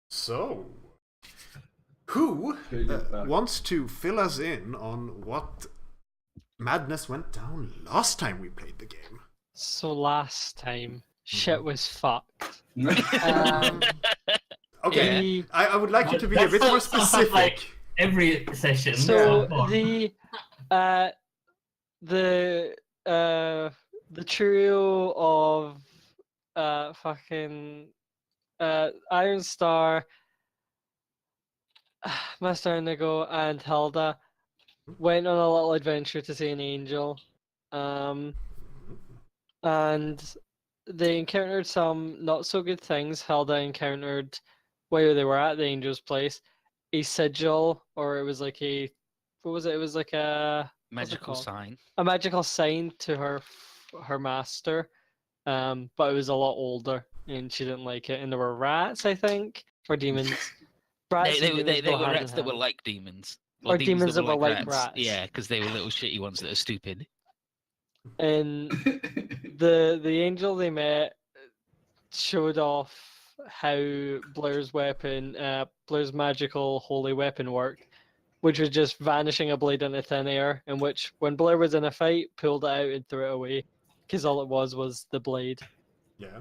So, who wants to fill us in on what madness went down last time we played the game? So last time, shit was fucked. Um, Okay, the- I would like you to be a bit That's more so- sounds specific. like every session. So far. the trio of Iron Star, Master Indigo, and Hilda went on a little adventure to see an angel. And they encountered some not so good things. Hilda encountered, while they were at the angel's place, a sigil, or it was like a, what was it? It was like a Magical called? sign. a magical sign to her master, but it was a lot older, and she didn't like it. And there were rats, I think, or demons. Rats They and were demons go hand in rats that were hand. like demons. Or demons that were like rats. Yeah, because they were little shitty ones that are stupid. And the angel they met showed off how Blair's weapon, Blair's magical holy weapon worked, which was just vanishing a blade into thin air, in which when Blair was in a fight, pulled it out and threw it away, because all it was the blade. Yeah.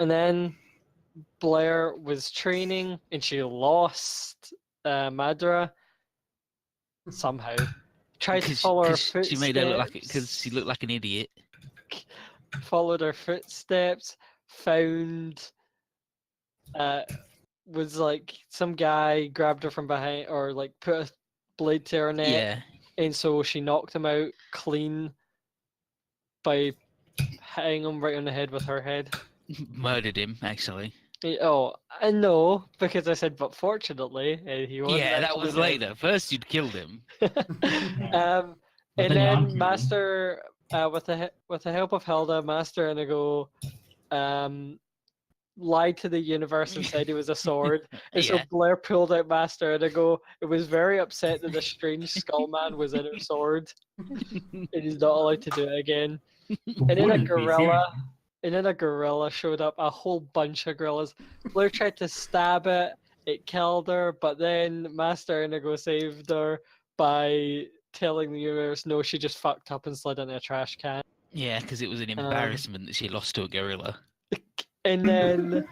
And then Blair was training and she lost Madra somehow. Tried to follow her footsteps. She made her look like because she looked like an idiot. Followed her footsteps, found was like some guy grabbed her from behind, or like put a blade to her neck, Yeah. and so she knocked him out clean by hitting him right on the head with her head. Murdered him, actually. Oh, I know, because I said, but fortunately, he wasn't. Yeah, that actually was dead. later. First, you'd killed him. And then then you unhealed Master, with the help of Hilda, Master Inigo, lied to the universe and said he was a sword. And so Yeah. Blair pulled out Master Inigo. It was very upset that the strange skull man was in her sword, and he's not allowed to do it again. And then a Wouldn't be gorilla. serious. And then a gorilla showed up, a whole bunch of gorillas. Blair tried to stab it, it killed her, but then Master Inigo saved her by telling the universe, no, she just fucked up and slid into a trash can. Yeah, because it was an embarrassment that she lost to a gorilla. And then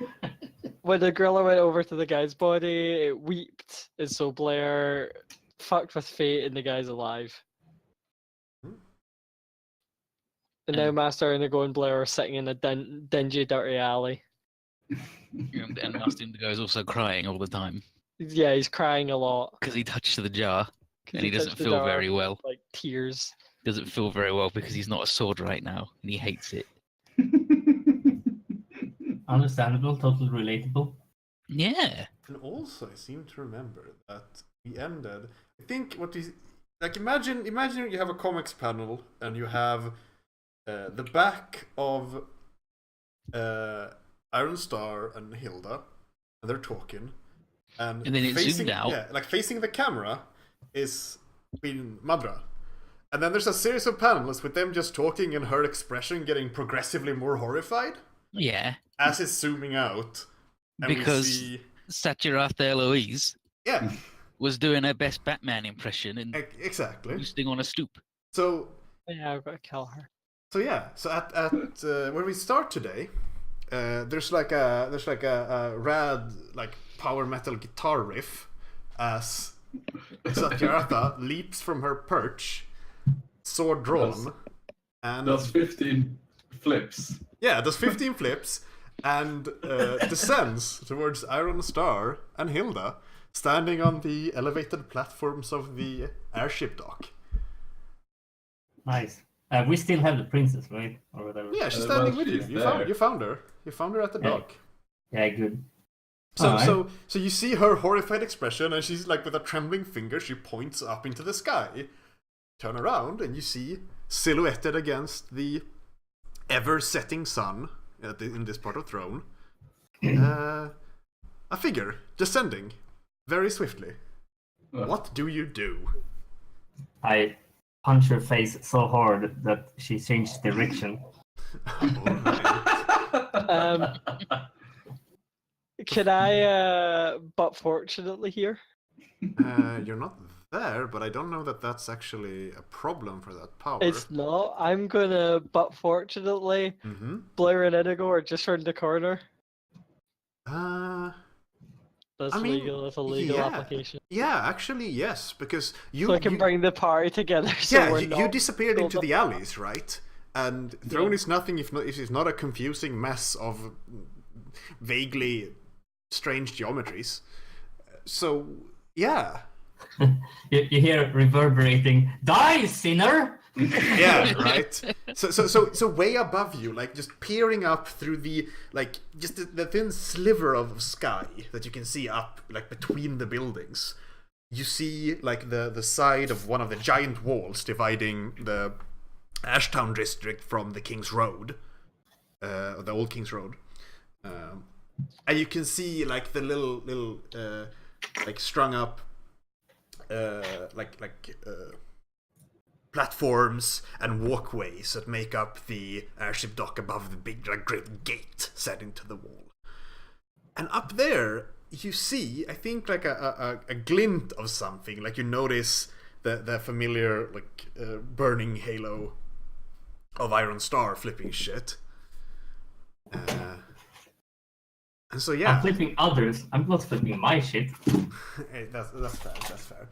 when the gorilla went over to the guy's body, it weeped, and so Blair fucked with fate and the guy's alive. And now Master Inigo and Blair are sitting in a dingy, dirty alley. And Master Indigo is also crying all the time Yeah, he's crying a lot. because he touched the jar 'cause and he doesn't touched the feel jar very with, well. like tears. Doesn't feel very well because he's not a sword right now and he hates it. Understandable, totally relatable. Yeah. And also, I seem to remember that we ended. I think what is like imagine you have a comics panel and you have the back of Iron Star and Hilda, and they're talking, and then it facing, zoomed out. Yeah, like facing the camera is Queen Madra. And then there's a series of panels with them just talking and her expression getting progressively more horrified Yeah. as it's zooming out. And we Because see, Satyratha Eloise yeah, was doing her best Batman impression and exactly. roosting on a stoop. So Yeah, I've got to kill her. So yeah, so at where we start today, there's like a rad like power metal guitar riff as Satyartha leaps from her perch, sword drawn, and Does 15 flips. yeah, does 15 flips and descends towards Iron Star and Hilda, standing on the elevated platforms of the airship dock. Nice. We still have the princess, right? Or whatever. Yeah, she's Well, standing with you. she's You there. found her. You found her at the Yeah. dock. Yeah, good. So, Alright. so you see her horrified expression, and she's like, with a trembling finger, she points up into the sky. Turn around, and you see silhouetted against the ever-setting sun in this part of Throne, a figure descending very swiftly. What do you do? I punch her face so hard that she changed direction. Um, Can I but fortunately here? You're not there, but I don't know that that's actually a problem for that power. It's not. I'm gonna but fortunately Mm-hmm. Blair and Indigo are just around the corner. That's I mean, legal. That's a legal yeah. application. Yeah, actually, yes, because you. So I can bring the party together. So Yeah, we're you not disappeared into built the alleys, right? And Throne is nothing if it's not a confusing mess of vaguely strange geometries. So yeah, You hear reverberating, "Die, sinner!" yeah, right. So way above you, like just peering up through the like just the thin sliver of sky that you can see up like between the buildings. You see like the side of one of the giant walls dividing the Ashtown district from the King's Road, the old King's Road, and you can see like the little like strung up platforms and walkways that make up the airship dock above the big like, great gate set into the wall. And up there you see, I think, like a glint of something. Like you notice the familiar like burning halo of Iron Star flipping shit. And so yeah, I'm flipping others. I'm not flipping my shit. Hey, that's fair. That's fair.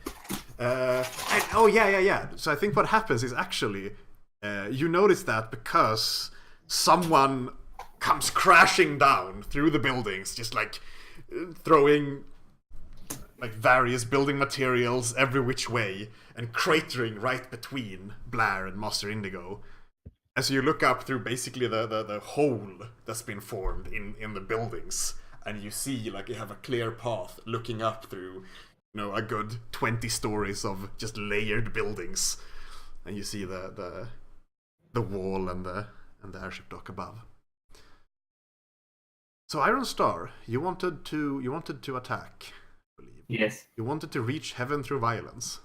Oh yeah. So I think what happens is actually you notice that because someone comes crashing down through the buildings, just like throwing like various building materials every which way and cratering right between Blair and Master Indigo. As you look up through basically the hole that's been formed in the buildings, and you see like you have a clear path looking up through, you know, a good 20 stories of just layered buildings, and you see the wall and the airship dock above. So Iron Star, you wanted to attack, I believe. Yes. You wanted to reach heaven through violence.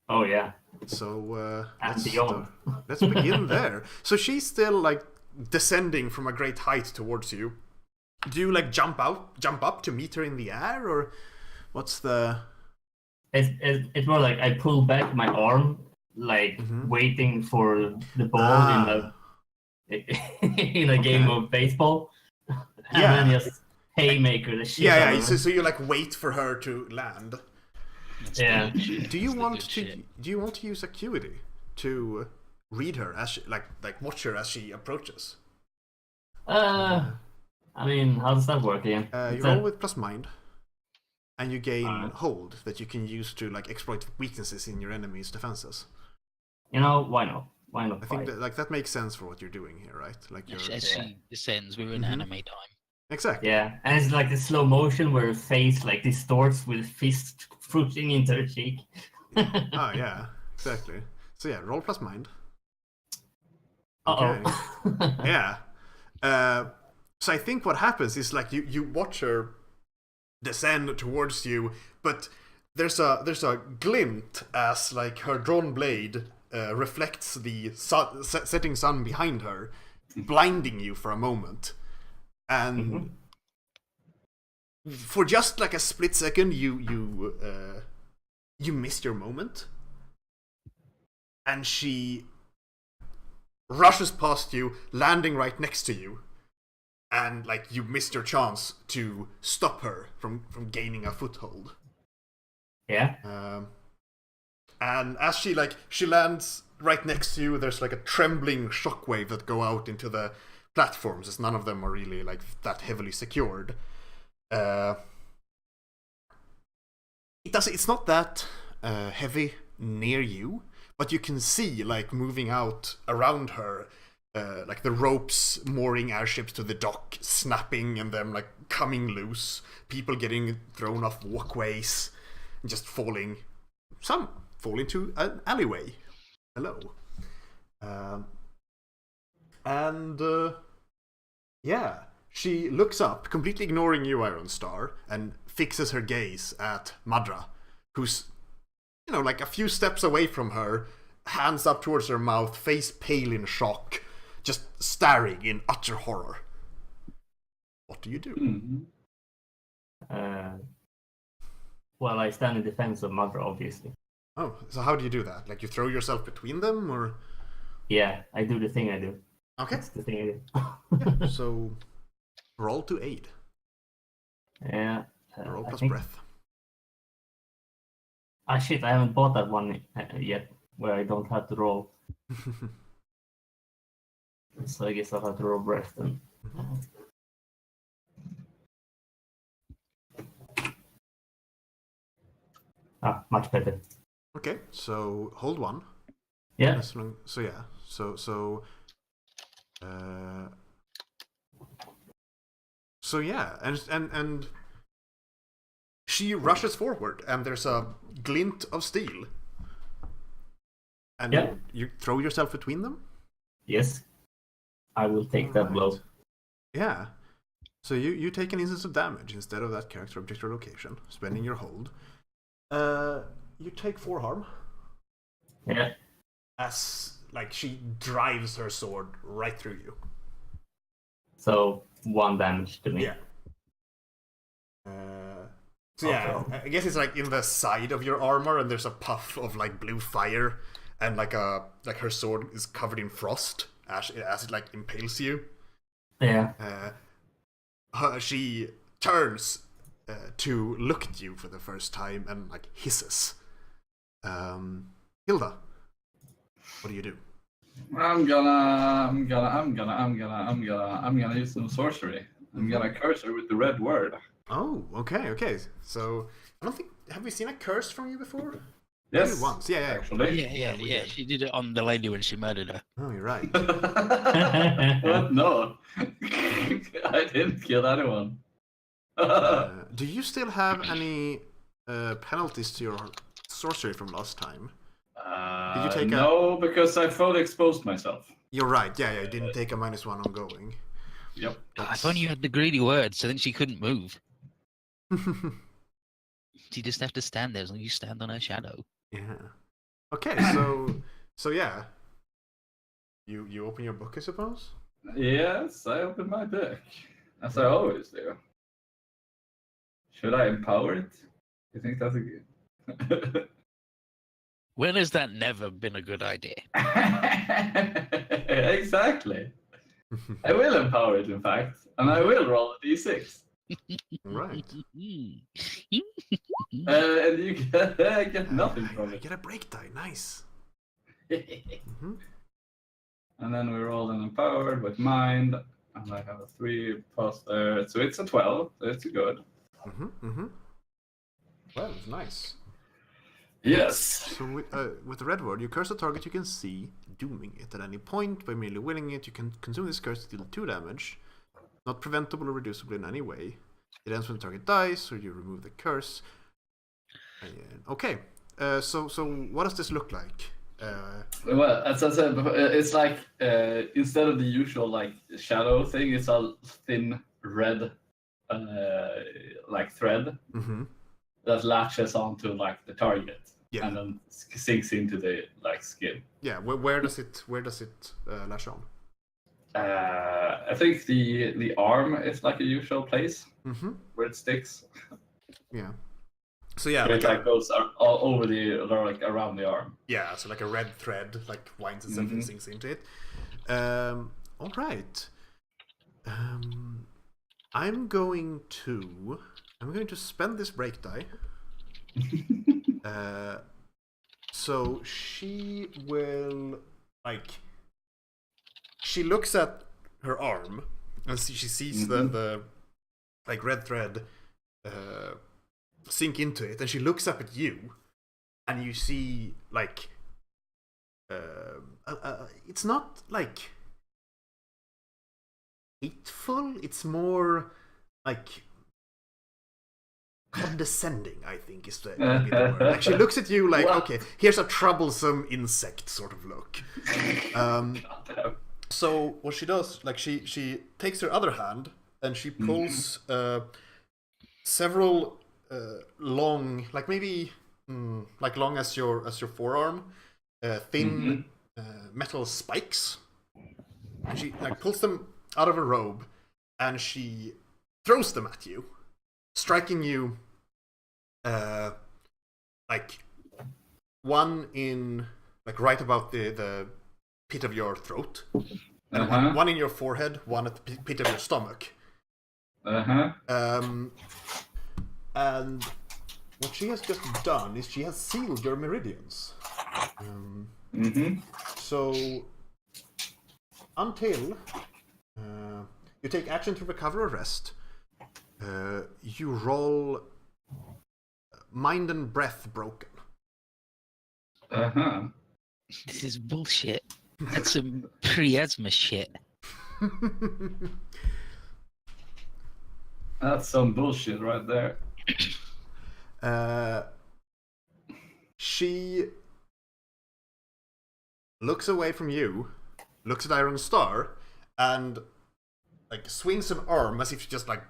Oh yeah. So And beyond. let's begin there. So she's still like descending from a great height towards you. Do you like jump up to meet her in the air, or what's the? It's more like I pull back my arm, like waiting for the ball in a game of baseball, and then just haymaker the shit. Yeah. out of her. So you like wait for her to land. That's Yeah. good shit. Do you That's the want good to? shit. Do you want to use Acuity to read her as she, like watch her as she approaches? I mean, how does that work again? You roll with plus mind, and you gain hold that you can use to like exploit weaknesses in your enemy's defenses. You know, why not? Why not? I think that makes sense for what you're doing here, right? Like you're As she descends, we're in anime time. exactly. Yeah, and it's like the slow motion where her face like distorts with fist fruiting into her cheek. Oh yeah, exactly. So yeah, roll plus mind. Uh-oh. Yeah. So I think what happens is like you watch her descend towards you, but there's a glint as like her drawn blade reflects the setting sun behind her, blinding you for a moment, and for just like a split second you missed your moment, and she rushes past you, landing right next to you. And like you missed your chance to stop her from gaining a foothold. Yeah. And as she lands right next to you, there's like a trembling shockwave that go out into the platforms, as none of them are really like that heavily secured. It's not that heavy near you, but you can see like moving out around her. Like the ropes mooring airships to the dock snapping and them like coming loose, people getting thrown off walkways and just falling. Some fall into an alleyway. Hello. Yeah, she looks up, completely ignoring you, Iron Star, and fixes her gaze at Madra, who's, you know, like a few steps away from her, hands up towards her mouth, face pale in shock, just staring in utter horror. What do you do? Well, I stand in defense of Mother, obviously. Oh, so how do you do that? Like you throw yourself between them, or? Yeah, I do the thing I do. Okay. That's the thing I do. Yeah, so roll to aid. Yeah. Roll I plus think... breath. Ah, shit, I haven't bought that one yet, where I don't have to roll. So I guess I'll have to roll breath then. Ah, much better. Okay, so hold one. Yeah. So yeah, so yeah, and she rushes forward, and there's a glint of steel, and Yeah. you throw yourself between them. Yes. I will take that blow. Yeah. So you take an instance of damage instead of that character, object, or location, spending your hold. You take 4 harm. Yeah. As like she drives her sword right through you. So 1 damage to me. Yeah. So yeah, I guess it's like in the side of your armor, and there's a puff of like blue fire, and like her sword is covered in frost as it like impales you. Yeah. She turns to look at you for the first time and like hisses. Hilda, what do you do? I'm gonna use some sorcery. I'm gonna curse her with the red word. Oh, okay. So I don't think, have we seen a curse from you before? Yes, Maybe once. Yeah. actually. Yeah. She did it on the lady when she murdered her. Oh, you're right. What? No, I didn't kill anyone. Do you still have any penalties to your sorcery from last time? Did you take no, because I fully exposed myself. You're right. Yeah. You didn't take a -1 ongoing. Yep. If only you had the greedy word, so then she couldn't move. She just have to stand there as long as you stand on her shadow. Yeah. Okay. So yeah. You open your book, I suppose. Yes, I opened my book, as I always do. Should I empower it? You think that's a good? When has that never been a good idea? Exactly. I will empower it, in fact, and I will roll a d6. Right. And you get nothing from I it. get a break die. Nice. And then we roll an empowered with mind, and I have a 3 plus there, so it's a 12. So it's good. Well, nice. Yes. So with the red word, you curse a target you can see, dooming it at any point. By merely willing it, you can consume this curse to deal 2 damage. Not preventable or reducible in any way. It ends when the target dies, or you remove the curse. Okay. So what does this look like? Well, as I said before, it's like instead of the usual like shadow thing, it's a thin red like thread that latches onto like the target, and then sinks into the like skin. Yeah. Where does it lash on? I think the arm is like a usual place where it sticks. Yeah. So yeah, it like goes all over like around the arm. Yeah, so like a red thread like winds itself and sinks into it. All right. I'm going to spend this break die. So she will she looks at her arm and she sees the like red thread sink into it, and she looks up at you, and you see like it's not like hateful, it's more like condescending, I think is the word. Like she looks at you like, okay, here's a troublesome insect sort of look. So what she does, like she takes her other hand and she pulls several long, like maybe like long as your forearm, thin metal spikes, and she like pulls them out of her robe and she throws them at you. striking you, like one in like right about the pit of your throat, and one in your forehead, one at the pit of your stomach. And what she has just done is she has sealed your meridians. So until you take action to recover or rest, you roll mind and breath broken. This is bullshit. That's some pre-asthma shit. That's some bullshit right there. She looks away from you, looks at Iron Star, and like swings an arm as if she just like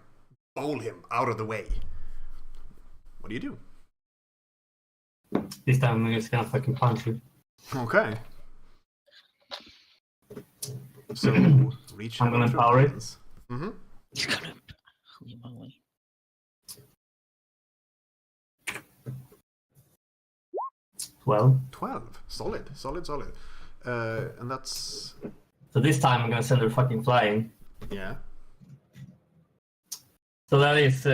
bowl him out of the way. What do you do? This time I'm just gonna fucking punch you. Okay. So reach. I'm gonna power it. Mm-hmm. He's gonna. Holy moly. Well, 12. Solid. And that's so this time I'm gonna send her fucking flying. yeah. So that is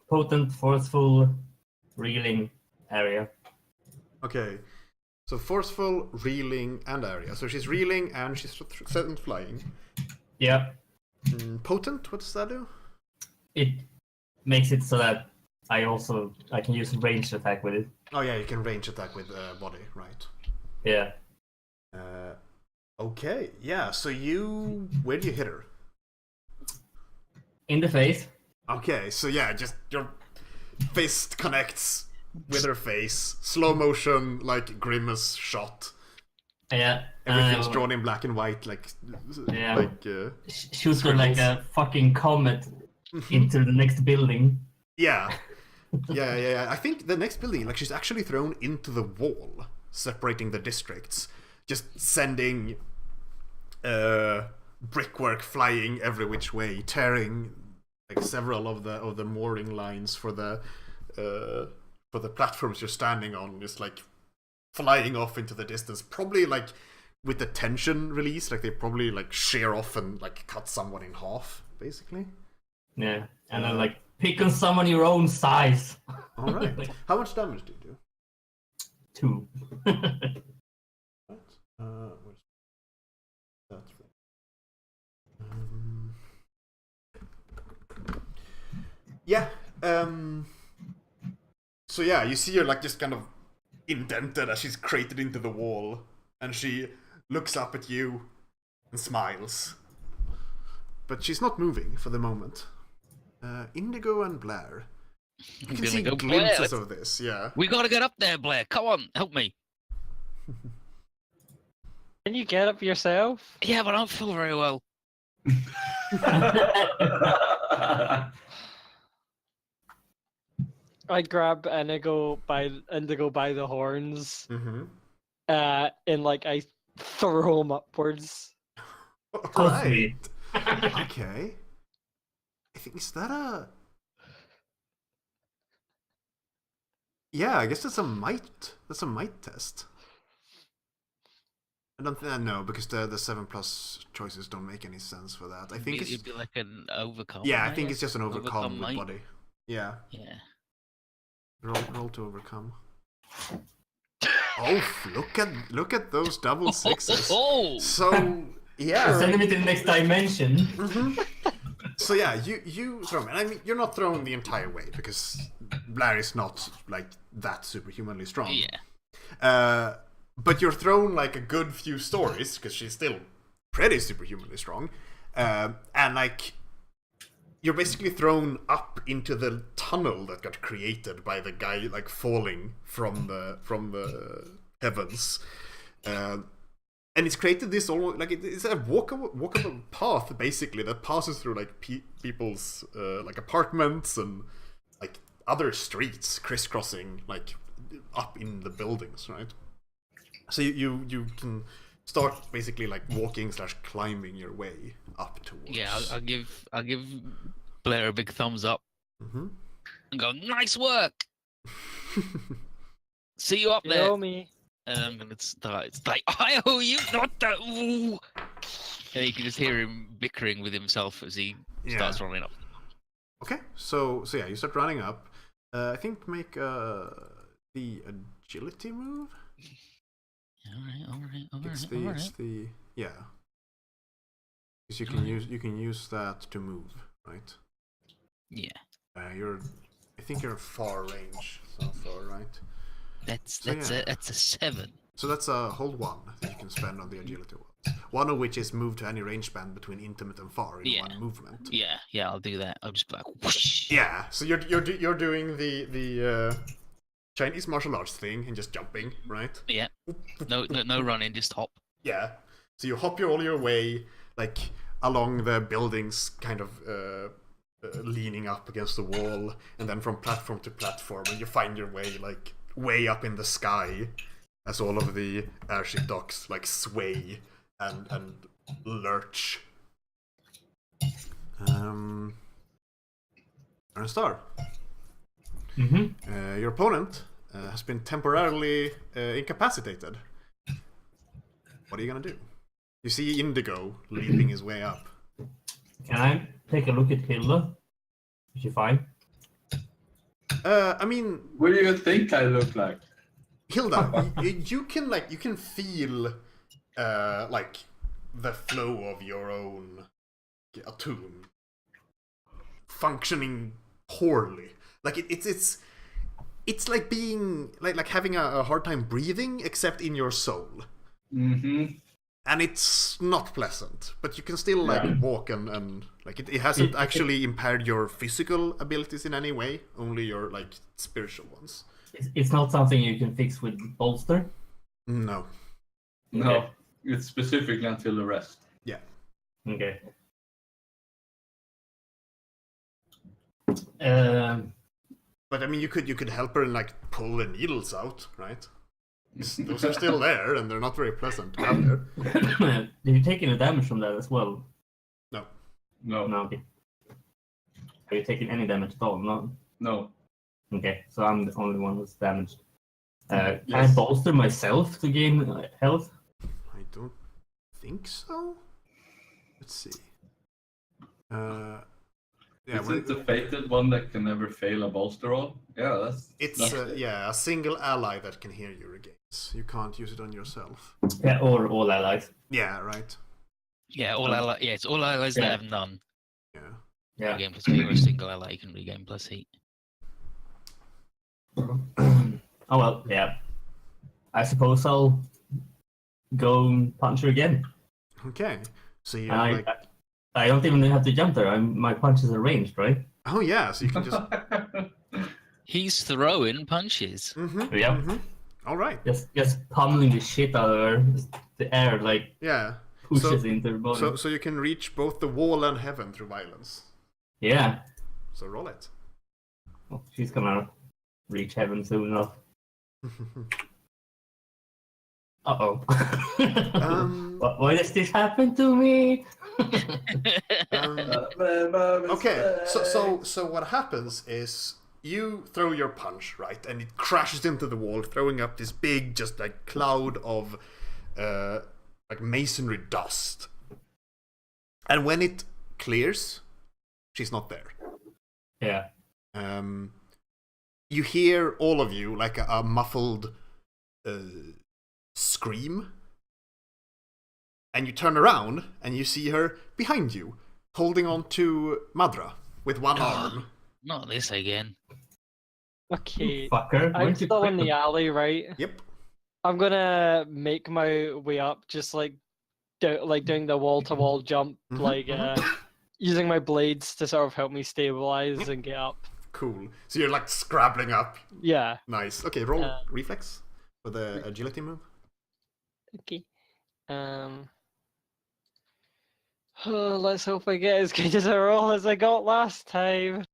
potent, forceful, reeling area. Okay. So forceful, reeling, and area. So she's reeling and she's sent flying. Yeah. Potent. What does that do? It makes it so that I can use ranged attack with it. Oh yeah, you can range attack with body, right? Yeah. Okay, yeah. So where do you hit her? In the face. Okay, so yeah, just your fist connects with her face, slow motion, like grimace shot. Yeah. Everything's drawn in black and white, like Yeah. like Shoots her like a fucking comet into the next building. yeah. Yeah. I think the next building, like she's actually thrown into the wall, separating the districts, just sending brickwork flying every which way, tearing like several of the mooring lines for the platforms you're standing on, just like flying off into the distance. Probably like with the tension release, like they probably like shear off and like cut someone in half, basically. Yeah. And then like pick on someone your own size. All right. How much damage do you do? 2. Where's that? Yeah. So yeah, you see her like just kind of indented as she's cratered into the wall, and she looks up at you and smiles, but she's not moving for the moment. Indigo and Blair. You can see glimpses of this. Yeah. We gotta get up there, Blair. Come on, help me. Can you get up yourself? Yeah, but I don't feel very well. I grab Indigo by the horns, and like I throw him upwards. Right. Okay. I think is that a? Yeah, I guess that's a might. That's a might test. I don't think no, because the 7+ choices don't make any sense for that. I think it'd be like an overcome. Yeah, I think it's just an overcome with might. body. Yeah. Yeah. Roll to overcome. Oh, look at those double sixes. Oh. So yeah. Send me to the next dimension. So yeah, you throw him, and I mean you're not thrown the entire way because Blair is not like that superhumanly strong. Yeah. But you're thrown like a good few stories because she's still pretty superhumanly strong, and like you're basically thrown up into the tunnel that got created by the guy like falling from the heavens, and it's created this almost like it's a walkable path basically that passes through like people's like apartments and like other streets crisscrossing like up in the buildings, right? So you can start basically like walking / climbing your way up towards. Yeah, I'll give Blair a big thumbs up. and go, "Nice work. See you up You there." know me. And I'm gonna start. It's like, "I owe you not that." Ooh. And you can just hear him bickering with himself as he starts running up. Okay, so yeah, you start running up. I think make the agility move. All right. It's the yeah. Because you can use that to move, right? Yeah. I think you're far range so far, right? That's yeah. a 7. So that's a hold 1 that you can spend on the agility ones. One of which is move to any range band between intimate and far in one movement. Yeah, I'll do that. I'll just be like, whoosh. Yeah, so you're doing the Chinese martial arts thing and just jumping, right? Yeah. No running, just hop. Yeah. So you hop all your way like along the buildings, kind of leaning up against the wall, and then from platform to platform, and you find your way like way up in the sky as all of the airship docks like sway and lurch. Star. Your opponent has been temporarily incapacitated. What are you gonna do? You see Indigo leaping his way up. Can I take a look at Hilda? Is she fine? I mean, What do you think I look like? Hilda, you can feel like the flow of your own attune functioning poorly. Like it's like being like having a hard time breathing, except in your soul. And it's not pleasant, but you can still like walk and like it hasn't actually impaired your physical abilities in any way, only your like spiritual ones. It's not something you can fix with bolster? No. No, it's specifically until the rest. Yeah. Okay. But I mean, you could help her and like pull the needles out, right? Those are still there, and they're not very pleasant to have there. Did you take any damage from that as well? No. No. Okay. Are you taking any damage at all? No. No. Okay, so I'm the only one that's damaged. Can I Yes. bolster myself to gain health? I don't think so. Let's see. Yeah, Is it the fated one that can never fail a bolster roll? Yeah, it's a single ally that can hear your gains. You can't use it on yourself. Yeah, or all allies. Yeah, right. Yeah, it's all allies that have none. Yeah. Yeah. Regain plus 8 or a single ally you can regain plus 8. Oh well, yeah. I suppose I'll go and punch her again. Okay. So you And like. I don't even have to jump there. My punches are ranged, right? Oh yeah, so you can just. He's throwing punches. Yeah. All right. Just pummeling the shit out of her. The air like Yeah. pushes into her body. So you can reach both the wall and heaven through violence. Yeah. So roll it. Well, she's gonna reach heaven soon enough. Uh-oh. Why does this happen to me? Okay, so what happens is you throw your punch, right, and it crashes into the wall, throwing up this big, just like cloud of like masonry dust. And when it clears, she's not there. Yeah. You hear all of you like a muffled scream. And you turn around and you see her behind you, holding on to Madra with one arm. Not this again. Okay. Fucker. I'm still in the alley, right? Yep. I'm gonna make my way up, just like doing the wall-to-wall jump, using my blades to sort of help me stabilize and get up. Cool. So you're like scrabbling up. Yeah. Nice. Okay, roll reflex for the agility move. Okay. Let's hope I get as good as a roll as I got last time.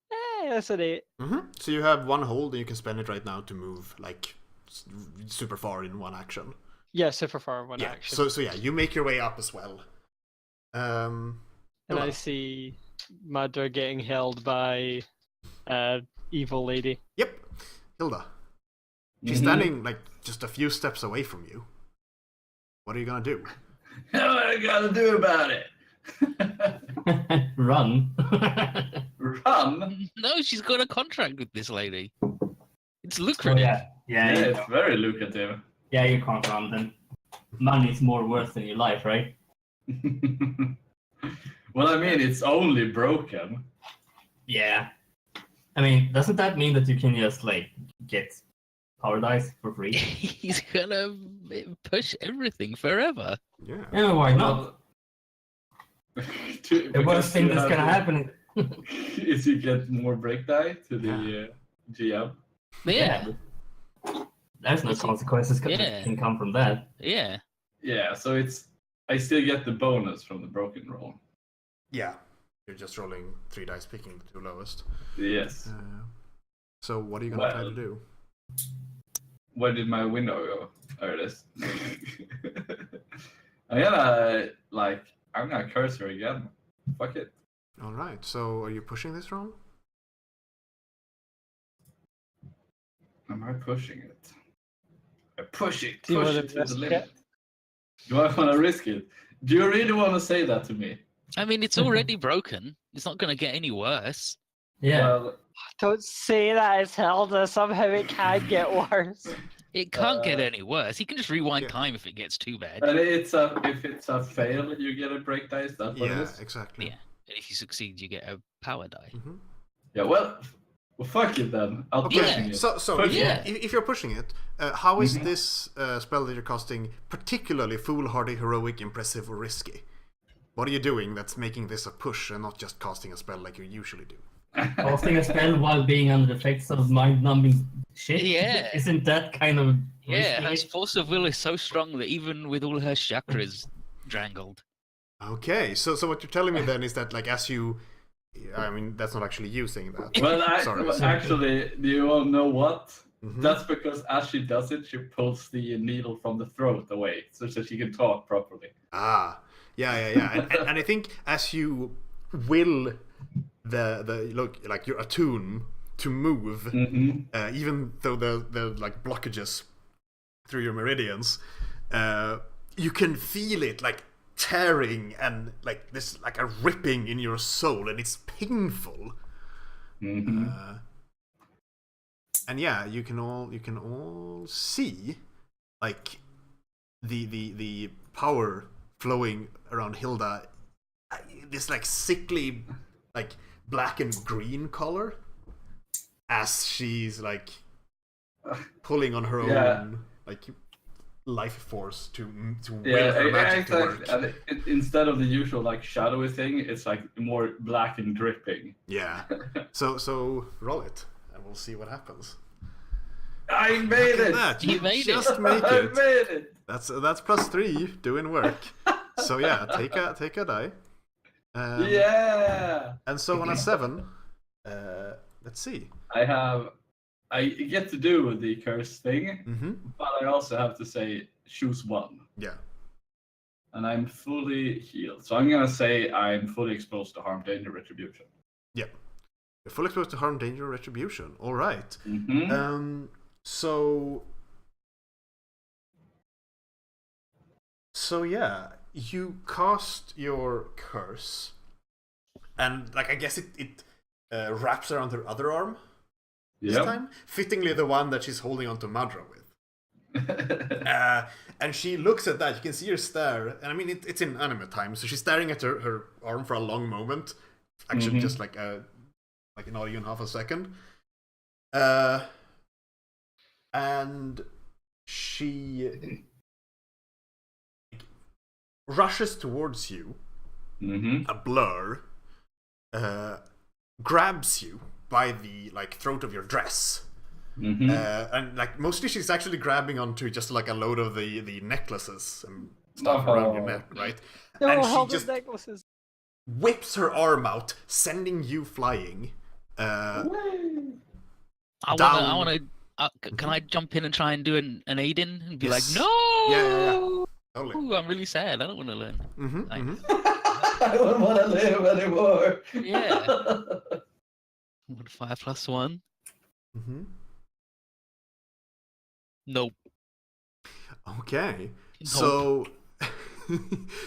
Hey, that's an 8. So you have one hold and you can spend it right now to move like super far in one action. Yeah, super far in one Yeah. action. So yeah, you make your way up as well. And I see Madra getting held by evil lady. Yep, Hilda. She's Mhm. standing like just a few steps away from you. What are you gonna do? What I gotta do about it? Run. Run? No, she's got a contract with this lady. It's Oh, lucrative. yeah. Yeah, Yeah, it's very lucrative. yeah, you can't run then. Money's more worth than your life, right? Well, I mean, it's only broken. Yeah. I mean, doesn't that mean that you can just like get power dice for free? He's gonna push everything forever. Yeah. Yeah, why not? The Because worst thing you that's have gonna to- happen is you get more break die to the GM. Yeah, There's no consequences Yeah. can come from that. yeah. Yeah, so I still get the bonus from the broken roll. Yeah. You're just rolling 3 dice, picking the 2 lowest. Yes. So what are you gonna try Well. to do? Where did my window go? There it is. I'm gonna curse her again. Fuck it. All right. So are you pushing this roll? Am I pushing it? I push it. Do you Push wanna it to the risk limit. it? Do I want to risk it? Do you really want to say that to me? I mean, it's already broken. It's not gonna get any worse. Yeah. Well, Don't say that, it's Hilda. Somehow it can get worse. It can't get Uh, any worse. He can just rewind yeah. time if it gets too bad. and if it's a fail, you get a break dice. That's what it Yeah, is. exactly. Yeah. And if you succeed, you get a power die. hmm Yeah. Well, fuck it then. I'll Okay. pushing it. So Push it. if you're pushing it, how is Mhm. this spell that you're casting particularly foolhardy, heroic, impressive, or risky? What are you doing that's making this a push and not just casting a spell like you usually do? Casting a spell while being under the effects of mind-numbing shit. Yeah. Isn't that kind of Yeah, her risky? force of will is so strong that even with all her chakras strangled. Okay, so what you're telling me then is that like as you, I mean that's not actually you saying that. Well, Sorry. actually, do you all know what? Mhm. That's because as she does it, she pulls the needle from the throat away, so that she can talk properly. Ah, yeah, and I think as you will the look like your attune to move, Mm-hmm. even though the like blockages through your meridians, you can feel it like tearing and like this like a ripping in your soul, and it's painful. Mm-hmm. And yeah, you can all see like the power flowing around Hilda, this like sickly like black and green color as she's like pulling on her Yeah. own like life force to will Yeah, her magic to exactly. work. And instead of the usual like shadowy thing, it's like more black and dripping. Yeah. So roll it and we'll see what happens. I made Look at it! that. You made it. just make I it. made it! That's +3 doing work. So yeah, take a die. Yeah! And so on a 7, let's see. I get to do the curse thing, Mm-hmm. but I also have to say choose one. Yeah. And I'm fully healed. So I'm gonna say I'm fully exposed to harm, danger, retribution. You're fully exposed to harm, danger, retribution. All right. Mm-hmm. So yeah, you cast your curse, and like I guess it wraps around her other arm this Yep. time, fittingly the one that she's holding onto Madra with. And she looks at that. You can see her stare, and I mean it's in anime time, so she's staring at her arm for a long moment. Actually, Mhm. just like not even half a second. And she rushes towards you, Mm-hmm. a blur, grabs you by the like throat of your dress. Mm-hmm. And like mostly she's actually grabbing onto just like a load of the necklaces and stuff around your neck, right? No, And she Hilda's just necklaces. whips her arm out, sending you flying. I Down. want to. Can I jump in and try and do an Aiden and be Yes. like, no? Yeah. Totally. Ooh, I'm really sad. I don't want to learn. Mm-hmm, Nice. I don't want to live anymore. Yeah. What Modifier +1. Mm-hmm. Nope. Okay. Nope. So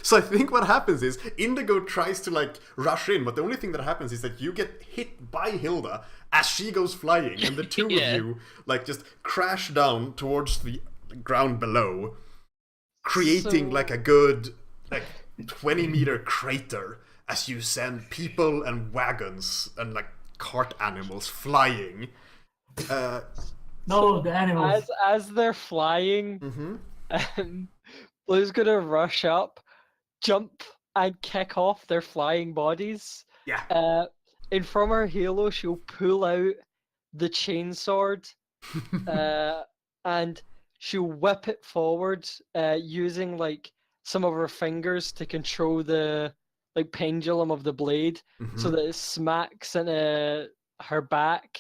so I think what happens is Indigo tries to like rush in, but the only thing that happens is that you get hit by Hilda as she goes flying, and the two Yeah. of you like just crash down towards the ground below, creating So- like a good like 20-meter crater as you send people and wagons and like cart animals flying. No, the animals. As they're flying, Mhm. Blue's gonna rush up, jump, and kick off their flying bodies. Yeah. And from her halo, she'll pull out the chainsword, and she'll whip it forward, using like some of her fingers to control the like pendulum of the blade, so Mhm. that it smacks into her back,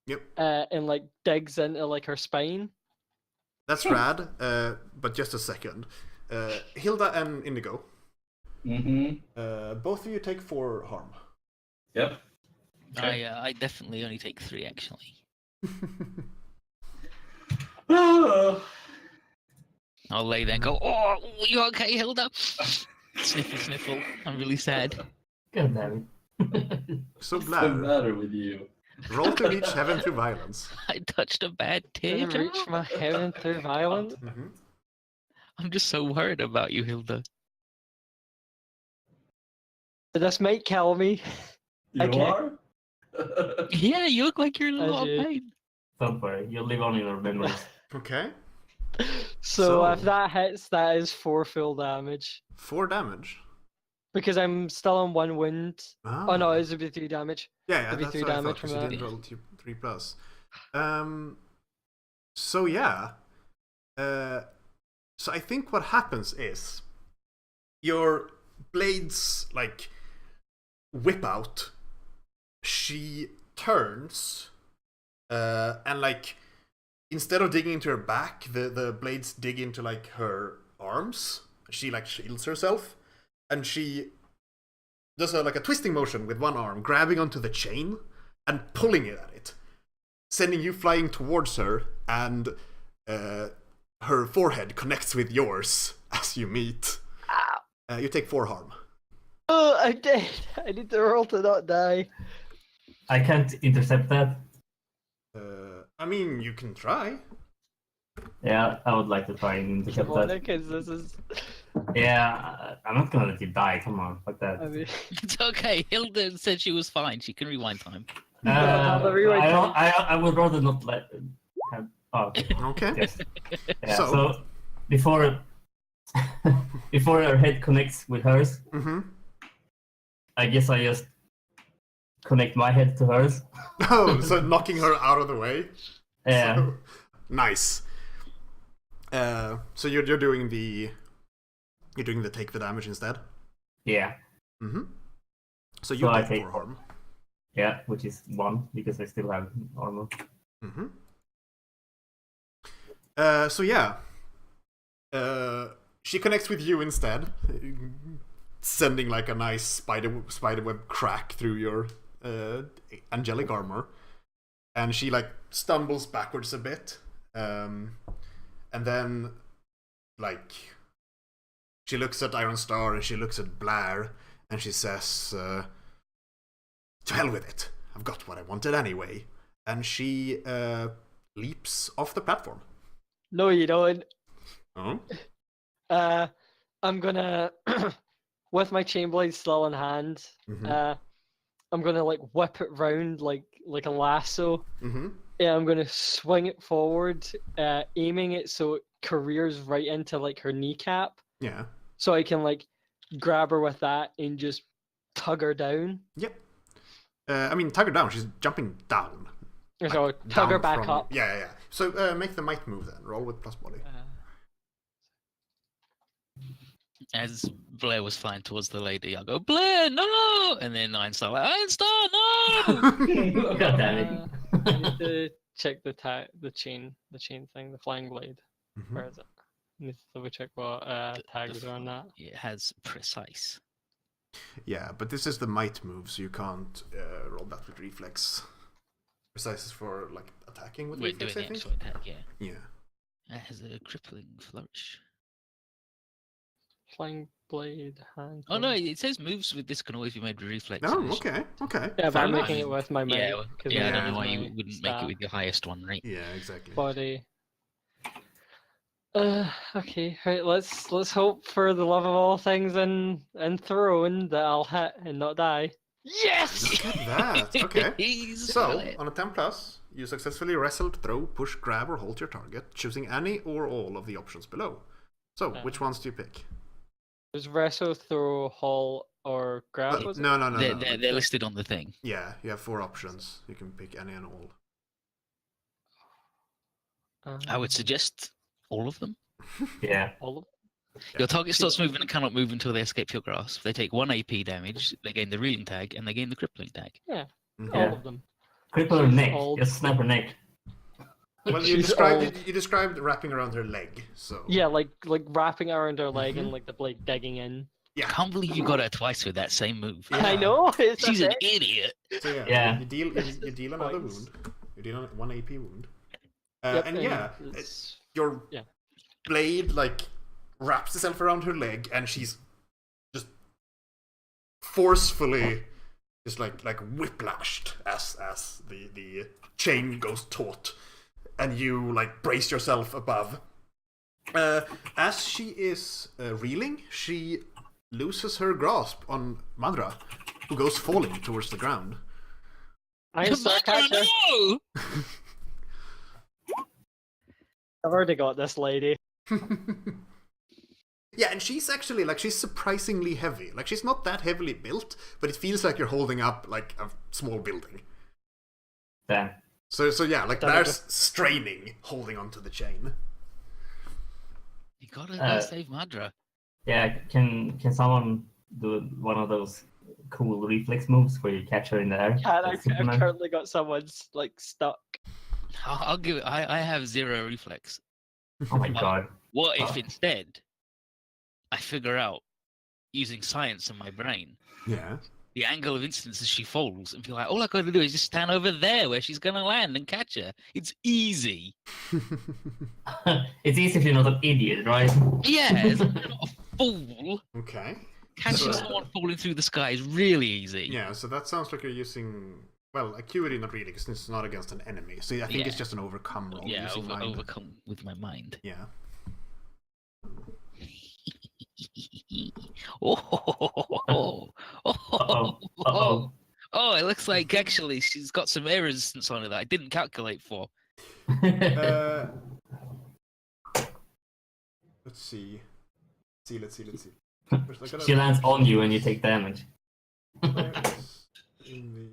Yep. and like digs into like her spine. That's rad, but just a second. Hilda and Indigo, Mm-hmm. both of you take 4 harm. Yep. Okay. I definitely only take 3 actually. I'll lay there and go, oh, you okay, Hilda? Sniffle, sniffle. I'm really sad. God damn it. So What's the Blair, matter with you? roll to reach heaven through violence. I touched a bad Gonna tear. reach my heaven through violence. Mhm. I'm just so worried about you, Hilda. This might kill me. You Okay. are? Yeah, you look like you're in a I lot do. of pain. Don't worry, you'll live on in our memories. Okay, So if So- that hits, that is 4 full damage. 4 damage. Because I'm still on 1 wound. Ah. Oh no, it would be 3 damage. Yeah, it'd be that's 3 what I thought, damage because from you that. didn't roll 3 plus. So yeah. So I think what happens is your blades like whip out. She turns, and like instead of digging into her back, the blades dig into like her arms. She like shields herself, and she does like a twisting motion with one arm, grabbing onto the chain and pulling it at it, sending you flying towards her, and her forehead connects with yours as you meet. You take 4 harm. Oh, I'm dead. I need to roll to not die. I can't intercept that. I mean, you can try. Yeah, I would like to try and intercept Come on, that. because this is. Yeah, I'm not gonna let you die. Come on, fuck that. I mean, It's okay. Hilda said she was fine. She can rewind time. have a rewind time. I would rather not let. Oh, okay. Okay. Yes. Yeah, So- so before before her head connects with hers, Mm-hmm. I guess I just connect my head to hers. Oh, so knocking her out of the way. Yeah. So- nice. So you're doing the take the damage instead. Yeah. Mm-hmm. So you So I take take 4 harm. Yeah, which is 1 because I still have armor. Mm-hmm. So yeah. She connects with you instead, sending like a nice spiderweb crack through your angelic armor, and she like stumbles backwards a bit, and then like she looks at Iron Star and she looks at Blair and she says, "To hell with it! I've got what I wanted anyway." And she leaps off the platform. no, you don't. Oh. I'm gonna, with my chain blade still in hand, Mhm. I'm gonna like whip it round like a lasso. Mm-hmm. Yeah, I'm gonna swing it forward, aiming it so it careers right into like her kneecap, Yeah. so I can like grab her with that and just tug her down. Yep. I mean, tug her down. She's jumping down. Or so Like, tug her down back from- up. Yeah. So make the might move then. Roll with plus body. As Blair was flying towards the lady, I go, Blair, no! And then Einstar, like, Einstar, no! God damn it. I need to check the chain thing, the flying blade. Mhm. Where is it? I need to double check what tags are on that. It has precise. Yeah, but this is the might move, so you can't roll that with reflex. Precise is for like attacking with We're reflex, doing I the think. actual attack, yeah. Yeah. It has a crippling flourish. Flying blade, hand. Oh no, it says moves with this can always be made with reflex. Oh, addition. okay. Okay. Yeah, but Fair I'm enough. making it with my Yeah, might. well, 'cause yeah, I my don't know might why is you my wouldn't make stat it with your highest one, right? Yeah, exactly. body. Okay, right. Let's hope for the love of all things in Throne that I'll hit and not die. Yes. Look at that. Okay. He's So, got it. on a 10+, you successfully wrestled, throw, push, grab, or hold your target, choosing any or all of the options below. So, which ones do you pick? There's wrestle, throw, haul, or grab. Was it? No. They're listed on the thing. Yeah, you have 4 options. You can pick any and all. I would suggest all of them. Yeah. All of Your target starts moving and cannot move until they escape your grasp. They take 1 AP damage, they gain the reeling tag, and they gain the crippling tag. Mhm. all of them. Cripple her She's neck. old. Just snap her neck. Well, you She's described old. you described wrapping around her leg, so Yeah, like wrapping around her leg Mhm. and like the blade digging in. yeah. I can't believe you got her twice with that same move. Yeah. I know. It's She's an a bit- idiot. So yeah, Yeah. you deal another Points. wound. You deal 1 AP wound. Yep, And yeah, it's- your Yeah. blade like wraps itself around her leg, and she's just forcefully just like whiplashed as the chain goes taut, and you like brace yourself above. As she is reeling, she loses her grasp on Madra, who goes falling towards the ground. I'm Starcatcher. No! I've already got this lady. Yeah, and she's actually like she's surprisingly heavy. Like she's not that heavily built, but it feels like you're holding up like a small building. Damn. So yeah, like Don't there's straining holding onto the chain. You gotta save Madra. Yeah, can someone do one of those cool reflex moves where you catch her in the air? Yeah, like I've Superman? currently got someone's like stuck. I'll give it. I have 0 reflex. Oh my god. What if Oh. instead I figure out using science in my brain Yeah. the angle of incidence as she falls and be like, all I gotta do is just stand over there where she's gonna land and catch her. It's easy. It's easy if you're not an idiot, right? Yeah, I'm not a fool. Okay. Catching So- someone falling through the sky is really easy. Yeah, so that sounds like you're using acuity, not really, because it's not against an enemy. So I think Yeah. it's just an overcome roll Yeah, using mind. overcome with my mind. Yeah. Oh, Uh-oh. Oh, it looks like actually she's got some air resistance on her that I didn't calculate for. Uh, let's see. Let's see. First, I gotta- She lands on you and you take damage. Where is in the...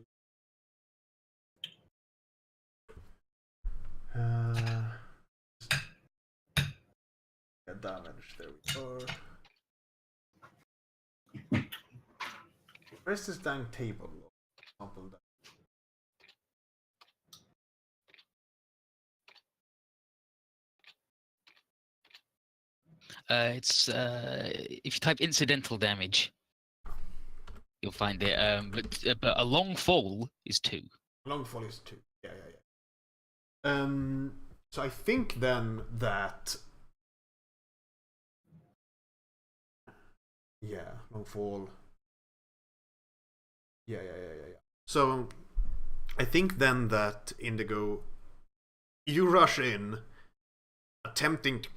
Yeah, damage. There we go. Where's this dang table? Example that. It's if you type incidental damage, you'll find it. But a long fall is 2. Long fall is 2. Yeah. So I think then that. Yeah, long fall. Yeah. So I think then that Indigo, you rush in, attempting to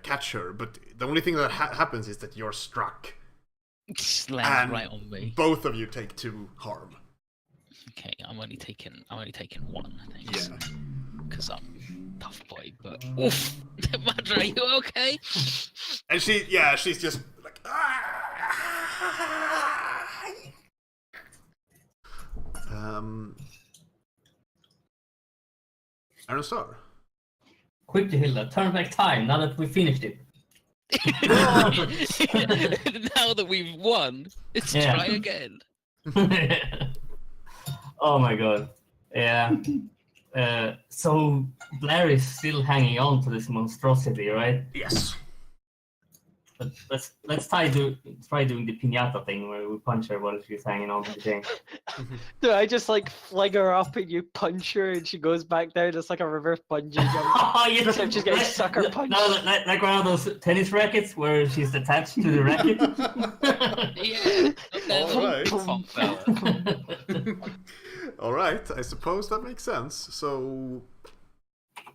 catch her, but the only thing that happens is that you're struck. Just lands And right on me. both of you take 2 harm. Okay, I'm only taking 1, I think. Yeah. Because I'm tough boy. But oof, Madra, are you okay? And she's just like. Iron Star. Quick, Hilda, turn back time now that we finished it. Now that we've won, let's Yeah. try again. Oh my god. Yeah. So Blair is still hanging on to this monstrosity, right? Yes. Let's try doing the piñata thing where we punch her while she's hanging on to the thing. Do I just like fling her up and you punch her and she goes back down? It's like a reverse bungee jump. Oh, yeah. So she's getting sucker punched. No, like one of those tennis rackets where she's attached to the racket. Yeah. Alright. Alright, I suppose that makes sense. So,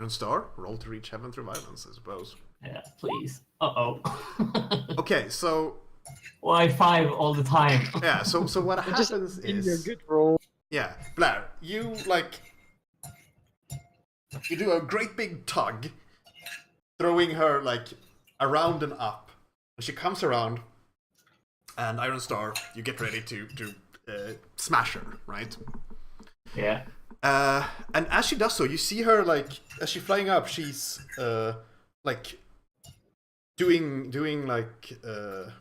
Star, roll to reach heaven through violence, I suppose. Yeah, please. Uh-oh. Okay, so... Why 5 all the time? Yeah, so what Just happens in your is... good roll. Yeah, Blair, you, like... You do a great big tug, throwing her, like, around and up. And she comes around, and Iron Star, you get ready to smash her, right? Yeah. And as she does so, you see her, like, as she's flying up, she's, like, doing like,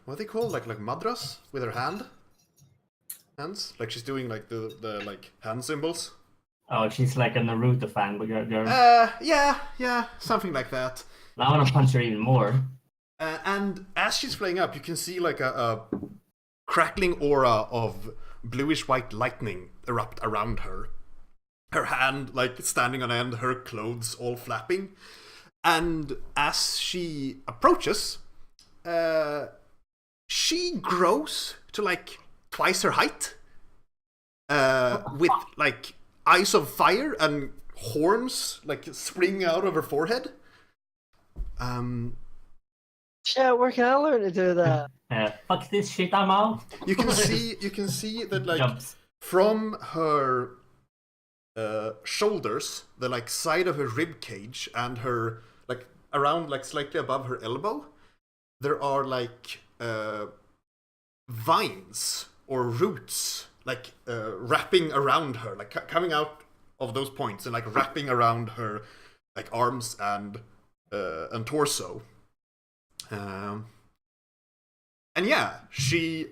what they call, like mudras with her hands. Like, she's doing, like, the like, hand symbols. Oh, she's like a Naruto fan, but you're... Yeah, something like that. I want to punch her even more. And as she's flying up, you can see, like, a crackling aura of bluish-white lightning erupt around her. Her hand, like, standing on end, her clothes all flapping. And as she approaches, she grows to, like, twice her height. With, like, eyes of fire and horns, like, springing out of her forehead. Yeah, where can I learn to do that? Fuck this shit, I'm out. You can see that, like, Jumps. from her shoulders, the, like, side of her rib cage and her, like, around, like, slightly above her elbow, there are, like, vines or roots, like, wrapping around her, like, coming out of those points and, like, wrapping around her, like, arms and torso. And yeah, she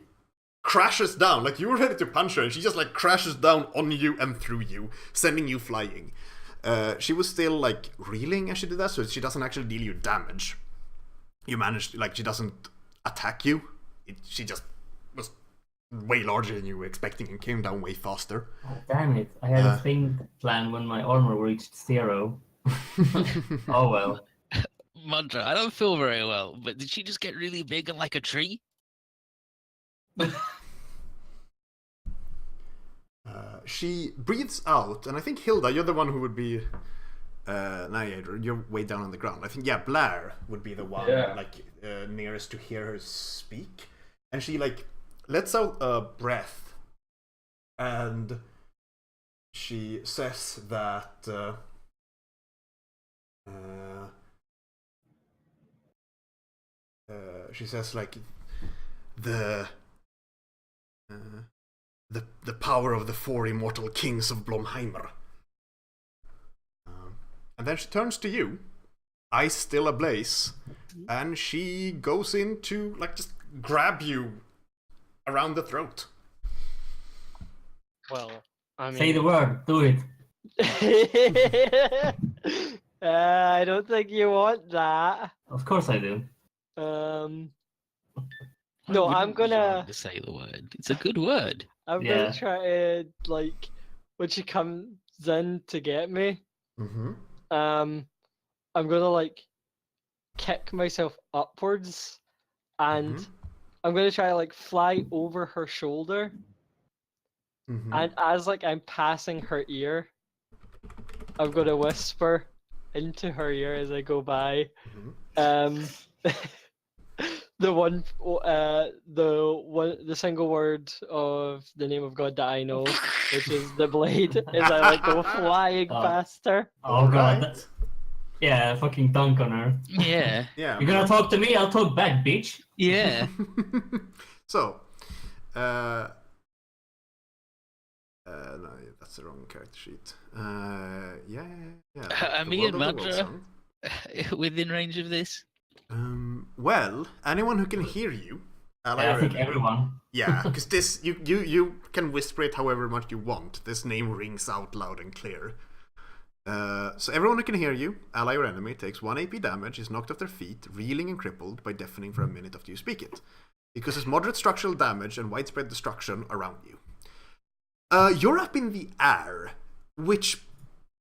crashes down. Like, you were ready to punch her, and she just, like, crashes down on you and through you, sending you flying. She was still, like, reeling as she did that, so she doesn't actually deal you damage. You managed, like, she doesn't attack you. She just was way larger than you were expecting and came down way faster. Oh, damn it. I had a thing planned when my armor reached 0. Oh well. Mudra, I don't feel very well, but did she just get really big and like a tree? She breathes out, and I think Hilda, you're the one who would be Navigator. You're way down on the ground. I think, yeah, Blair would be the one like nearest to hear her speak, and she, like, lets out a breath, and she says that she says, like, the power of the 4 immortal kings of Blomheimer. And then she turns to you, eyes still ablaze, and she goes in to, like, just grab you around the throat. Well, I mean... Say the word, do it. I don't think you want that. Of course I do. No, I'm gonna to say the word. It's a good word. I'm gonna try to, like, when she comes in to get me, I'm gonna, like, kick myself upwards, and I'm gonna try to, like, fly over her shoulder, and as, like, I'm passing her ear, I'm gonna whisper into her ear as I go by, the single word of the name of God that I know, which is the blade, as I, like, go flying past her. Oh god. Yeah, fucking dunk on her. Yeah. Yeah. You're gonna talk to me, I'll talk back, bitch. Yeah. So, no, that's the wrong character sheet. Yeah. Me and Mudra within range of this. Well, anyone who can hear you. I think everyone. Yeah, because this you can whisper it however much you want. This name rings out loud and clear. So everyone who can hear you, ally or enemy, takes 1 AP damage, is knocked off their feet, reeling and crippled by deafening for a minute after you speak it. It causes moderate structural damage and widespread destruction around you. You're up in the air, which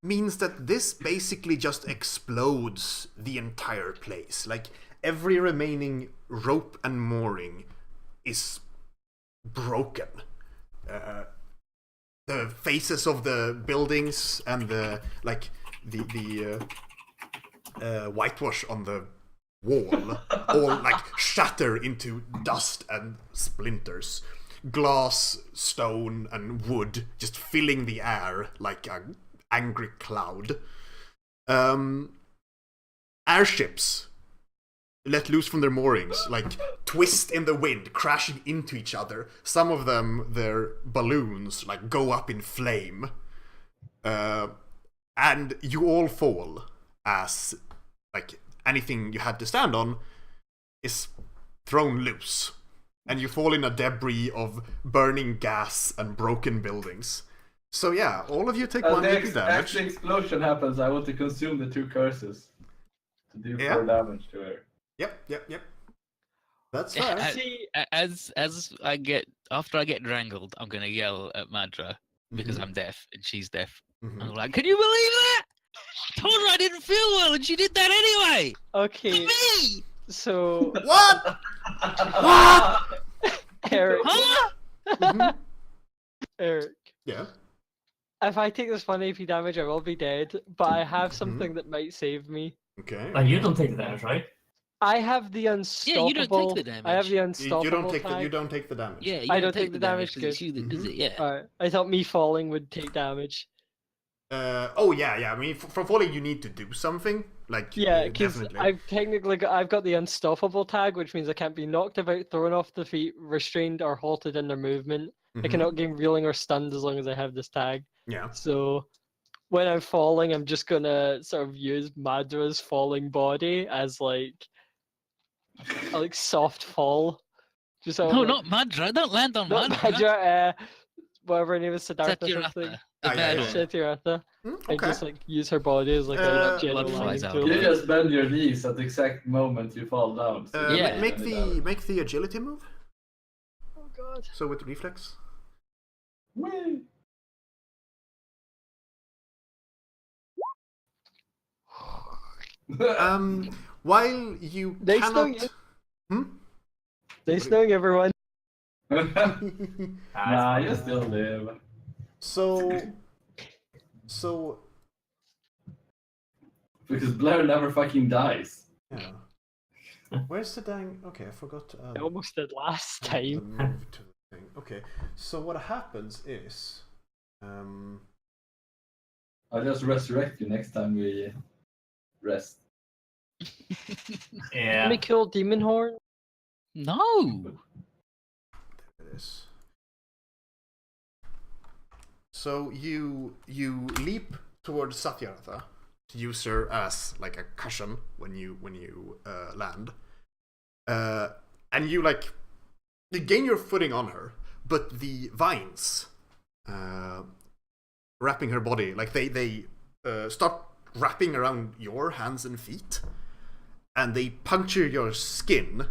means that this basically just explodes the entire place. Like, every remaining rope and mooring is broken. The faces of the buildings and the whitewash on the wall all like shatter into dust and splinters. Glass, stone, and wood just filling the air like an angry cloud. Airships let loose from their moorings, like twist in the wind, crashing into each other. Some of them, their balloons, like go up in flame. And you all fall as, like, anything you had to stand on is thrown loose. And you fall in a debris of burning gas and broken buildings. So yeah, all of you take 1 AP damage. As the explosion happens, I want to consume the 2 curses to do 4 damage to her. Yep. That's fair. As I get after I get strangled, I'm gonna yell at Madra because I'm deaf and she's deaf. I'm like, can you believe that? I told her I didn't feel well and she did that anyway. Okay. Me. So What? Eric. Huh? Eric. Yeah. If I take this 1 AP damage, I will be dead. But I have something that might save me. Okay. But you don't take the damage, right? I have the unstoppable. Yeah, you don't take the damage. I have the unstoppable. You don't take tag. you don't take the damage. Yeah, you I don't take the damage, 'cause it's good. you that does it. Yeah. Alright. I thought me falling would take damage. Oh yeah. I mean, for falling, you need to do something. Like, Yeah, because definitely. I've got the unstoppable tag, which means I can't be knocked about, thrown off the feet, restrained, or halted in their movement. I Mhm. cannot gain reeling or stunned as long as I have this tag. Yeah. So when I'm falling, I'm just gonna sort of use Madra's falling body as like a soft fall. Just sort of No, like- not Madra. Don't land on not Madra. Madra. Whatever her name is, Siddhartha something. Satyartha, the Ah, bad yeah. one. Satyartha. I Okay. just like use her body as like a general Blood flies landing out. tool. You just bend your knees at the exact moment you fall down. So Yeah. you Make don't the damage. make the agility move. Oh god. So with reflex. Whee! While you Nice cannot. knowing you. Hmm? Nice knowing everyone. Nah, you still live. So Because Blair never fucking dies. yeah. Where's the dang? Okay, I forgot to add. I almost did last the time. move to the thing. Okay, so what happens is, I'll just resurrect you next time we rest. Yeah. Let me kill Demon Horn. No. there it is. So you leap towards Satyartha to use her as like a cushion when you land, and you gain your footing on her, but the vines wrapping her body, like they start wrapping around your hands and feet, and they puncture your skin,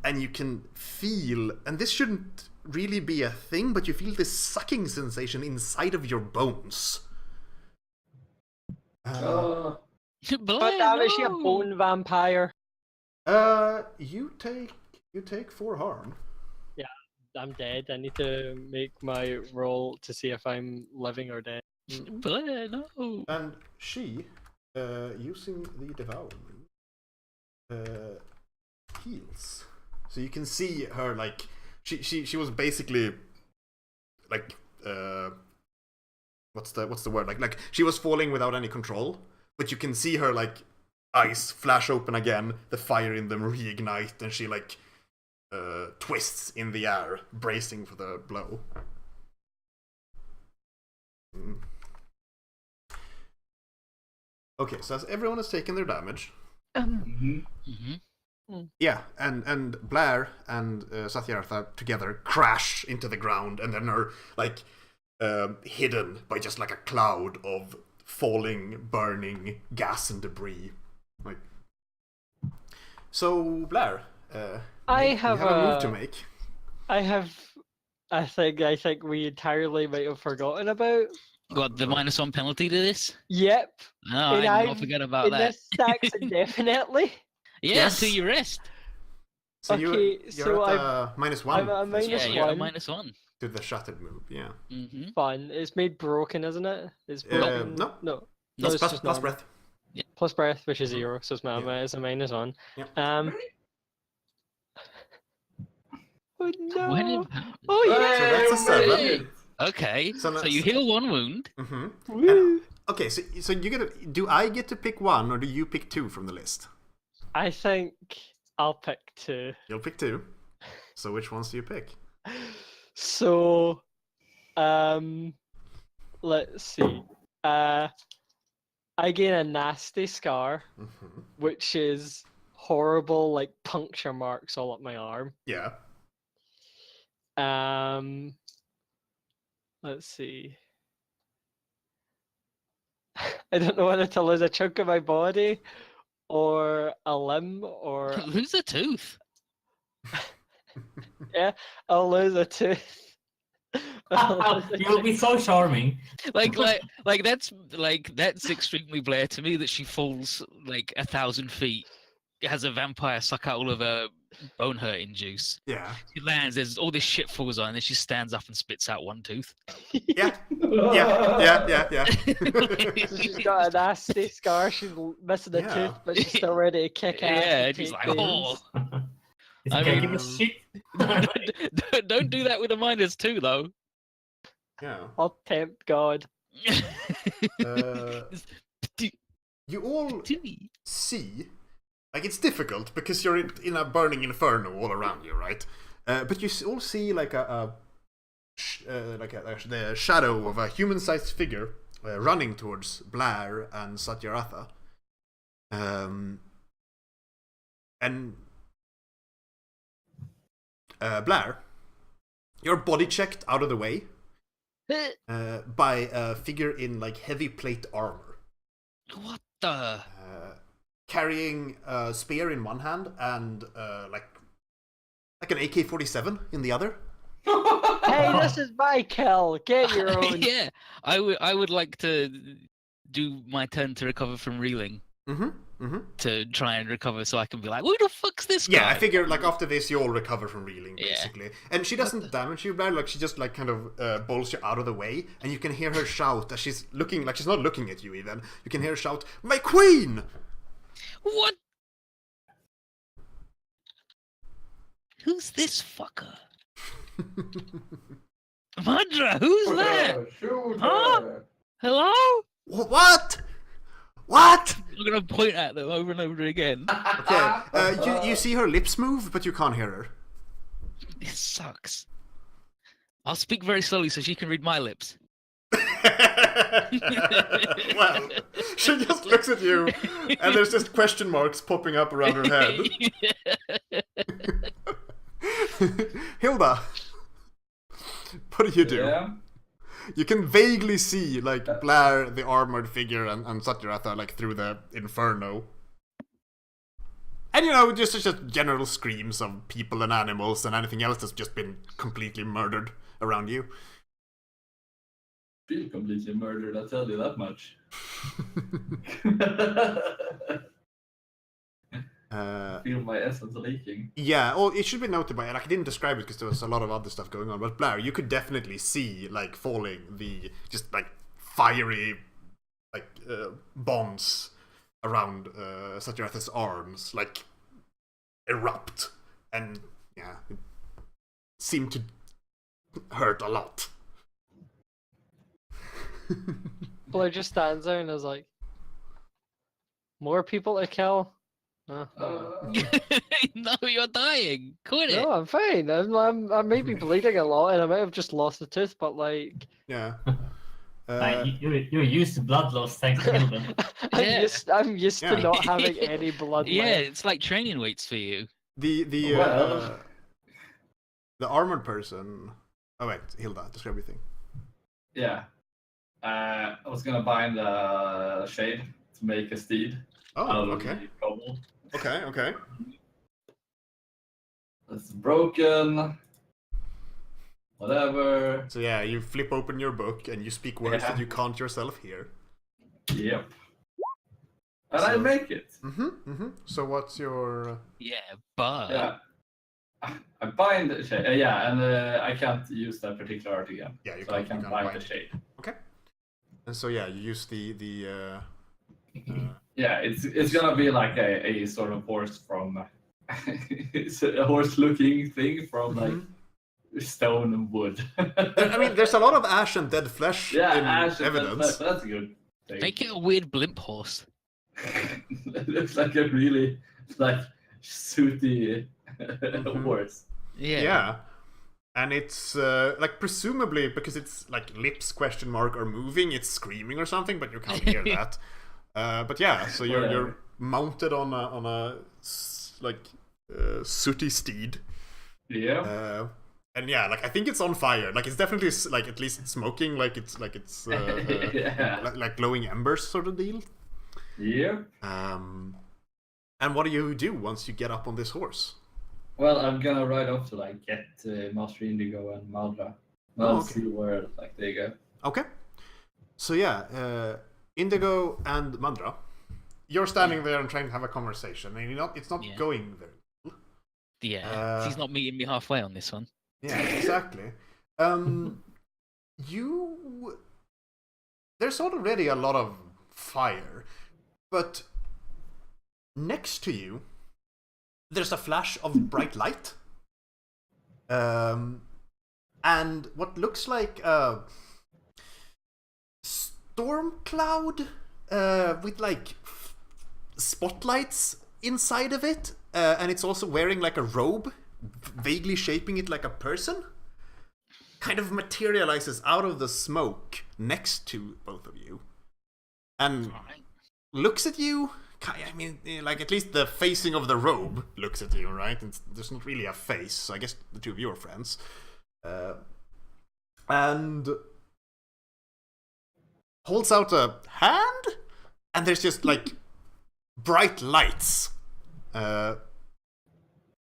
and you can feel, and this shouldn't really be a thing, but you feel this sucking sensation inside of your bones. Oh, But damn it, she a bone vampire. You take 4 harm. I'm dead. I need to make my roll to see if I'm living or dead. Blair, no. And she, using the devour move, heals. So you can see her like she was basically like what's the word, like she was falling without any control, but you can see her like eyes flash open again, the fire in them reignite, and she like twists in the air, bracing for the blow. Okay, so as everyone has taken their damage, yeah, and Blair and Satyartha together crash into the ground, and then are like hidden by just like a cloud of falling, burning gas and debris. Like, so Blair, I you have a move a- to make. I think we entirely might have forgotten about. Got the -1 penalty to this? Yep. No, And I did not I'm forget about in that. this stacks indefinitely. Yeah, Yes. until you rest. So Okay, you're so at -1. I'm at that's minus Yeah, right. you're at one. -1. To the shattered move, yeah. Mm-hmm. Fun. It's made broken, isn't it? It's broken. No. No. No, it's plus, just plus normal. breath. Plus breath, which is 0, so it's, Yeah. it's a -1. Yeah. Oh no! When it happened. Oh yeah! So that's a Hey, 7. hey. Okay, So so you heal 1 wound. Mm-hmm. Woo. Okay, so you do I get to pick 1 or do you pick 2 from the list? I think I'll pick 2. You'll pick 2. So which ones do you pick? So, let's see. I gain a nasty scar, Mm-hmm. which is horrible, like puncture marks all up my arm. Yeah. Let's see. I don't know whether to lose a chunk of my body, or a limb, or Lose a tooth. I'll lose a tooth. I'll lose a You'll be so charming. Like that's extremely Blair to me that she falls like 1,000 feet, has a vampire suck out all of her bone hurting juice. Yeah. She lands, there's all this shit falls on, and then she stands up and spits out 1 tooth. Yeah. Yeah. So she's got a nasty scar. She's missing a Yeah. tooth, but she's still ready to kick ass. Yeah, and and she's take like, names. oh. It's I okay, mean- give a shit. Don't do that with a -2 though. Yeah. I'll tempt God. You all see, like, it's difficult because you're in a burning inferno all around you, right? But you all see like the shadow of a human-sized figure running towards Blair and Satyaratha. And Blair, you're body checked out of the way by a figure in like heavy plate armor. What the? Carrying a spear in one hand and like an AK-47 in the other. Hey, this is my kill. Get your own. Yeah, I would like to do my turn to recover from reeling. To try and recover, so I can be like, who the fuck's this guy? Yeah, I figure like after this you all recover from reeling Yeah. basically, and she doesn't damage you, Blair. Like she just like kind of bowls you out of the way, and you can hear her shout as she's looking, like she's not looking at you even. You can hear her shout, "My queen!" What? Who's this fucker? Madra, who's that? Shoot Huh? her. Hello? What? What? I'm gonna point at them over and over again. Okay, you see her lips move, but you can't hear her. This sucks. I'll speak very slowly so she can read my lips. Well, she just looks at you, and there's just question marks popping up around her head. Hilda, what do you do? Yeah. You can vaguely see like Blair, the armored figure, and Satyaratha like through the inferno. And you know, just general screams of people and animals and anything else that's just been completely murdered around you. Feel completely murdered, I'll tell you that much. Feel my essence leaking. Yeah, well, it should be noted by, like, I didn't describe it because there was a lot of other stuff going on, but Blair, you could definitely see, like, falling the, just, like, fiery, like, bombs around Satyaratha's arms, like, erupt, and, yeah, it seemed to hurt a lot. Blair just stands there and is like, more people to kill? No, you're dying. Quit it. No, I'm fine. I may be bleeding a lot, and I might have just lost a tooth, but like, Yeah. You're used to blood loss, thanks to Hilda. Yeah. I'm used Yeah. to not having any blood Yeah, left. it's like training weights for you. The Well. armored person. Oh wait, Hilda, describe your thing. Yeah. I was gonna bind a shade to make a steed. Oh, okay. Cobble. Okay. It's broken. Whatever. So yeah, you flip open your book and you speak words that you can't yourself hear. Yep. And I make it. So what's your... Yeah, but Yeah. I bind the shade. And I can't use that particular art again. Yeah, you so I can't can bind the shade. Okay. And so yeah, you use the Yeah, it's gonna be like a sort of horse from it's a horse-looking thing from like stone and wood. I mean, there's a lot of ash and dead flesh in ash, evidence. that's a good thing. make it a weird blimp horse. It looks like a really like sooty horse. Yeah. And it's like presumably because it's like lips ? Are moving, it's screaming or something, but you can't hear that. But yeah, so you're mounted on a sooty steed. Yeah. And yeah, like I think it's on fire. Like it's definitely like at least smoking. Like it's like glowing embers sort of deal. Yeah. And what do you do once you get up on this horse? Well, I'm gonna ride off to like get Master Indigo and Madra. I'll see where like they go. Okay. So yeah, Indigo and Mandra, you're standing there and trying to have a conversation, and it's not going very well. Yeah, he's not meeting me halfway on this one. Yeah, exactly. There's already a lot of fire, but next to you, there's a flash of bright light, and what looks like a storm cloud with like spotlights inside of it, and it's also wearing like a robe, vaguely shaping it like a person, kind of materializes out of the smoke next to both of you, and looks at you. I mean, like, at least the facing of the robe looks at you, right? There's not really a face, so I guess the two of you are friends. And holds out a hand, and there's just, like, bright lights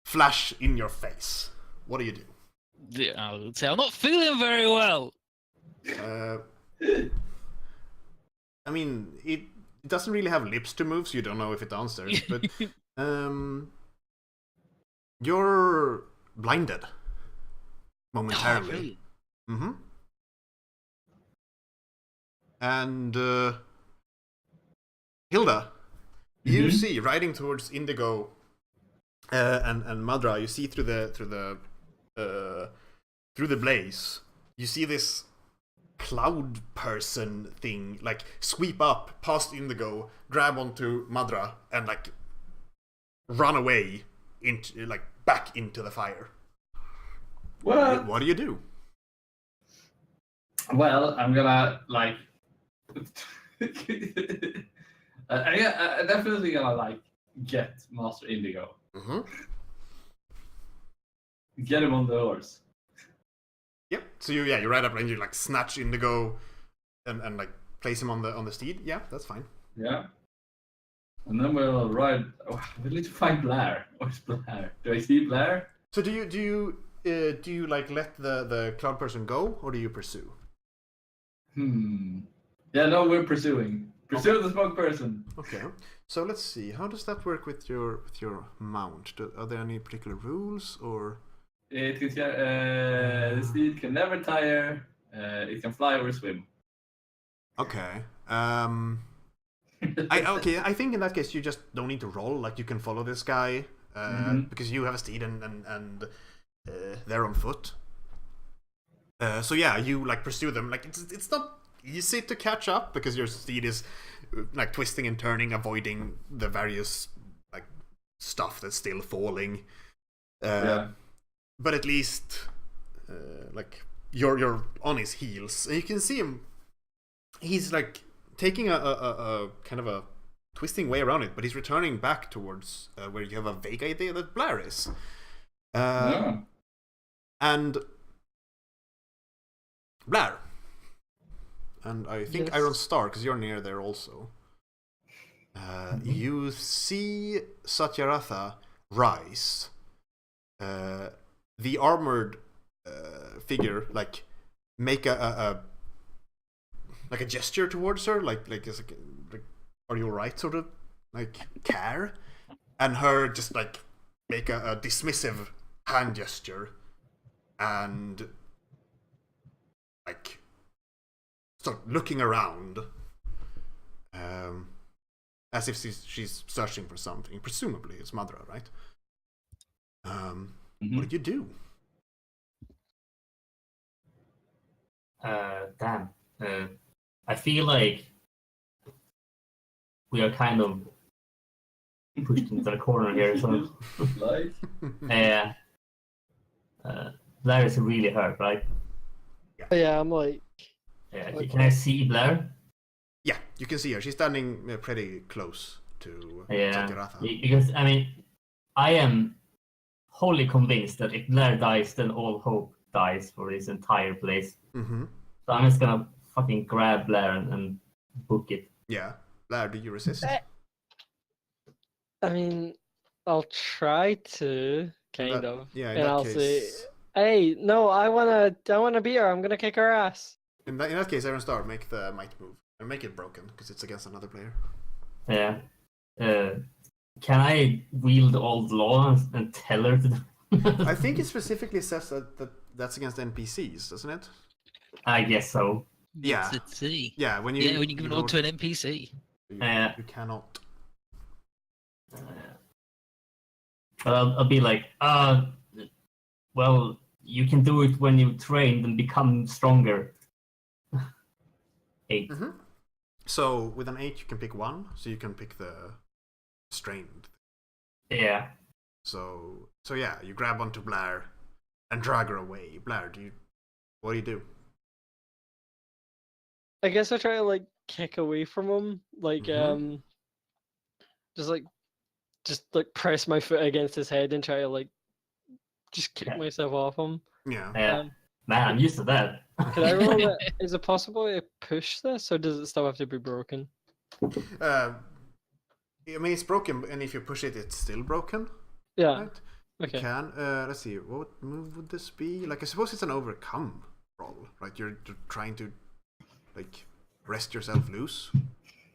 flash in your face. What do you do? I would say I'm not feeling very well. I mean, it doesn't really have lips to move, so you don't know if it answers, but you're blinded momentarily. Oh, really? Mm-hmm. And Hilda, you see riding towards Indigo and Madra, you see through the blaze, you see this cloud person thing like sweep up past Indigo, grab onto Madra, and like run away into like back into the fire. What do you do? Well, I'm gonna like I definitely gonna like get Master Indigo. Get him on the horse. Yep. So you ride up and you like snatch Indigo and like place him on the steed. Yeah, that's fine. Yeah. And then we'll ride. Oh, we need to find Blair. Where's Blair? Do I see Blair? So do you like let the cloud person go, or do you pursue? Yeah, no, we're pursuing. Pursue the smoke person. Okay. So let's see. How does that work with your mount? Are there any particular rules or? It can, the steed can never tire. It can fly or swim. Okay. I think in that case you just don't need to roll. Like you can follow this guy because you have a steed and they're on foot. So yeah, you like pursue them. Like it's not easy to catch up because your steed is like twisting and turning, avoiding the various like stuff that's still falling. But at least like you're on his heels, and you can see him. He's like taking a kind of a twisting way around it, but he's returning back towards where you have a vague idea that Blair is. And Blair, and I think Yes. Iron Star, because you're near there also. You see Satyaratha rise. The armored figure like make a gesture towards her, like are you alright, sort of like care, and her just like make a dismissive hand gesture and like start looking around, as if she's searching for something. Presumably it's Madra, right? What did you do? Damn. I feel like we are kind of pushed into the corner here. So, Like, Blair is really hurt, right? Yeah, I'm like, Can I see Blair? Yeah, you can see her. She's standing pretty close to Yeah. Satyaratha. Because, I mean, I am wholly convinced that if Blair dies, then all hope dies for this entire place. Mm-hmm. So I'm just gonna fucking grab Blair and book it. Yeah. Blair, do you resist? I mean, I'll try to, kind that- of. yeah, in and that I'll case- say, hey, no, I wanna beat her. I'm gonna kick her ass. In that case, Iron Star, make the might move. And make it broken, because it's against another player. Yeah. Can I wield Old Law and tell her to do I think it specifically says that's against NPCs, doesn't it? I guess so. Yeah. Let's see. Yeah, when you Yeah, when you give it all to an NPC. you cannot. But I'll be like, well, you can do it when you train and become stronger. 8. Mm-hmm. So with an 8, you can pick one. So you can pick the strained. Yeah. So yeah, you grab onto Blair and drag her away. Blair, what do you do? I guess I try to like kick away from him, like Mhm. just like press my foot against his head and try to like just kick Yeah. myself off him. Yeah. Yeah. Um, Man, I'm used to that. Can I roll it? Is it possible to push this, or does it still have to be broken? I mean, it's broken, and if you push it, it's still broken, Yeah. right? Okay. You can. Let's see. What move would this be? Like, I suppose it's an overcome roll, right? You're trying to like wrest yourself loose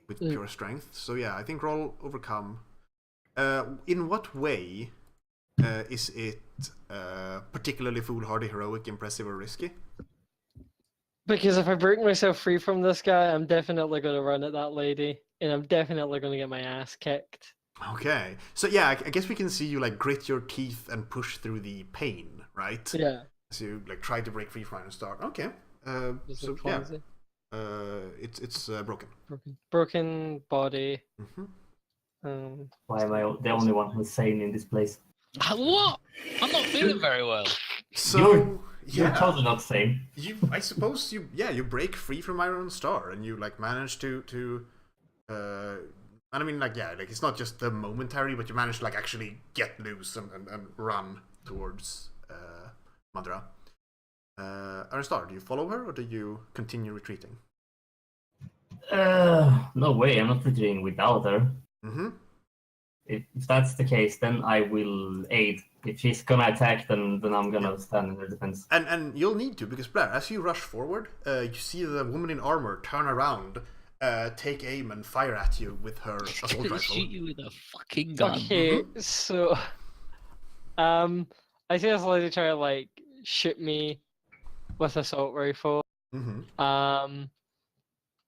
with Mm. pure strength. So yeah, I think roll overcome. In what way is it particularly foolhardy, heroic, impressive, or risky? Because if I break myself free from this guy, I'm definitely going to run at that lady, and I'm definitely going to get my ass kicked. Okay, so yeah, I guess we can see you like grit your teeth and push through the pain, right? Yeah. So you like try to break free from Iron Star. Okay, Just so like yeah, clumsy. it's broken. Broken body. Mm-hmm. Why am I the only one who's sane in this place? What? I'm not feeling very well. So You're yeah, totally not sane. I suppose you break free from Iron Star and you like manage to and I mean like yeah, like it's not just the momentary, but you manage to like actually get loose and run towards Madra. Iron Star, do you follow her or do you continue retreating? No way, I'm not retreating without her. Mm-hmm. If that's the case, then I will aid. If she's gonna attack, then I'm gonna stand in her defense. And you'll need to, because Blair, as you rush forward, you see the woman in armor turn around, take aim and fire at you with her assault Gonna rifle. shoot you with a fucking gun. Okay, so I see this lady try to like shoot me with assault rifle. Mm-hmm.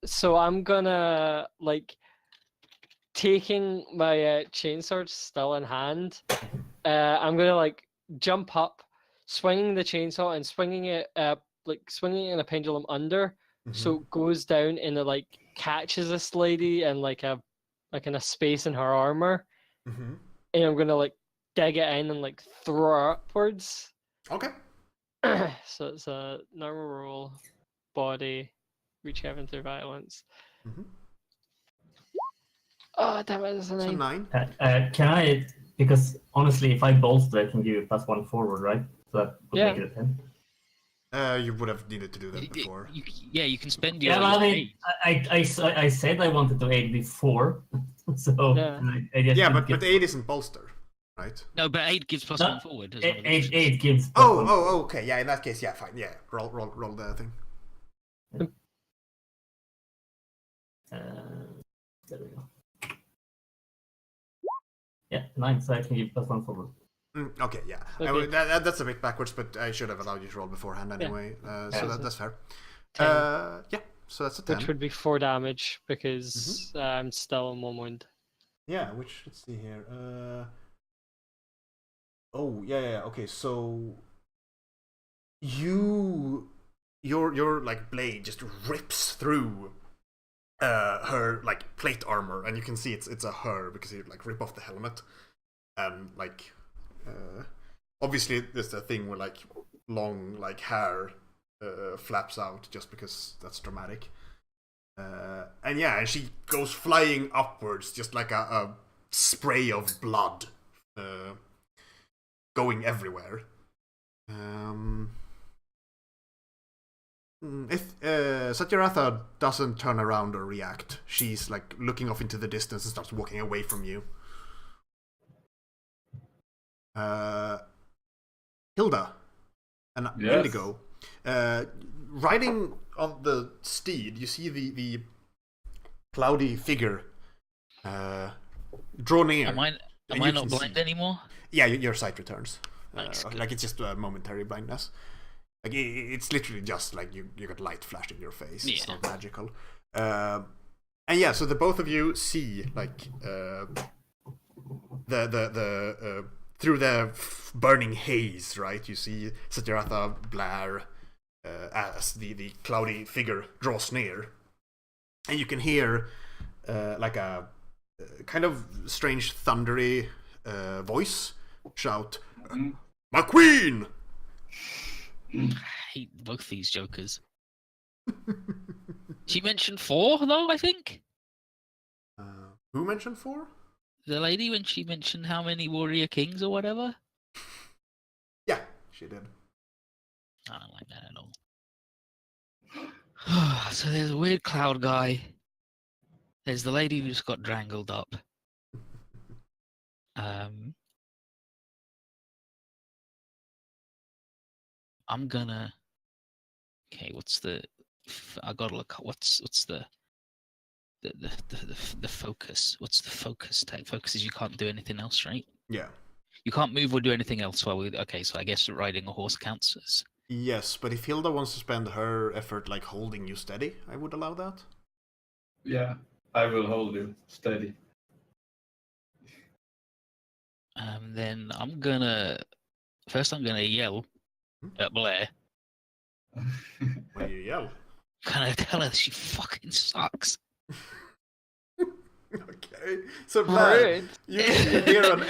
So I'm gonna like taking my chainsword still in hand. I'm gonna like jump up, swinging the chainsaw and swinging it like swinging it in a pendulum under, so it goes down and it like catches this lady and like in a space in her armor, Mm-hmm. and I'm gonna like dig it in and like throw her upwards. Okay. So it's a normal roll, body, reach heaven through violence. Mm-hmm. Oh damn it! It's a So 9. 9. Can I? Because honestly, if I bolster, I can give you +1 forward, right? So that would Yeah. make it a 10. You would have needed to do that before. Yeah, you can spend your. Yeah, well, I said I wanted to aid before, so Yeah. I just Yeah, didn't but get- aid isn't bolster, right? No, but aid gives plus No, 1 forward. as long as it's- Aid gives. Oh, okay. Yeah, in that case, yeah, fine. Yeah, roll the thing. There we go. Yeah, 9, so I can give plus 1 forward. Okay, yeah. Okay. That's a bit backwards, but I should have allowed you to roll beforehand anyway. So that's fair. 10, Yeah, so that's a 10. which would be 4 damage because I'm still on 1 wound. Yeah, which, let's see here. Oh, yeah. Okay, so your like blade just rips through her like plate armor, and you can see it's a her because you like rip off the helmet, and like obviously there's a thing where like long like hair flaps out just because that's dramatic. And yeah, and she goes flying upwards just like a spray of blood going everywhere. If Satyaratha doesn't turn around or react, she's like looking off into the distance and starts walking away from you. Hilda and Yes. Indigo, riding on the steed, you see the cloudy figure draw near. Am I And am you I not can blind see- anymore? Yeah, your sight returns. Nice, good. Like it's just a momentary blindness. Like it's literally just like you got light flashed in your face. It's Yeah. not magical. And yeah, so the both of you see like the through the burning haze, right? You see Satyaratha Blair as the cloudy figure draws near, and you can hear like a kind of strange thundery voice shout, "My queen!" I hate both these jokers. She mentioned 4 though, I think. Who mentioned 4? The lady when she mentioned how many warrior kings or whatever. Yeah, she did. I don't like that at all. So there's a weird cloud guy. There's the lady who just got drangled up. I'm gonna. Okay, what's the? I gotta look. What's the focus? What's the focus tag? Focus is you can't do anything else, right? Yeah. You can't move or do anything else while we. Okay, so I guess riding a horse counts as. Yes, but if Hilda wants to spend her effort like holding you steady, I would allow that. Yeah, I will hold you steady. Then I'm gonna. First, I'm gonna yell at Blair. When you yell. Can I tell her she fucking sucks? Okay. So Blair, Rude. you hear an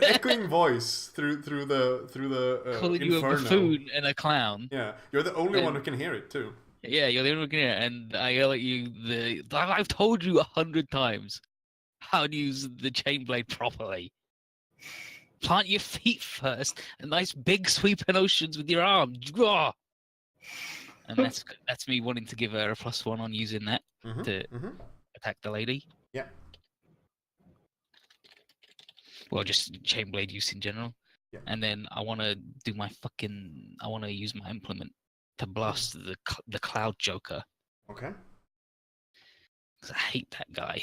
echoing voice through the Calling you a inferno. buffoon and a clown. Yeah, you're the only one And- who can hear it too. Yeah, you're the only one who can hear it, and I yell at you. I've told you 100 times how to use the chain blade properly. Plant your feet first, a nice big sweeping oceans with your arms. Draw. And that's me wanting to give her a +1 on using that to attack the lady. Yeah. Well, just chain blade use in general. Yeah. And then I want to do I want to use my implement to blast the cloud joker. Okay. Because I hate that guy.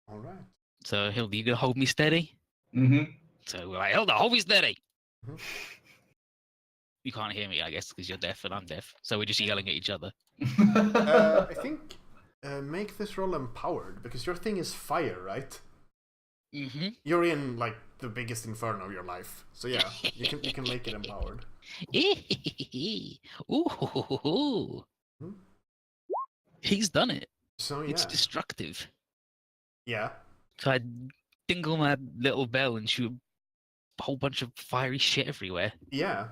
All right. So Hilda, you gonna hold me steady? Mm-hmm. So we're like, Hilda, hold me steady. Mhm. You can't hear me, I guess, because you're deaf and I'm deaf. So we're just yelling at each other. I think make this roll empowered because your thing is fire, right? Mm-hmm. You're in like the biggest inferno of your life, so yeah, you can make it empowered. Ooh. Hmm? He's done it. So yeah, It's destructive. yeah. So I dingle my little bell and shoot a whole bunch of fiery shit everywhere. Yeah.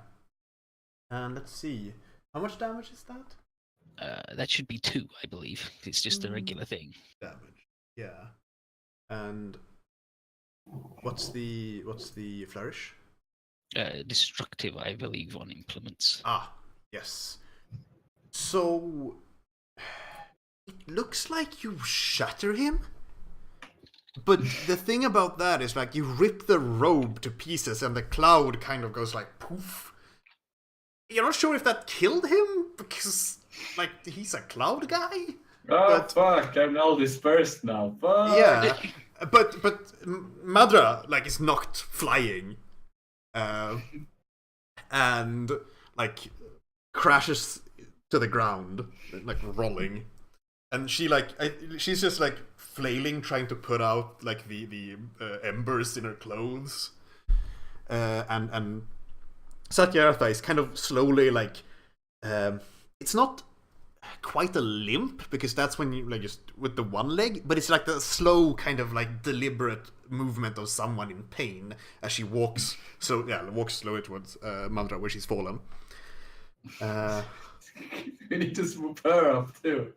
And let's see. How much damage is that? That should be 2, I believe. It's just a regular thing. Damage. Yeah. And what's the flourish? Destructive, I believe, on implements. Ah, Yes. So it looks like you shatter him. But the thing about that is, like, you rip the robe to pieces and the cloud kind of goes like poof. You're not sure if that killed him because, like, he's a cloud guy. Oh fuck! I'm all dispersed now. Fuck. Yeah, but Madra, like, is knocked flying, and like crashes to the ground, like rolling, and she's just like flailing, trying to put out like the embers in her clothes, and Satyartha is kind of slowly like, it's not quite a limp because that's when you like just with the one leg, but it's like the slow kind of like deliberate movement of someone in pain as she walks. So yeah, walks slowly towards Mandra where she's fallen. We need to swoop her up too.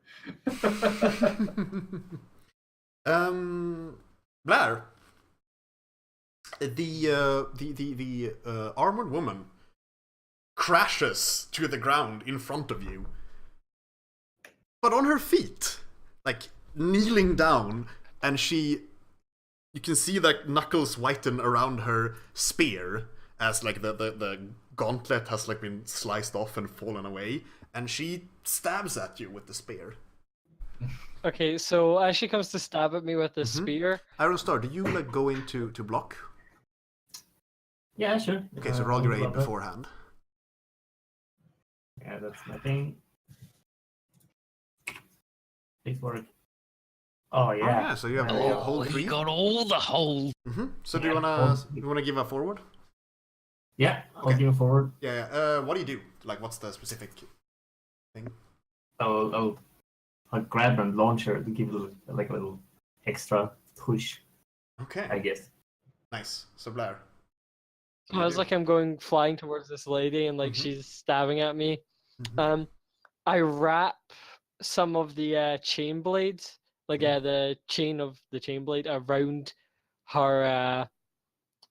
Blair, the armored woman crashes to the ground in front of you. But on her feet, like kneeling down, and you can see like knuckles whiten around her spear as like the gauntlet has like been sliced off and fallen away, and she stabs at you with the spear. Okay, so as she comes to stab at me with the spear, Ironstar, do you like go into to block? Yeah, sure. Okay, so roll your aim beforehand. Yeah, that's my thing. Please work. Oh yeah. Oh, yeah, so you have Yeah. hold he 3. got all the holes. So do Yeah, you wanna give a forward? Yeah, I'll Okay. give it forward. Yeah. What do you do? Like, what's the specific thing? I'll grab and launch her to give a little extra push, Okay. I guess. Nice. So Blair. I was like, I'm going flying towards this lady, and like she's stabbing at me. I wrap some of the chain blades, like the chain of the chain blade, around her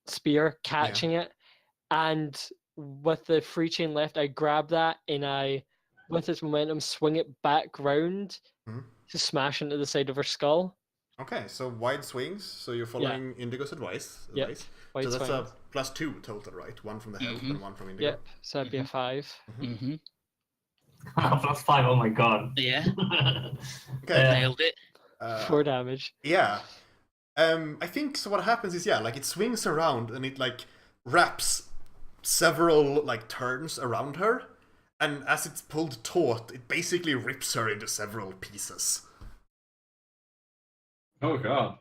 spear, catching it, and with the free chain left, I grab that and I, with its momentum, swing it back round to smash into the side of her skull. Okay, so wide swings. So you're following Indigo's advice. Yep. Wide So that's swings. a +2 total, right? One from the help and one from Indigo. Yep. So that'd be a 5. Mm-hmm. +5. Oh my god. Yeah, Okay. nailed it. 4 damage. Yeah. I think so. What happens is, like it swings around and it like wraps several like turns around her, and as it's pulled taut, it basically rips her into several pieces. Oh god.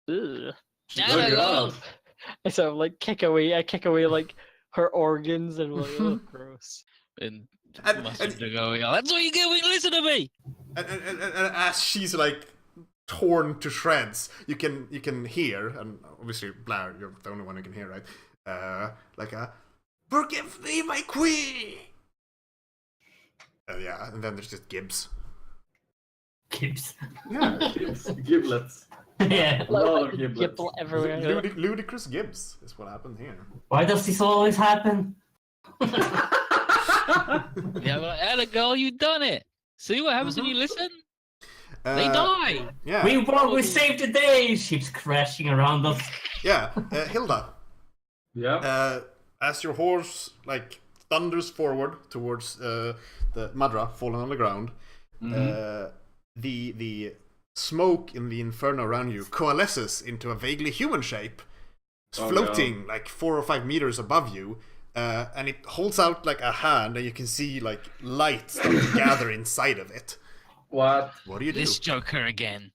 Ugh. Yeah, God. I sort of like I kick away like her organs and like, oh, gross. And And- Mustard to go, yeah, that's what you get when you listen to me. And as she's like torn to shreds, you can hear, and obviously Blair, you're the only one who can hear, right? Like a "Forgive me, my queen." Yeah, and then there's just Gibbs. Gibbs. Yeah, Giblets. Yeah. A lot of giblets. Gibble everywhere. ludicrous Gibbs is what happened here. Why does this always happen? Yeah, but Atta girl, you done it. See what happens when you listen? They die. Yeah, We won. We saved the day. Ships crashing around us. yeah. Hilda, Yeah. as your horse like thunders forward towards the Madra falling on the ground, the smoke in the inferno around you coalesces into a vaguely human shape, floating like 4 or 5 meters above you, and it holds out like a hand, and you can see like light start to gather inside of it. What? What do you do? This Joker again.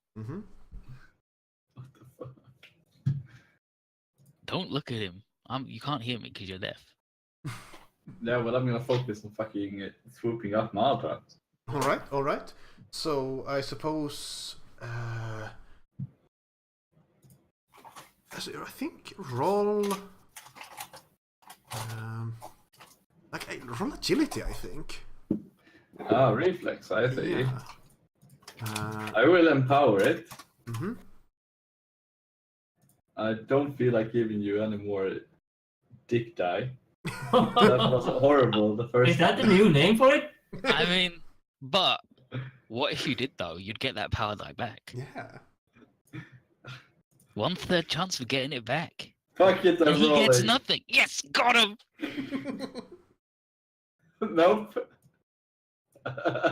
Don't look at him. You can't hear me because you're deaf. Yeah, well, I'm gonna focus on fucking swooping up Malta. All right. So I suppose I think roll roll agility. I think. Ah, reflex, I see. Yeah. I will empower it. Mm-hmm. I don't feel like giving you any more dick die. That was horrible. The first. Is that the new name for it? I mean, but what if you did though? You'd get that power die back. Yeah. 1/3 chance of getting it back. Fuck it, And I'm he gets rolling. nothing. Yes, got him. Nope.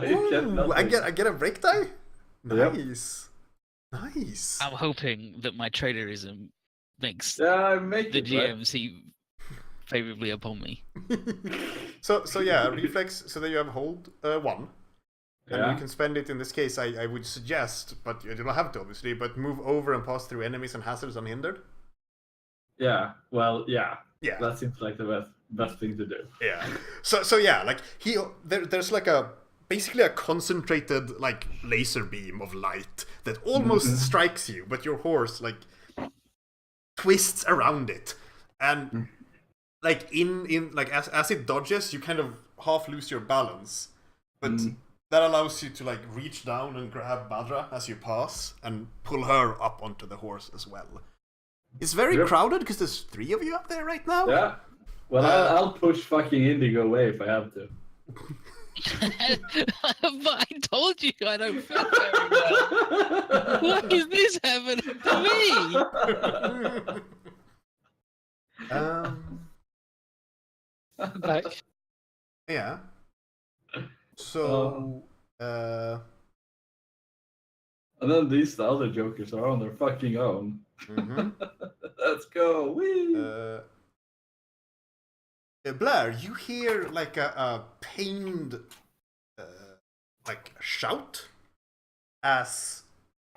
You get Ooh, I nothing. get a break die? Yep. Nice. Nice. I'm hoping that my traderism makes Yeah, I make the it, right? GM see favorably upon me. So yeah, reflex, so that you have hold 1. And Yeah. you can spend it, in this case, I would suggest, but you don't have to obviously, but move over and pass through enemies and hazards unhindered. Yeah. Well, yeah. Yeah. That seems like the best thing to do. Yeah. So yeah, like there's like basically a concentrated like laser beam of light that almost strikes you, but your horse like twists around it, and like in like as it dodges, you kind of half lose your balance, but that allows you to like reach down and grab Madra as you pass and pull her up onto the horse as well. It's very Yep. crowded because there's 3 of you up there right now. Yeah. Well, I'll push fucking Indigo away if I have to. But I told you I don't feel very well. Why is this happening to me? Back. Yeah. So, And then the other jokers are on their fucking own. mhm. Let's go. Whee! Blair, you hear like a pained, like shout as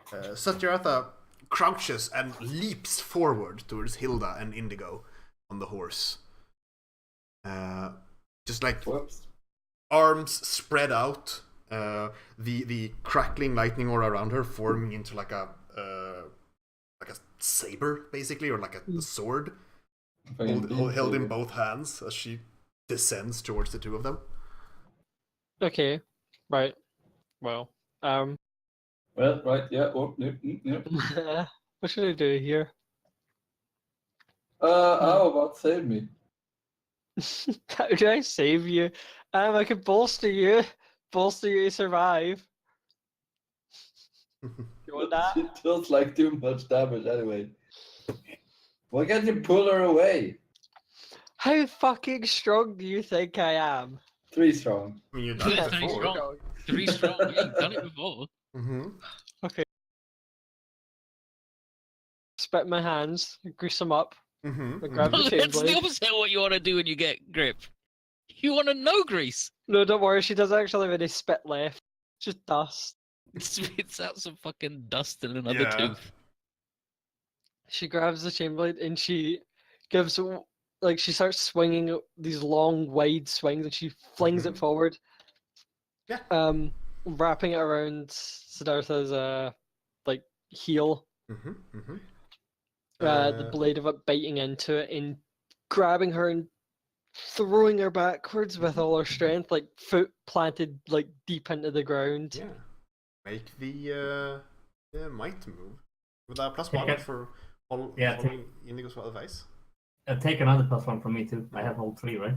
Satyartha crouches and leaps forward towards Hilda and Indigo on the horse. Just like Whoops. arms spread out, the crackling lightning aura around her forming into like a saber basically, or like a sword, held in both hands as she descends towards the 2 of them. Okay. Right. Well. Well, right, yeah. Oh, yep. What should I do here? How about save me? How do I save you? I could bolster you. Bolster you to survive. You want that? It feels like too much damage anyway. Why can't you pull her away? How fucking strong do you think I am? 3 strong. I mean, you've done Yeah, it 3 before. strong. 3 strong. Yeah, you've done it before. Mm-hmm. Spit my hands, grease them up, Mm-hmm. grab the That's chain the blade. opposite of what you want to do when you get grip. You want to no grease. No, don't worry, she doesn't actually have any spit left. Just dust. It spits out some fucking dust in another Yeah. tooth. She grabs the chain blade and she gives like she starts swinging these long, wide swings and she flings it forward. Yeah. Wrapping it around Siddhartha's like heel. Mm-hmm. Mm-hmm. The blade of it biting into it and grabbing her and throwing her backwards with all her strength, like foot planted like deep into the ground. Yeah. Make the might move with a +1 Okay. for Yeah, following Indigo's advice. Take another +1 from me too. I have all 3, right?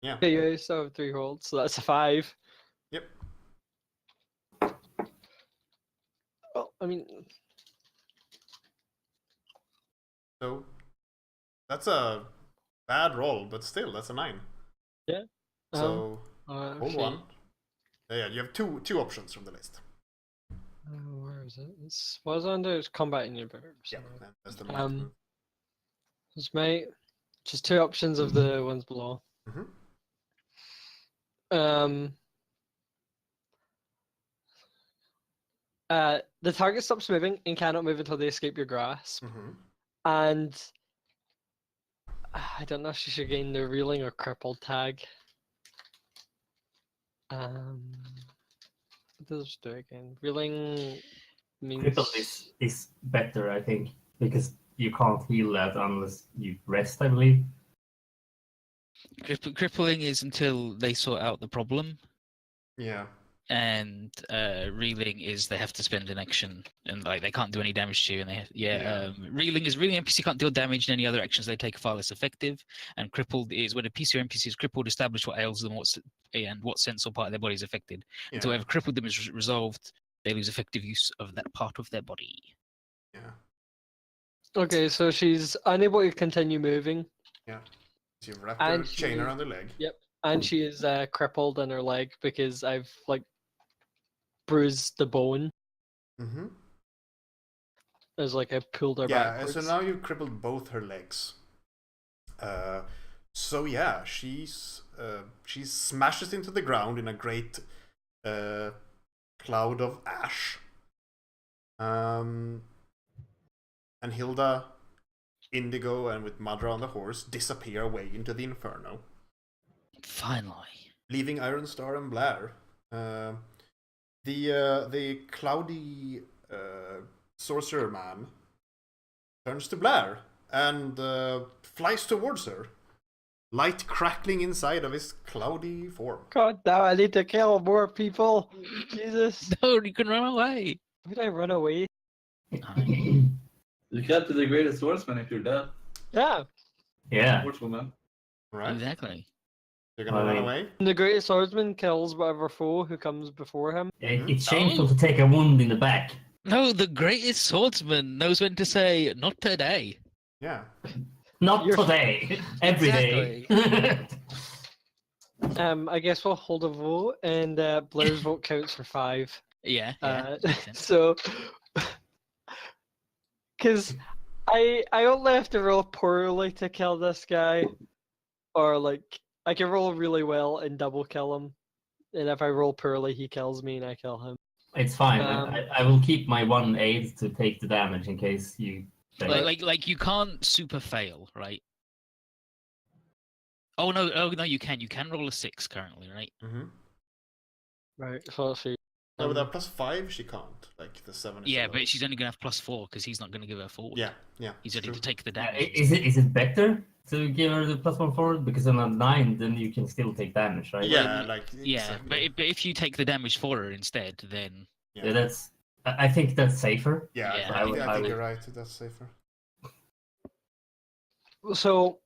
Yeah. Okay, you still have 3 holds, so that's a 5. Yep. Well, I mean, So that's a bad roll, but still, that's a 9. Yeah. So hold actually, 1. Yeah, you have two options from the list. where is it? It's was under it's combat in your verbs. Yeah, and that's the might Um, move. It's mate. Just 2 options of the ones below. Mhm. The target stops moving and cannot move until they escape your grasp. Mm-hmm. And I don't know if she should gain the reeling or crippled tag. What does it do again? Reeling means Cripple is better, I think, because you can't heal that unless you rest, I believe. Crippling is until they sort out the problem. Yeah. and reeling is they have to spend an action, and like they can't do any damage to you. And reeling NPC can't deal damage, and any other actions they take are far less effective. And crippled is when a PC or NPC is crippled, establish what ails them, what sense or part of their body is affected. Yeah. Until whatever crippled them is resolved, they lose effective use of that part of their body. Yeah. Okay, so she's unable to continue moving. Yeah. So you've wrapped And a chain around her leg. Yep. And she is crippled in her leg because I've like bruised the bone. Mm-hmm. As like I pulled her Yeah, backwards. so now you've crippled both her legs. So yeah, she smashes into the ground in a great cloud of ash. And Hilda, Indigo, and with Madra on the horse disappear away into the inferno, Finally. leaving Ironstar and Blair. The cloudy sorcerer man turns to Blair and flies towards her, light crackling inside of his cloudy form. God damn, I need to kill more people. Jesus. No, you can run away. Would I run away? You can't be the greatest swordsman if you're dead. Yeah. Yeah. Swordswoman. Right? Exactly. You're gonna run away? The greatest swordsman kills whatever foe who comes before him. It's shameful to take a wound in the back. No, the greatest swordsman knows when to say, not today. Yeah. Not You're- today. Every day. I guess we'll hold a vote, and Blair's vote counts for 5. Yeah. Makes sense. So, because I only have to roll poorly to kill this guy, or like I can roll really well and double kill him, and if I roll poorly, he kills me and I kill him. It's fine. Um, I will keep my 1 aid to take the damage in case you. Like you can't super fail, right? Oh no, you can. You can roll a 6 currently, right? Mm-hmm. Right. So let's see. No, with that +5, she can't. Like the 7 is Yeah, the but she's only gonna have +4 because he's not gonna give her forward. Yeah, yeah. He's ready true. to take the damage. Is it better to give her the +1 forward? Because on a 9, then you can still take damage, right? Yeah, like Yeah, exactly. but if you take the damage for her instead, then Yeah, that's. I think that's safer. Yeah, Yeah, I think, I I think would- you're right. That's safer. So,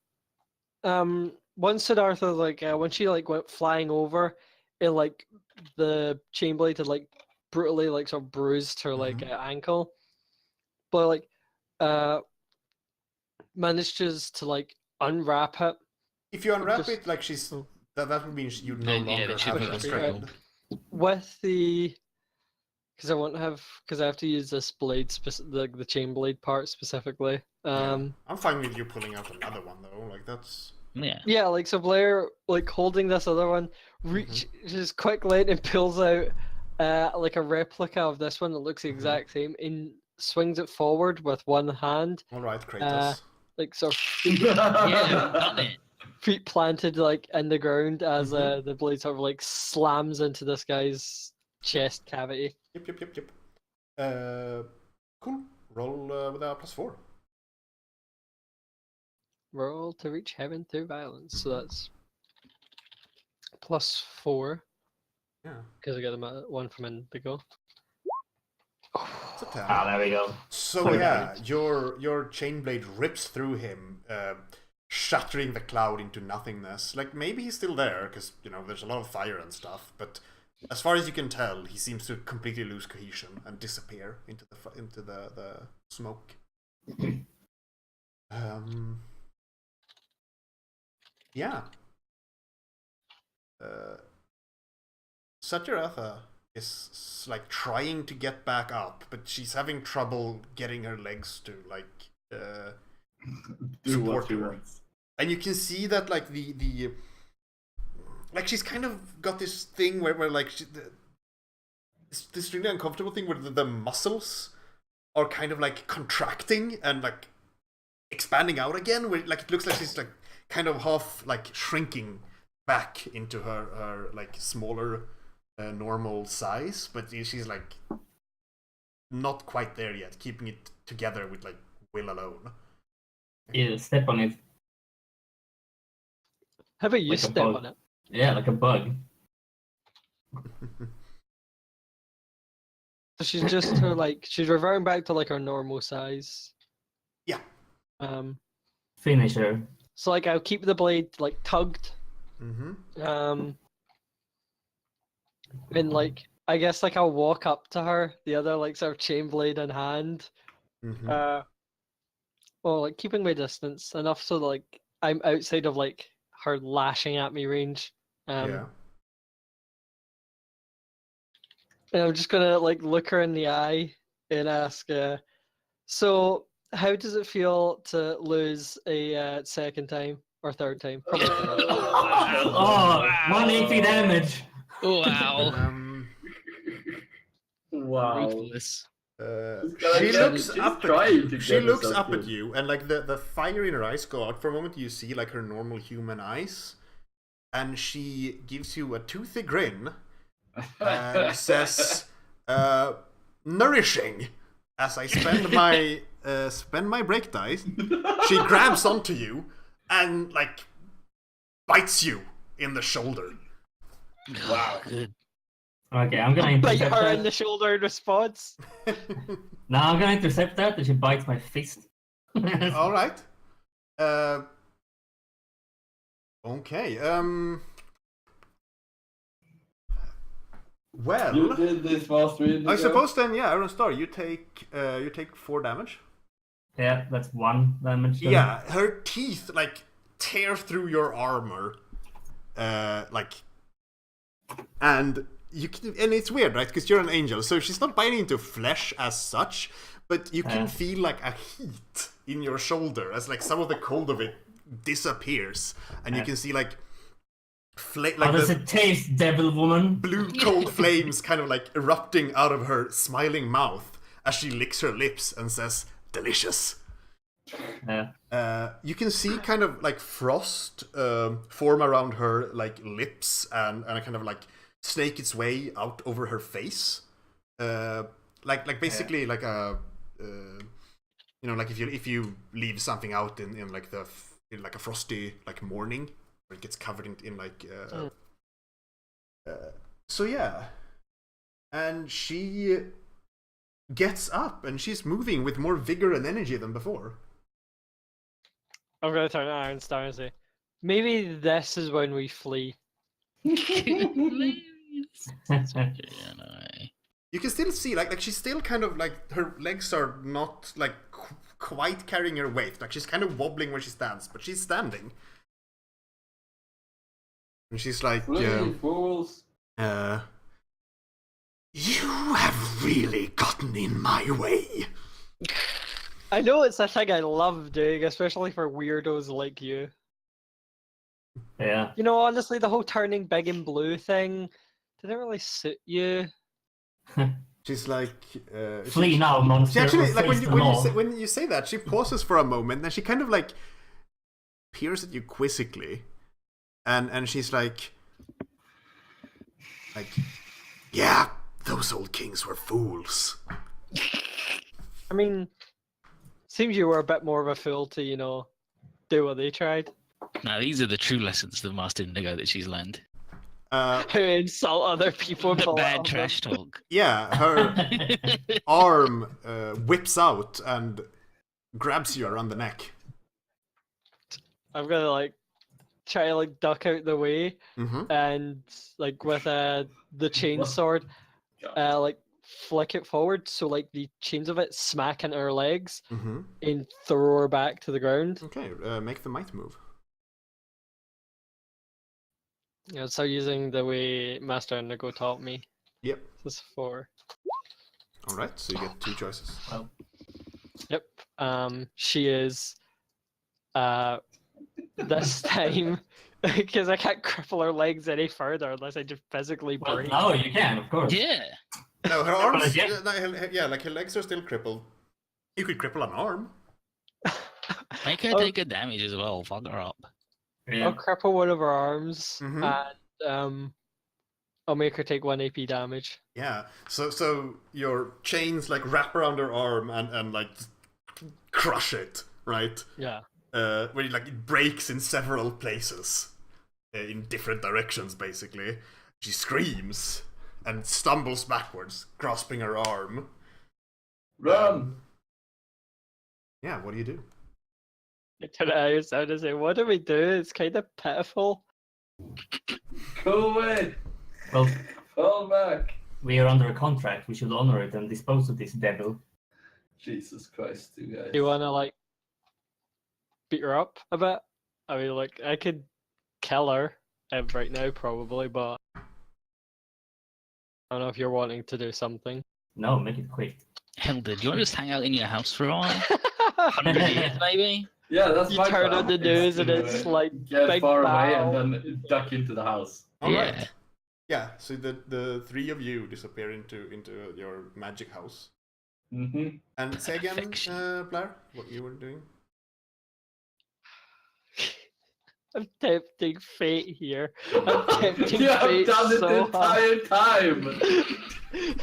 once Siddhartha when she went flying over, it the chain blade had brutally sort of bruised her ankle, but manages to unwrap it If you unwrap Just- it, like she's that would mean you no Then, yeah, longer then she'll have be the unstrung. thread. with the because I have to use this blade the chain blade part specifically. I'm fine with you pulling out another one though. Like that's yeah. Yeah, so Blair, holding this other one, reaches quickly and pulls out a replica of this one that looks the exact same and swings it forward with one hand, all right, Kratos. sort of Yeah, done it. feet planted in the ground as the blade sort of slams into this guy's chest cavity. Yep. Cool. Roll with a +4. Roll to reach heaven through violence. So that's +4 Yeah, because I got one from Indigo. it's a 10. There we go. So Poor yeah, guy. your chain blade rips through him, shattering the cloud into nothingness. Like maybe he's still there because there's a lot of fire and stuff, but as far as you can tell, he seems to completely lose cohesion and disappear into the smoke. Yeah. Satyaratha is trying to get back up, but she's having trouble getting her legs to Do what support she her. wants. And you can see that the she's kind of got this thing where this really uncomfortable thing where the muscles are kind of contracting and expanding out again, where it looks like she's kind of half shrinking back into her smaller normal size, but she's not quite there yet, keeping it together with will alone. Yeah, step on it. How about you Like a step bug. on it? Yeah, like a bug. So she's just her like she's reverting back to like her normal size. Yeah. Finish her. So like I'll keep the blade like tugged. Mm-hmm. And like I guess like I'll walk up to her, the other like sort of chain blade in hand. Mm-hmm. Well, like keeping my distance enough so like I'm outside of like her lashing at me range. Yeah. And I'm just gonna like look her in the eye and ask, so how does it feel to lose a second time or third time? Probably third. Oh, 1 AP damage. Wow. Wow. Ruthless. She looks she's up trying at to you. She get looks herself up at killed. you, and like the fire in her eyes go out. For a moment, you see like her normal human eyes, and she gives you a toothy grin and says, "Nourishing." As I spend my break dice, she grabs onto you and like bites you in the shoulder. Wow. Good. Okay, I'm gonna Bite intercept her in the that. shoulder in response. No, I'm gonna intercept that, and she bites my fist. All right. Okay. Well, You did this last week. I suppose then, yeah, Iron Star, you take 4 damage. Yeah, that's 1 damage. then. Yeah, her teeth like tear through your armor, and you can, and it's weird, right? Because you're an angel, so she's not biting into flesh as such, but you can feel like a heat in your shoulder as like some of the cold of it disappears, and you can see like How does it taste, devil woman? blue cold flames kind of like erupting out of her smiling mouth as she licks her lips and says, "Delicious." Yeah. You can see kind of like frost form around her like lips and kind of like snake its way out over her face. Like basically like a like if you leave something out in like in like a frosty like morning where it gets covered in like so yeah. And she gets up and she's moving with more vigor and energy than before. I'm gonna turn to Iron Star and say, maybe this is when we flee. You can still see like she's still kind of like her legs are not like quite carrying her weight. Like she's kind of wobbling where she stands, but she's standing. And she's like, Flee, fools. "You have really gotten in my way." I know it's a thing I love doing, especially for weirdos like you. Yeah. You know, honestly, the whole turning big and blue thing didn't really suit you. She's like, Flee now, monster. She actually like Face the law. when you say that, she pauses for a moment, and she kind of like peers at you quizzically, and she's like, "Yeah, those old kings were fools." I mean, seems you were a bit more of a fool to, do what they tried. Now these are the true lessons of Master Indigo that she's learned. Who insult other people. and The pull it bad off trash them. talk. Yeah, her arm whips out and grabs you around the neck. I'm gonna try to duck out the way, Mm-hmm. and with the chain sword, flick it forward so the chains of it smack into her legs Mm-hmm. and throw her back to the ground. Okay, make the might move. So using the way Master Indigo taught me. Yep. This is 4. All right, so you get 2 choices. Yep. She is this time because I can't cripple her legs any further unless I just physically Well, break. no, you can, of course. Yeah. No, her arms. Yeah. Like her legs are still crippled. You could cripple an arm. Make her Oh. take good damage as well. Fuck her up. Yeah. I'll cripple one of her arms Mhm. and I'll make her take 1 AP damage. Yeah. So your chains wrap around her arm and crush it, right? Yeah. Where it breaks in several places, in different directions, basically. She screams and stumbles backwards, grasping her arm. Run! Yeah, what do you do? I don't know how you sound to say, what do we do? It's kind of pitiful. Go away! Well, Fall back! we are under a contract. We should honor it and dispose of this devil. Jesus Christ, you guys. Do you want to, like, beat her up a bit? I mean, like, I could kill her right now, probably, but I don't know if you're wanting to do something. No, make it quick. Hilda, do you want to just hang out in your house for a while? 100 years, maybe? Yeah, that's You my turn plan. on the news It's and to, it's like get big far away bow. and then duck into the house. All right. Yeah. Yeah, so the three of you disappear into your magic house. Mm-hmm. And say again, Perfection. Blair, what you were doing? I'm tempting fate here. I'm tempting You have fate done it so the hard. entire time!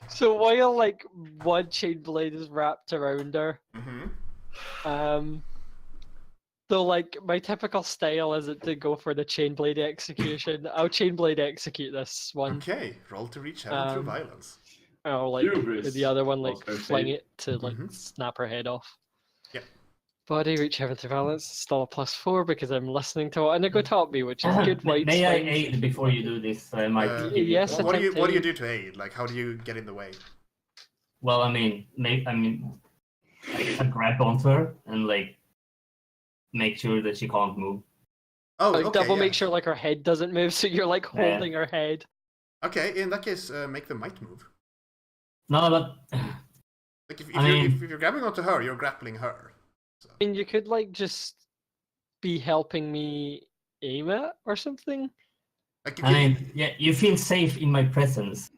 So while like one chain blade is wrapped around her, Mm-hmm. so like my typical style isn't to go for the chain blade execution. I'll chain blade execute this one. Okay, roll to reach heaven through Um, violence. I'll like Hubris. the other one like Also fling fate. it to like Mhm. snap her head off. Yep. Body reach heaven through violence, still a +4 because I'm listening to what Inigo taught me, which is good May white may I swings. aid before you do this? I might Uh, give you yes, some- What do you attempt do aid. to aid? Like, how do you get in the way? Well, I mean, I grab onto her and like make sure that she can't move. Oh, Like okay. double Yeah. make sure like her head doesn't move, so you're like Yeah. holding her head. Okay, in that case, make the might move. No, but Like, if I you're, mean- if you're grabbing onto her, you're grappling her. So. I mean, you could like just be helping me aim it or something. Like, if I you, mean, yeah, you feel safe in my presence.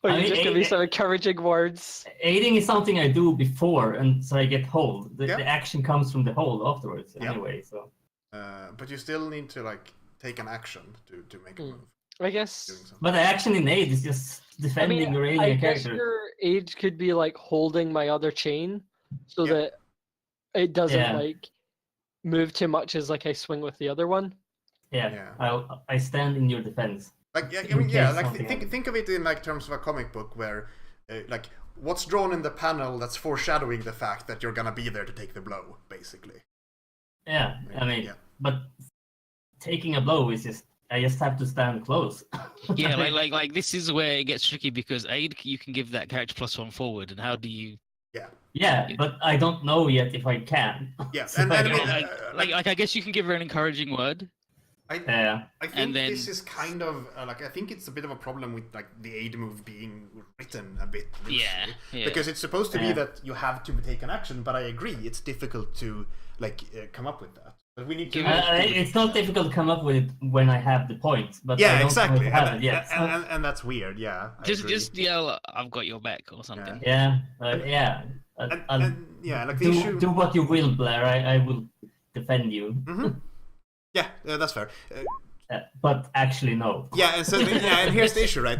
Or I you mean, just give me some encouraging words. Aiding is something I do before, and so I get hold. Yeah. The action comes from the hold afterwards, Yeah. anyway. So but you still need to like take an action to make a Hmm. move. I guess. Doing something. but the action in aid is just I defending mean, your I alien guess character. your aid could be like holding my other chain, so Yeah. that it doesn't Yeah. like move too much as like I swing with the other one. Yeah, Yeah. I stand in your defense. Like, yeah, I in mean, yeah, case like something think of it in like terms of a comic book where, like, what's drawn in the panel that's foreshadowing the fact that you're gonna be there to take the blow, basically. Yeah, I mean, Yeah. but taking a blow is just I just have to stand close. Yeah, like this is where it gets tricky because aid you can give that character +1 forward, and how do you? Yeah, but I don't know yet if I can. Yeah, So and I I mean, don't- Like I guess you can give her an encouraging word. I think and then- this is kind of like I think it's a bit of a problem with like the aid move being written a bit loosely. Yeah. Because it's supposed to be Yeah. that you have to take an action, but I agree it's difficult to like come up with that. But we need to. It's not difficult to come up with it when I have the point, but I yeah, don't exactly, know if I have it yet. so- and that's weird. Yeah, I agree. Just yell, "I've got your back" or something. yeah, yeah. And, yeah, like the issue. Do what you will, Blair. I will defend you. Mhm. Yeah, that's fair. But actually, no. Yeah, and so and here's the issue, right?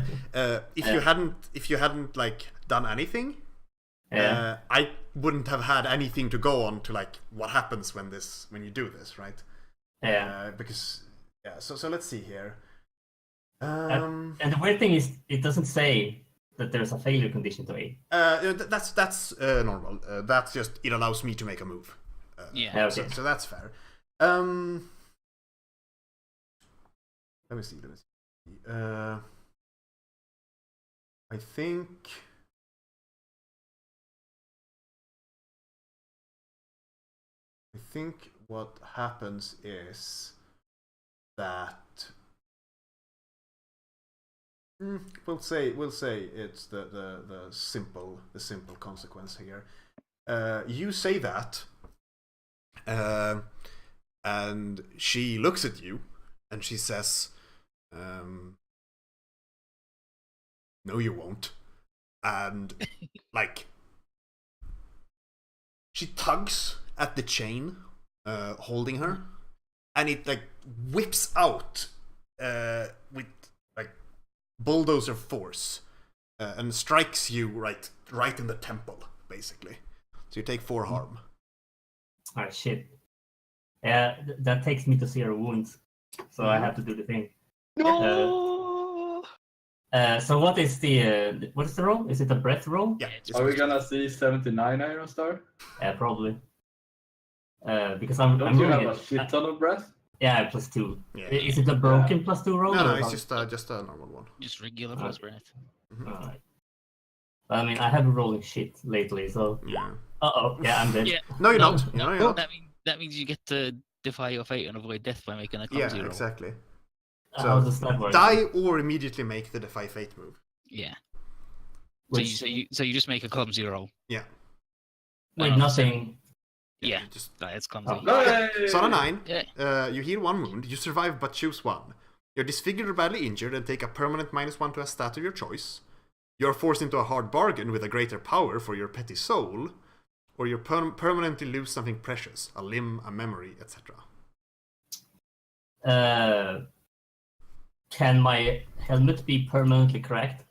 If Yeah. you hadn't like done anything, Yeah. I wouldn't have had anything to go on to like what happens when you do this, right? Yeah. Because so let's see here. And the weird thing is, it doesn't say that there's a failure condition to aid. That's normal. That's just it allows me to make a move. Yeah. Okay. So that's fair. Let me see. I think what happens is that we'll say it's the simple consequence here. You say that, and she looks at you, and she says, "No, you won't." And like, she tugs at the chain, holding her, and it like whips out with like bulldozer force, and strikes you right in the temple, basically. So you take 4 harm. Oh shit. Yeah, that takes me to 0 wounds. So I have to do the thing. No. So what is the roll? Is it a breath roll? Yeah. Are we gonna see 79 Iron Star? Yeah, probably. Because I'm Don't you rolling have a it. shit ton of breath? Yeah, +2. Yeah. Is it a broken +2 roll? No, or it's how- just a normal one. Just regular plus breath. Alright. I mean, I have been rolling shit lately, so. Yeah. Yeah, I'm dead. Yeah. No, you're No, not. No, you're no, not. that means you get to defy your fate and avoid death by making a clumsy Yeah, roll. exactly. How does that work? Die or immediately make the Defy Fate move. Yeah. Which- So you just make a clumsy roll. Yeah. With nothing. Yeah. Just It's clumsy. Hey! so on a 9, Yeah. you heal 1 wound, you survive but choose 1. You're disfigured or badly injured and take a permanent -1 to a stat of your choice. You're forced into a hard bargain with a greater power for your petty soul. Or you permanently lose something precious, a limb, a memory, etc. Can my helmet be permanently cracked?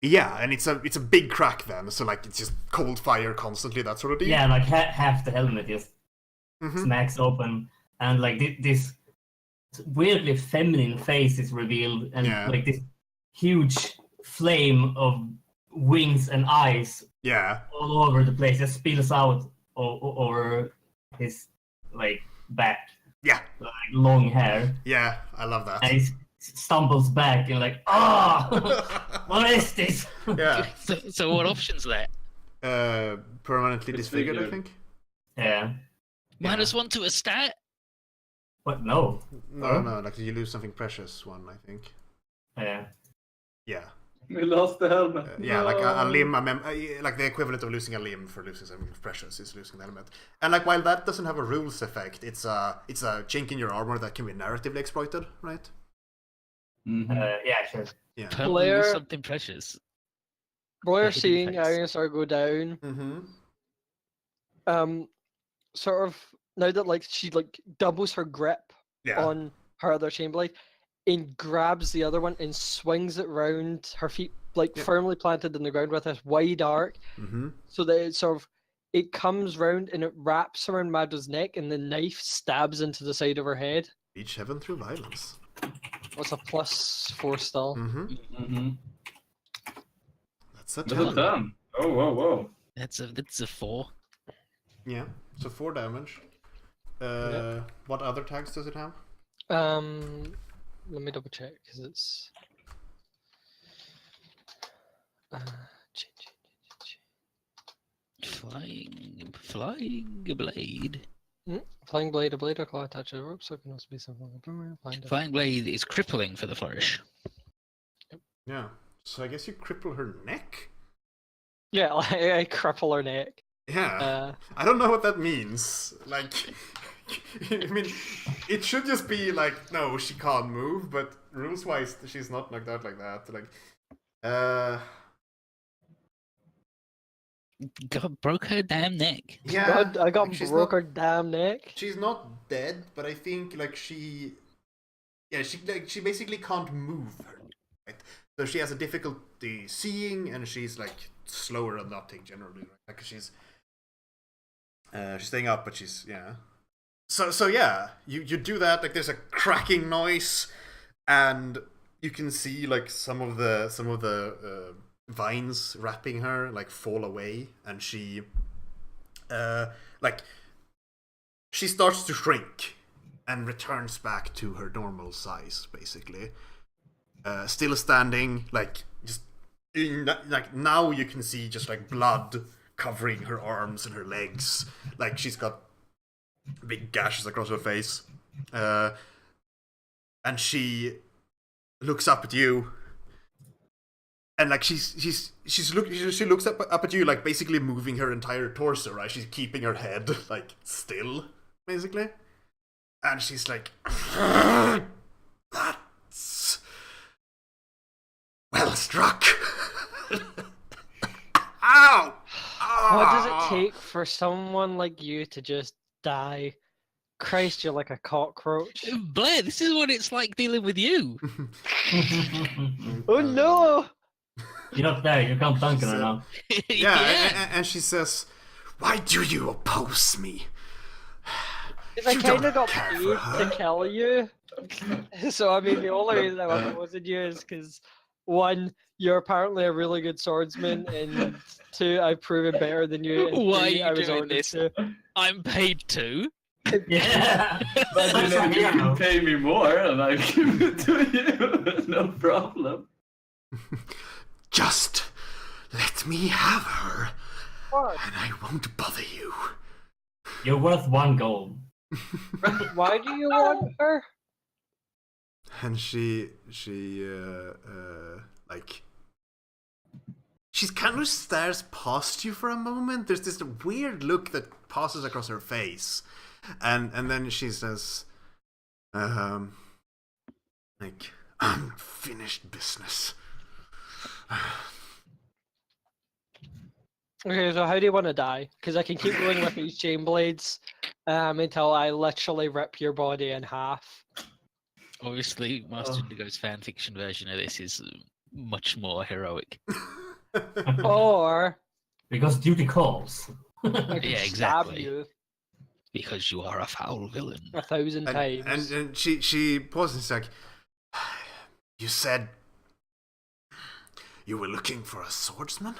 Yeah, and it's a big crack then, so like it's just cold fire constantly, that sort of deal. Yeah, like half the helmet just Mhm. smacks open, and like this weirdly feminine face is revealed, and Yeah. like this huge flame of wings and eyes Yeah. all over the place just spills out over his like back, Yeah. like long hair, Yeah, I love that. and he stumbles back and like, ah, what is this? Yeah. So what options there? Permanently disfigured, I Disfigured. think. Yeah. -1 to a stat? What? No. No, like you lose something precious one, I think. Yeah. Yeah. We lost the helmet. Yeah, like a No. limb, like the equivalent of losing a limb for losing something precious is losing the helmet. And like while that doesn't have a rules effect, it's a chink in your armor that can be narratively exploited, right? Mhm. Yeah, sure. Yeah. Permanently lose Blair- something precious. Blair Yeah, seeing thanks. Iron Star go down, Mm-hmm. sort of now that like she like doubles her grip Yeah. on her other Chainblade and grabs the other one and swings it round her feet, like Yeah. firmly planted in the ground with this wide arc, Mm-hmm. so that it sort of it comes round and it wraps around Madra's neck, and the knife stabs into the side of her head. Reach heaven through violence. What's a +4 still? Mm-hmm. Mhm. That's a That's a 10. 10. Oh, whoa. That's a 4. Yeah. So 4 damage. What other tags does it have? Let me double check because it's. Flying blade. Flying blade, a blade or claw attached to the rope, so it can also be something like flying. Flying blade is crippling for the flourish. Yeah. So I guess you cripple her neck? Yeah, I cripple her neck. Yeah. I don't know what that means. Like, I mean, it should just be like, no, she can't move, but rules-wise, she's not knocked out like that. Like, God, broke her damn neck. yeah. God, I got like, she's broke not- her damn neck. She's not dead, but I think like she basically can't move her, right? So she has a difficulty seeing, and she's like slower at nothing generally, right? Like she's staying up, but she's So yeah, you do that. Like there's a cracking noise, and you can see like some of the vines wrapping her like fall away, and she she starts to shrink and returns back to her normal size, basically. Still standing, like just like now you can see just like blood covering her arms and her legs. Like she's got big gashes across her face, and she looks up at you. And like she looks up at you, like basically moving her entire torso, right? She's keeping her head like still, basically, and she's like, "That's well struck." Ow! What does it take for someone like you to just die? Christ, you're like a cockroach. Blair, this is what it's like dealing with you. Oh no! You're not there. You can't dunk on her now. Yeah, and she says, "Why do you oppose me? I You kind don't of got care paid for her. to kill you. So, I mean, the only reason I wasn't proposing you is because, one, you're apparently a really good swordsman, and two, I've proven better than you, and Why are three, you I was doing ordered this? to. I'm paid to. Yeah. But you Such know, a you can hero. pay me more and I'll give it to you. No problem. Just let me have her, What? and I won't bother you. You're worth 1 gold. Why do you want her? And she like, she kind of stares past you for a moment. There's this weird look that passes across her face, and then she says, like, unfinished business. Okay, so how do you want to die? Because I can keep going with these chain blades until I literally rip your body in half. Obviously, Master Indigo's fanfiction version of this is much more heroic. Or Because duty calls. I can Yeah, stab exactly. you Because you are a foul villain. 1,000 times. And she pauses, like, you said you were looking for a swordsman?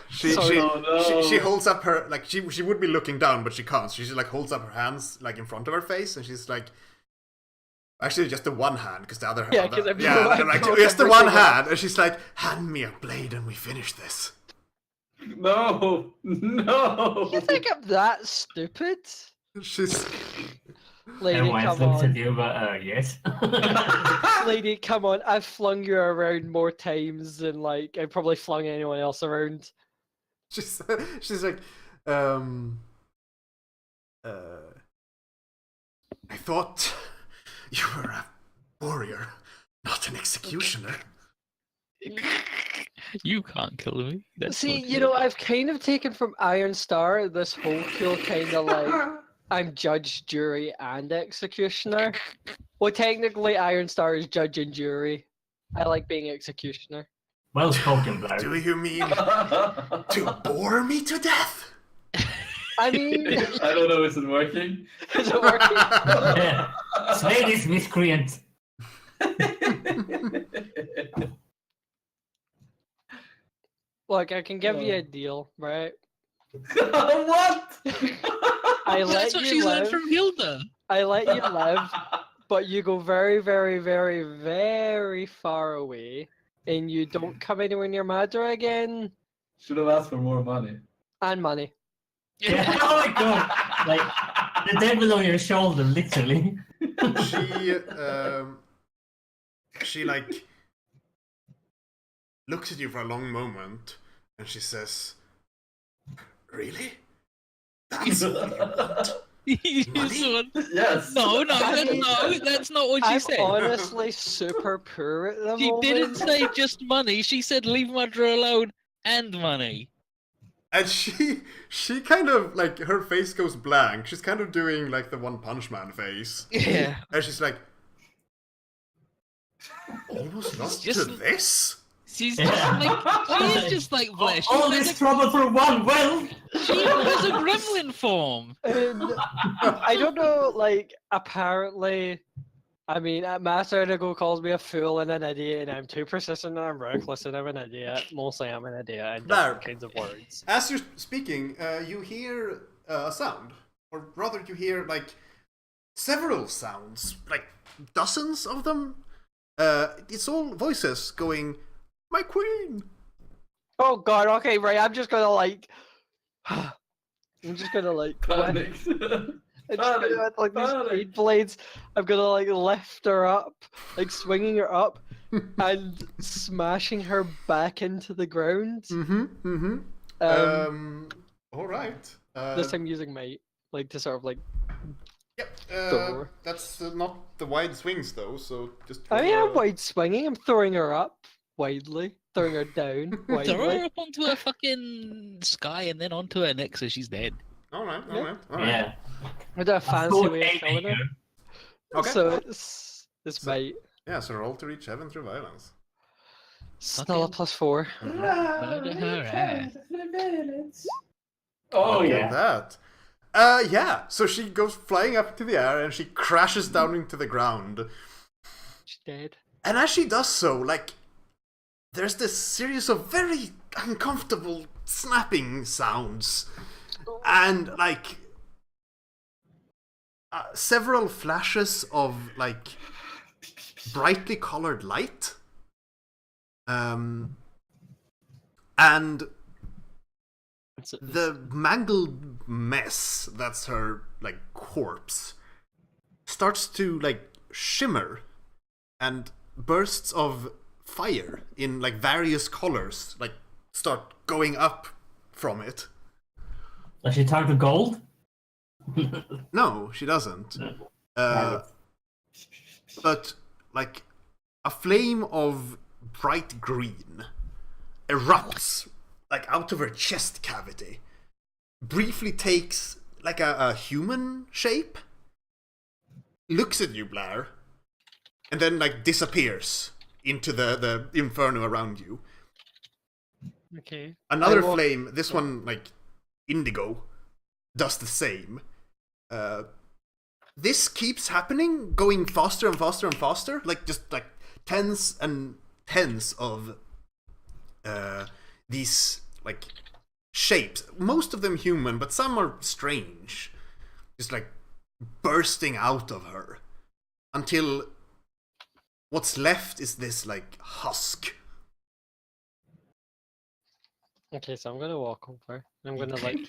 She Sorry. Oh, no. she holds up her, like, she would be looking down, but she can't. She just, like, holds up her hands, like, in front of her face, and she's like, actually just the one hand, because the other hand, Yeah, 'cause I like, broke just the everything one up. hand, and she's like, hand me a blade and we finish this. No, no. You think I'm that stupid? She's Lady, Everyone come looks at on. you, but yes. Lady, come on. I've flung you around more times than, like, I've probably flung anyone else around. she's like, I thought you were a warrior, not an executioner. You can't kill me. That's See, not you know, I've kind of taken from Iron Star this whole cool kind of like, I'm judge, jury, and executioner. Well, technically, Iron Star is judge and jury. I like being executioner. Well spoken, Blair. Do you mean to bore me to death? I mean, I don't know, is it working? is it working? Yeah. Slay this miscreant. Look, I can give you a deal, right? What? I That's let what you she learned live. from Hilda. I let you live, but you go very, very, very, very far away, and you don't come anywhere near Madra again, Should have asked for more money. and money. Yeah. Oh my god. Like, the devil on your shoulder, literally. She like looks at you for a long moment, and she says, "Really? That's all you want?" Yes. No, I mean, that's not what she I'm said. honestly super poor at the She moment. didn't say just money. She said leave Madra alone and money. And she kind of, like, her face goes blank. She's kind of doing like the One Punch Man face, Yeah. and she's like, almost not just- to this. She's just like she is just like Blair. She All has this a- trouble for one well. she has a gremlin form. And I don't know, like, apparently, I mean, Master Indigo calls me a fool and an idiot, and I'm too persistent and I'm reckless and I'm an idiot. Mostly I'm an idiot and different kinds of words. As you're speaking, you hear a sound, or rather, you hear like several sounds, like dozens of them. It's all voices going, "My queen." Oh god, okay, right, I'm just gonna like... I'm just gonna like... Panic. I'm just gonna, like, these blade blades, I'm gonna like lift her up, like swinging her up, and smashing her back into the ground. All right. This time using might, like, to sort of like... Yep. Thor. That's not the wide swings though. So just. I mean, I'm wide swinging, I'm throwing her up widely, throwing her down Throw widely. her up onto a fucking sky and then onto her neck so she's dead. All right. Yeah. All right. Yeah. I do a fancy Good way of aim killing her. here. Okay. So it's this So- might. Yeah. So roll to reach heaven through violence. Still a +4. Murder her ass. Oh Look yeah. at that. Yeah. So she goes flying up into the air and she crashes down into the ground. She's dead. And as she does so, like, there's this series of very uncomfortable snapping sounds, and like several flashes of like brightly colored light. And the mangled mess that's her like corpse starts to like shimmer, and bursts of fire in like various colors like start going up from it. Does she turn to gold? No, she doesn't. But like a flame of bright green erupts like out of her chest cavity, briefly takes like a human shape, looks at you, Blair, and then like disappears into the inferno around you. Okay. Another flame, this one like indigo, does the same. This keeps happening, going faster and faster and faster, like just like tens and tens of these like shapes, most of them human, but some are strange, just like bursting out of her, until what's left is this like husk. Okay, so I'm gonna walk over. I'm gonna like.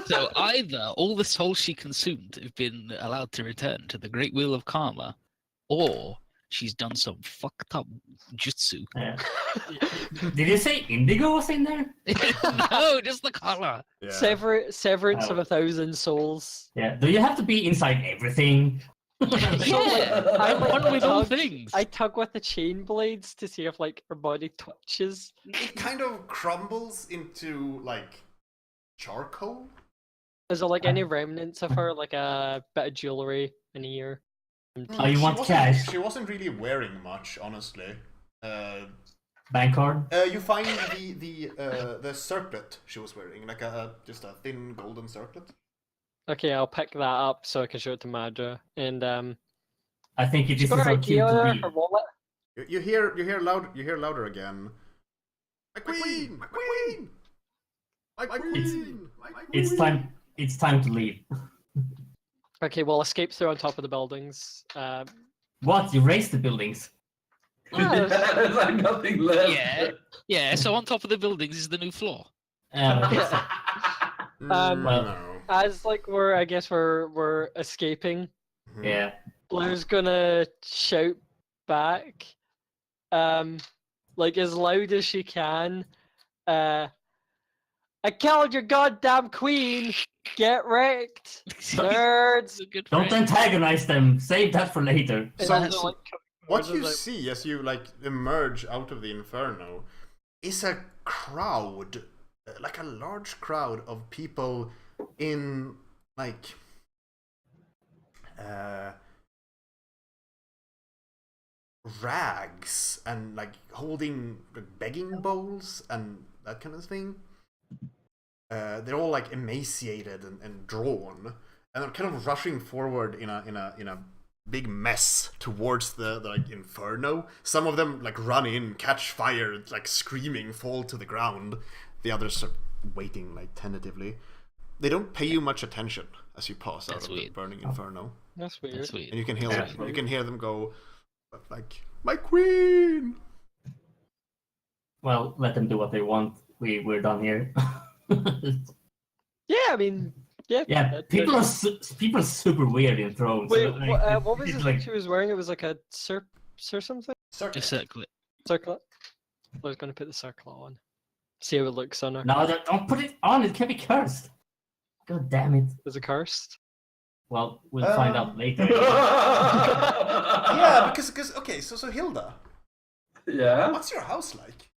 So either all the souls she consumed have been allowed to return to the Great Wheel of Karma, or she's done some fucked up jutsu. Yeah. Did you say indigo was in there? No, just the color. Yeah. Severance of Oh. 1,000 souls. Yeah. Do you have to be inside everything? Yeah, I one with all tug- things. I tug with the chain blades to see if like her body twitches. It kind of crumbles into like charcoal. Is there like any remnants of her, like a bit of jewelry, an ear? Oh, you want cash? She wasn't really wearing much, honestly. Bank card? You find the circlet she was wearing, like just a thin golden circlet. Okay, I'll pick that up so I can show it to Madra. And I think it is got so her cute to idea, read. her wallet. You hear louder again. My queen, my queen, my queen. It's time to leave. Okay, well, escape through on top of the buildings. What? You raised the buildings? Yeah, There's like nothing left. Yeah, yeah. So on top of the buildings is the new floor. Well, No. as like we're escaping, Yeah. Blair's gonna shout back, like as loud as she can. I killed your goddamn queen. Get wrecked, nerds. It's a good Don't friend. antagonize them. Save that for later. And So- then they're, like, What coming you towards us, see as you like emerge out of the inferno is a crowd, like a large crowd of people in like rags and like holding like, begging bowls and that kind of thing. They're all like emaciated and drawn, and they're kind of rushing forward in a big mess towards the like inferno. Some of them like run in, catch fire, like screaming, fall to the ground. The others are waiting like tentatively. They don't pay you much attention as you pass out That's of the weird. burning inferno, That's weird. That's sweet. and you can hear Yeah. them, you can hear them go like, "My queen." Well, let them do what they want. We're done here. Yeah, I mean, yeah. Yeah, people are super weird in Thrones. Wait, Like, what was it's the like thing she was wearing? It was like a or something. Circle. Just circle it. Circlet. I was gonna put the circlet on. See how it looks on her. No, don't put it on. It can be cursed. God damn it. Is it cursed? Well, we'll find out later. Yeah, because okay, so Hilda, Yeah. what's your house like?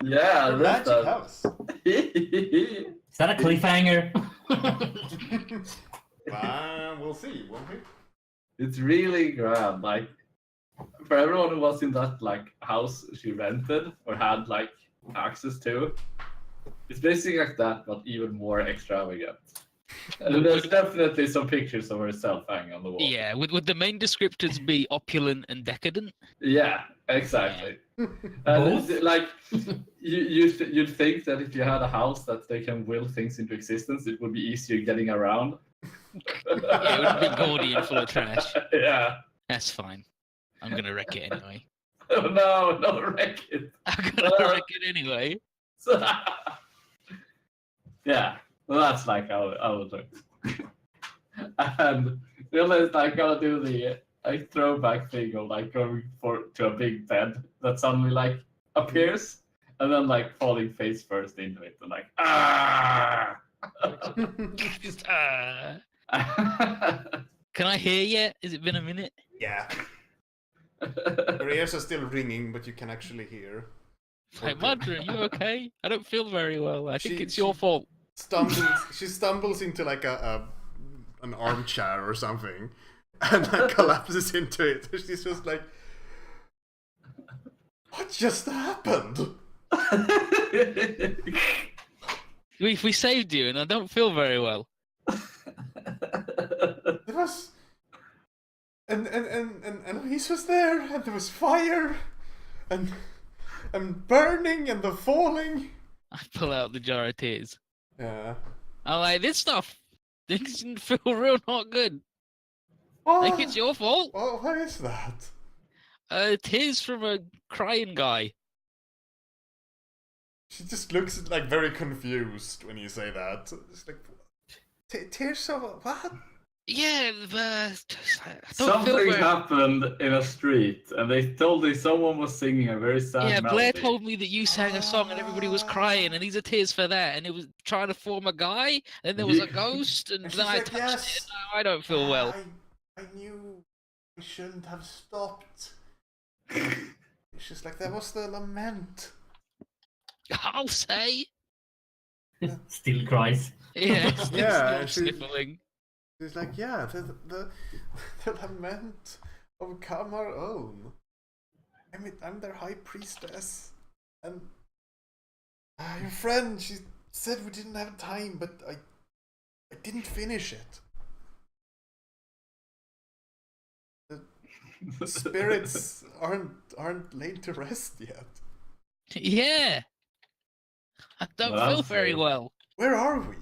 Yeah. Your That's magic that. house. Is that a cliffhanger? We'll see, won't we? It's really grand. Like for everyone who was in that like house she rented or had like access to, it's basically like that, but even more extravagant. And there's definitely some pictures of herself hanging on the wall. Yeah, would the main descriptors be opulent and decadent? Yeah, exactly. And Both? like you'd think that if you had a house that they can will things into existence, it would be easier getting around. Yeah, it would be gaudy and full of trash. Yeah. That's fine. I'm gonna wreck it anyway. Oh no, not wreck it. I'm gonna wreck it anyway. Yeah, well, that's like how I would look. And Villa is like gonna do the like throwback thing of like going to a big bed that suddenly like appears and then like falling face first into it and like ah. Can I hear yet? Has it been a minute? Yeah. Your ears are still ringing, but you can actually hear. Hey, Madra, are you okay? I don't feel very well. I think She- it's your fault. She stumbles into like an armchair or something, and then collapses into it. She's just like, "What just happened?" We saved you, and I don't feel very well. There was, and Louise was there, and there was fire, and burning, and the falling. I pull out the jar of tears. Yeah. I'm like, this stuff, things didn't feel real not good. Oh, I think it's your fault. what is that? Tears from a crying guy. She just looks like very confused when you say that. It's like, tears of what? Yeah, but I don't feel Something very... happened in a street, and they told me someone was singing a very sad Yeah, melody. Blair told me that you sang a song and everybody was crying, and these are tears for that, and it was trying to form a guy, and there was a ghost, and And then she's I like, touched "Yes. it, and now I don't feel well. I knew I shouldn't have stopped. It's just like, that was the lament. I'll say. Still cries. Yeah, Yeah, still she- sniffling. It's like, yeah, the lament of Kamar own. I mean, I'm their high priestess. And your friend, she said we didn't have time, but I didn't finish it. The spirits aren't laid to rest yet. Yeah. I don't Well, feel that's very fair. well. Where are we?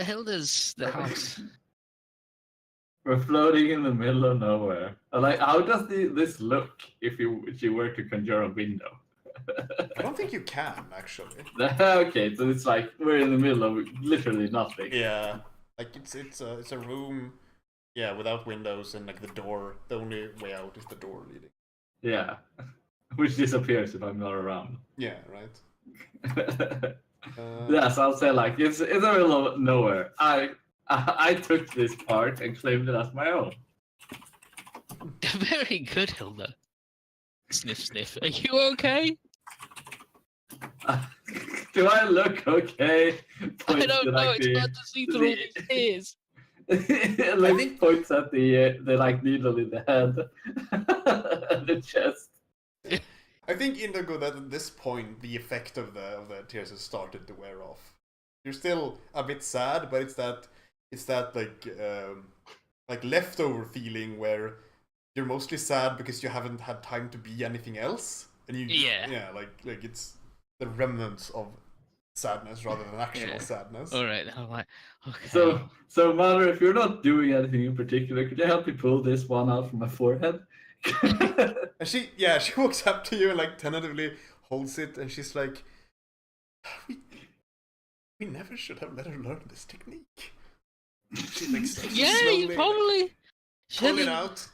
Hilda's the house. We're floating in the middle of nowhere. And like, how does this look if you were to conjure a window? I don't think you can, actually. Okay, so it's like we're in the middle of literally nothing. Yeah, like it's a room, yeah, without windows, and like the only way out is the door leading. Yeah, which disappears if I'm not around. Yeah, right. Yes, I'll say like it's in the middle of nowhere. I took this part and claimed it as my own. Very good, Hilda. Sniff, sniff. Are you okay? Do I look okay? I don't know. It's hard to see through all these tears. I think points at the like needle in the head, and the chest. I think, Indigo, that at this point the effect of the tears has started to wear off. You're still a bit sad, but it's that like leftover feeling where you're mostly sad because you haven't had time to be anything else, and like it's the remnants of sadness rather than actual sadness. All right. I'm like, okay. So Mother, if you're not doing anything in particular, could you help me pull this one out from my forehead? And she walks up to you and like tentatively holds it, and she's like, we never should have let her learn this technique. She like starts Yeah, slowly, you probably like, pull it shouldn't. out.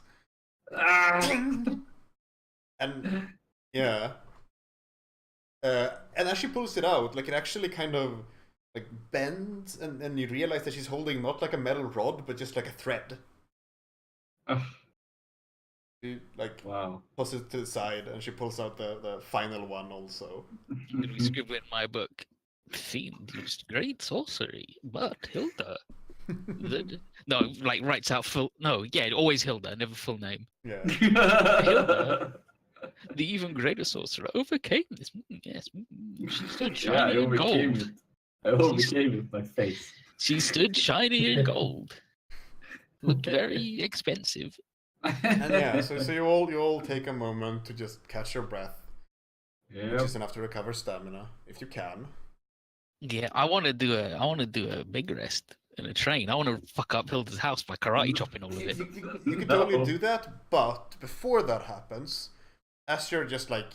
Ah. And yeah. And as she pulls it out, like it actually kind of like bends, and you realize that she's holding not like a metal rod, but just like a thread. She like Wow. tosses it to the side, and she pulls out the final one also. I'm gonna scribble in my book. Fiend used great sorcery, but Hilda No, like writes out full. No, yeah, always Hilda, never full name. Yeah. The even greater sorcerer overcame this. Yes, she stood Yeah, shiny I in overcame gold. it. I overcame it with my face. She stood shiny in gold. Looked very expensive. And yeah, so you all take a moment to just catch your breath, which Yep. is enough to recover stamina if you can. Yeah, I want to do a big rest in a train. I want to fuck up Hilda's house by karate chopping all of it. You can totally do that, but before that happens, as you're just like,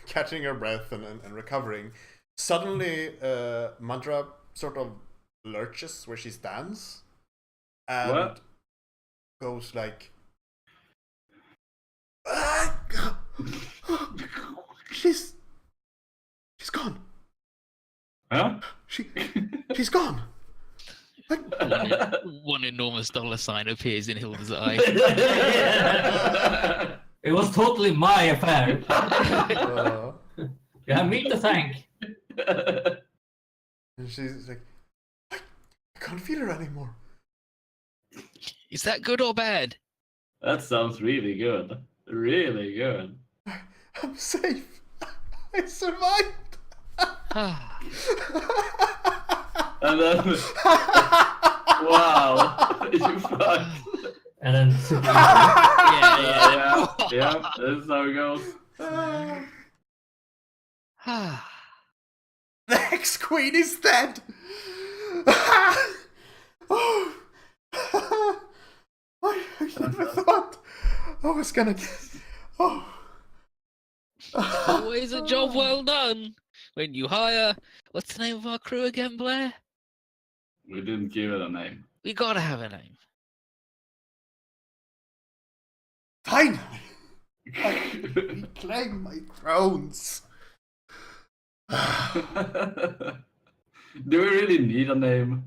catching your breath and recovering, suddenly Madra sort of lurches where she stands and What? goes like, she's gone. Huh? She's gone. One enormous dollar sign appears in Hilda's eye. It was totally my affair. Uh, You have me to thank. and she's like, I can't feel her anymore. Is that good or bad? That sounds really good. Really good. I'm safe. I survived. Ah, And then, wow, you fucked. And then yeah. Yeah, this is how it goes. Ah. The Hex Queen is dead. Oh. I never thought I was gonna get. Oh. Always a job well done. When you hire, what's the name of our crew again, Blair? We didn't give it a name. We gotta have a name. Finally, I reclaim my thrones. Do we really need a name?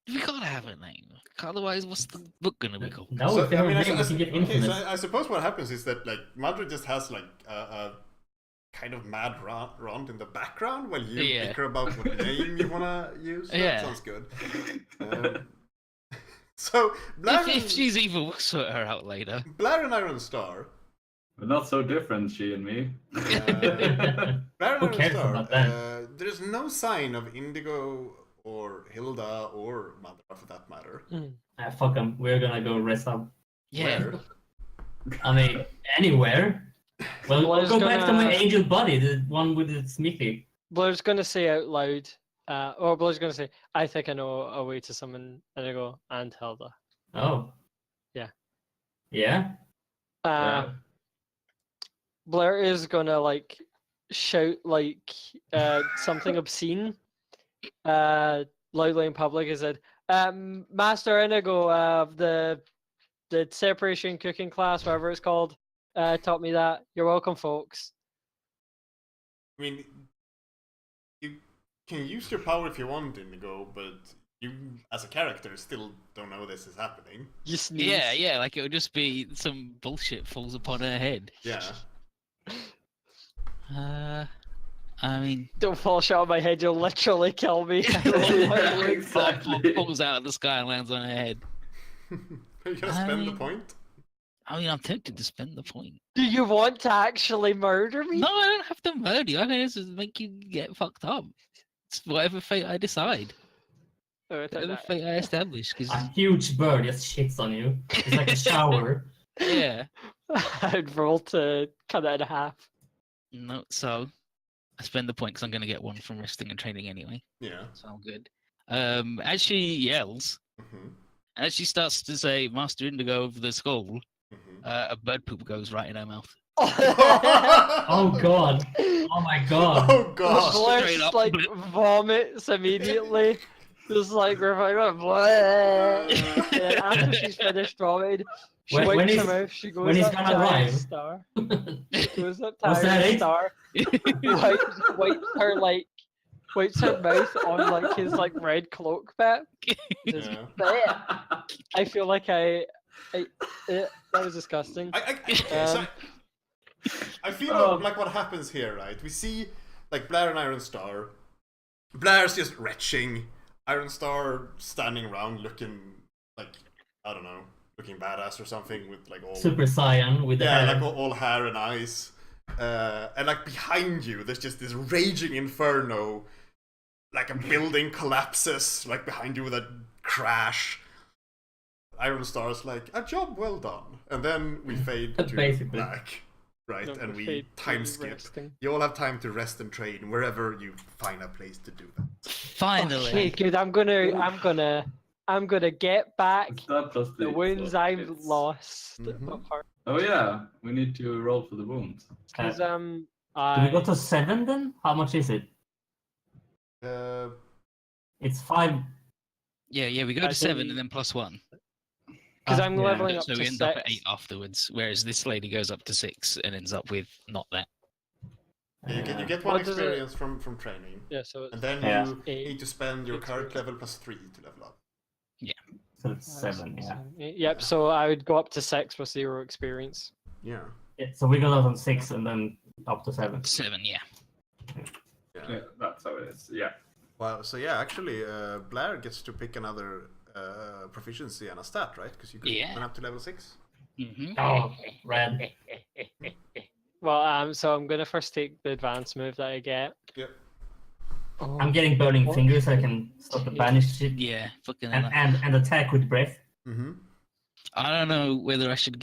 We gotta have a name. Otherwise, what's the book gonna be called? no, if they have a name, we can get okay, infamous. so I suppose what happens is that like Madrid just has like a kind of mad rant in the background while you Yeah. bicker about what name you wanna use. That Yeah. sounds good. So Blair, If she's evil, we'll sort her out later. Blair and Iron Star. We're not so different, she and me. Blair and Who Iron cares Star. about that? There's no sign of Indigo or Hilda or Madra for that matter. Fuck them. We're gonna go rest up. Yeah. Where? I mean, anywhere. Well, Well, I I'll was go back to my gonna- angel buddy, the one with the smithy. Blair's gonna say out loud, or Blair's gonna say, "I think I know a way to summon Inigo and Hilda." Oh. Yeah. Yeah? Uh, Blair is gonna like shout like something obscene, loudly in public. He said, "Master Inigo of the separation cooking class, whatever it's called, taught me that. You're welcome, folks." I mean, you can use your power if you want, Indigo, but you, as a character, still don't know this is happening. You sneeze. Yeah, like it would just be some bullshit falls upon her head. Yeah. I mean, Don't fall short of my head. You'll literally kill me. Exactly. falls out of the sky and lands on her head. You're gonna spend the point? I mean, I'm tempted to spend the point. Do you want to actually murder me? No, I don't have to murder you. I can just make you get fucked up. It's whatever fate I decide. Oh, I thought Whatever that- fate I establish. Because A huge bird just shits on you. It's like a shower. yeah, I'd roll to cut it in half. no. So I spend the point because I'm going to get one from resting and training anyway. Yeah. So I'm good. As she yells, Mm-hmm. as she starts to say "Master Indigo of the skull," Mm-hmm. a bird poop goes right in her mouth. Oh god. Oh my god. Oh gosh. Straight Blair's up. like vomits immediately. Just like reviving. And then after she's finished vomiting, she When wipes he's- her mouth. She goes when he's up gonna to Iron arrive. Star. Goes up to What's that, Iron eh? Star. Wipes her mouth on like his like red cloak bit. Just, Yeah. "Bleh." I feel like that was disgusting. I feel like what happens here, right? We see like Blair and Iron Star. Blair's just retching Iron Star standing around looking like, I don't know, looking badass or something with like all Super Saiyan with the yeah, hair. like all hair and eyes. And like behind you, there's just this raging inferno. Like a building collapses, like behind you with a crash. Iron Star's like, a job well done. And then we fade to Basically. black. Right, No, and we we fade to time skip. resting. You all have time to rest and train wherever you find a place to do that. Finally. Okay, good. I'm gonna get back That plus the wounds so I've it's- lost. Mhm. Oh yeah, we need to roll for the wounds. Because Do we go to 7 then? How much is it? It's 5. Yeah, we go I to 7 think- and then +1. because I'm yeah. leveling up So to we end 6. up at 8 afterwards, whereas this lady goes up to 6 and ends up with not that. Yeah, you get one What does it- experience from training. Yeah, so And it's then Yeah. you Eight. need to spend your current Experience. level plus 3 to level up. So it's 7, yeah. 8. Yep. So I would go up to 6 with 0 experience. Yeah. Yeah, so we go down on 6 and then up to 7. 7, yeah. Yeah, that's how it is. Yeah. Well, so yeah, actually, Blair gets to pick another proficiency and a stat, right? Because you Yeah. went up to level 6. hmm Oh, red. Well, so I'm gonna first take the advanced move that I get. Yep. Oh, I'm getting burning What? fingers. I can stop the banish shit Yeah, fucking and, hell. and attack with breath. Mm-hmm. I don't know whether I should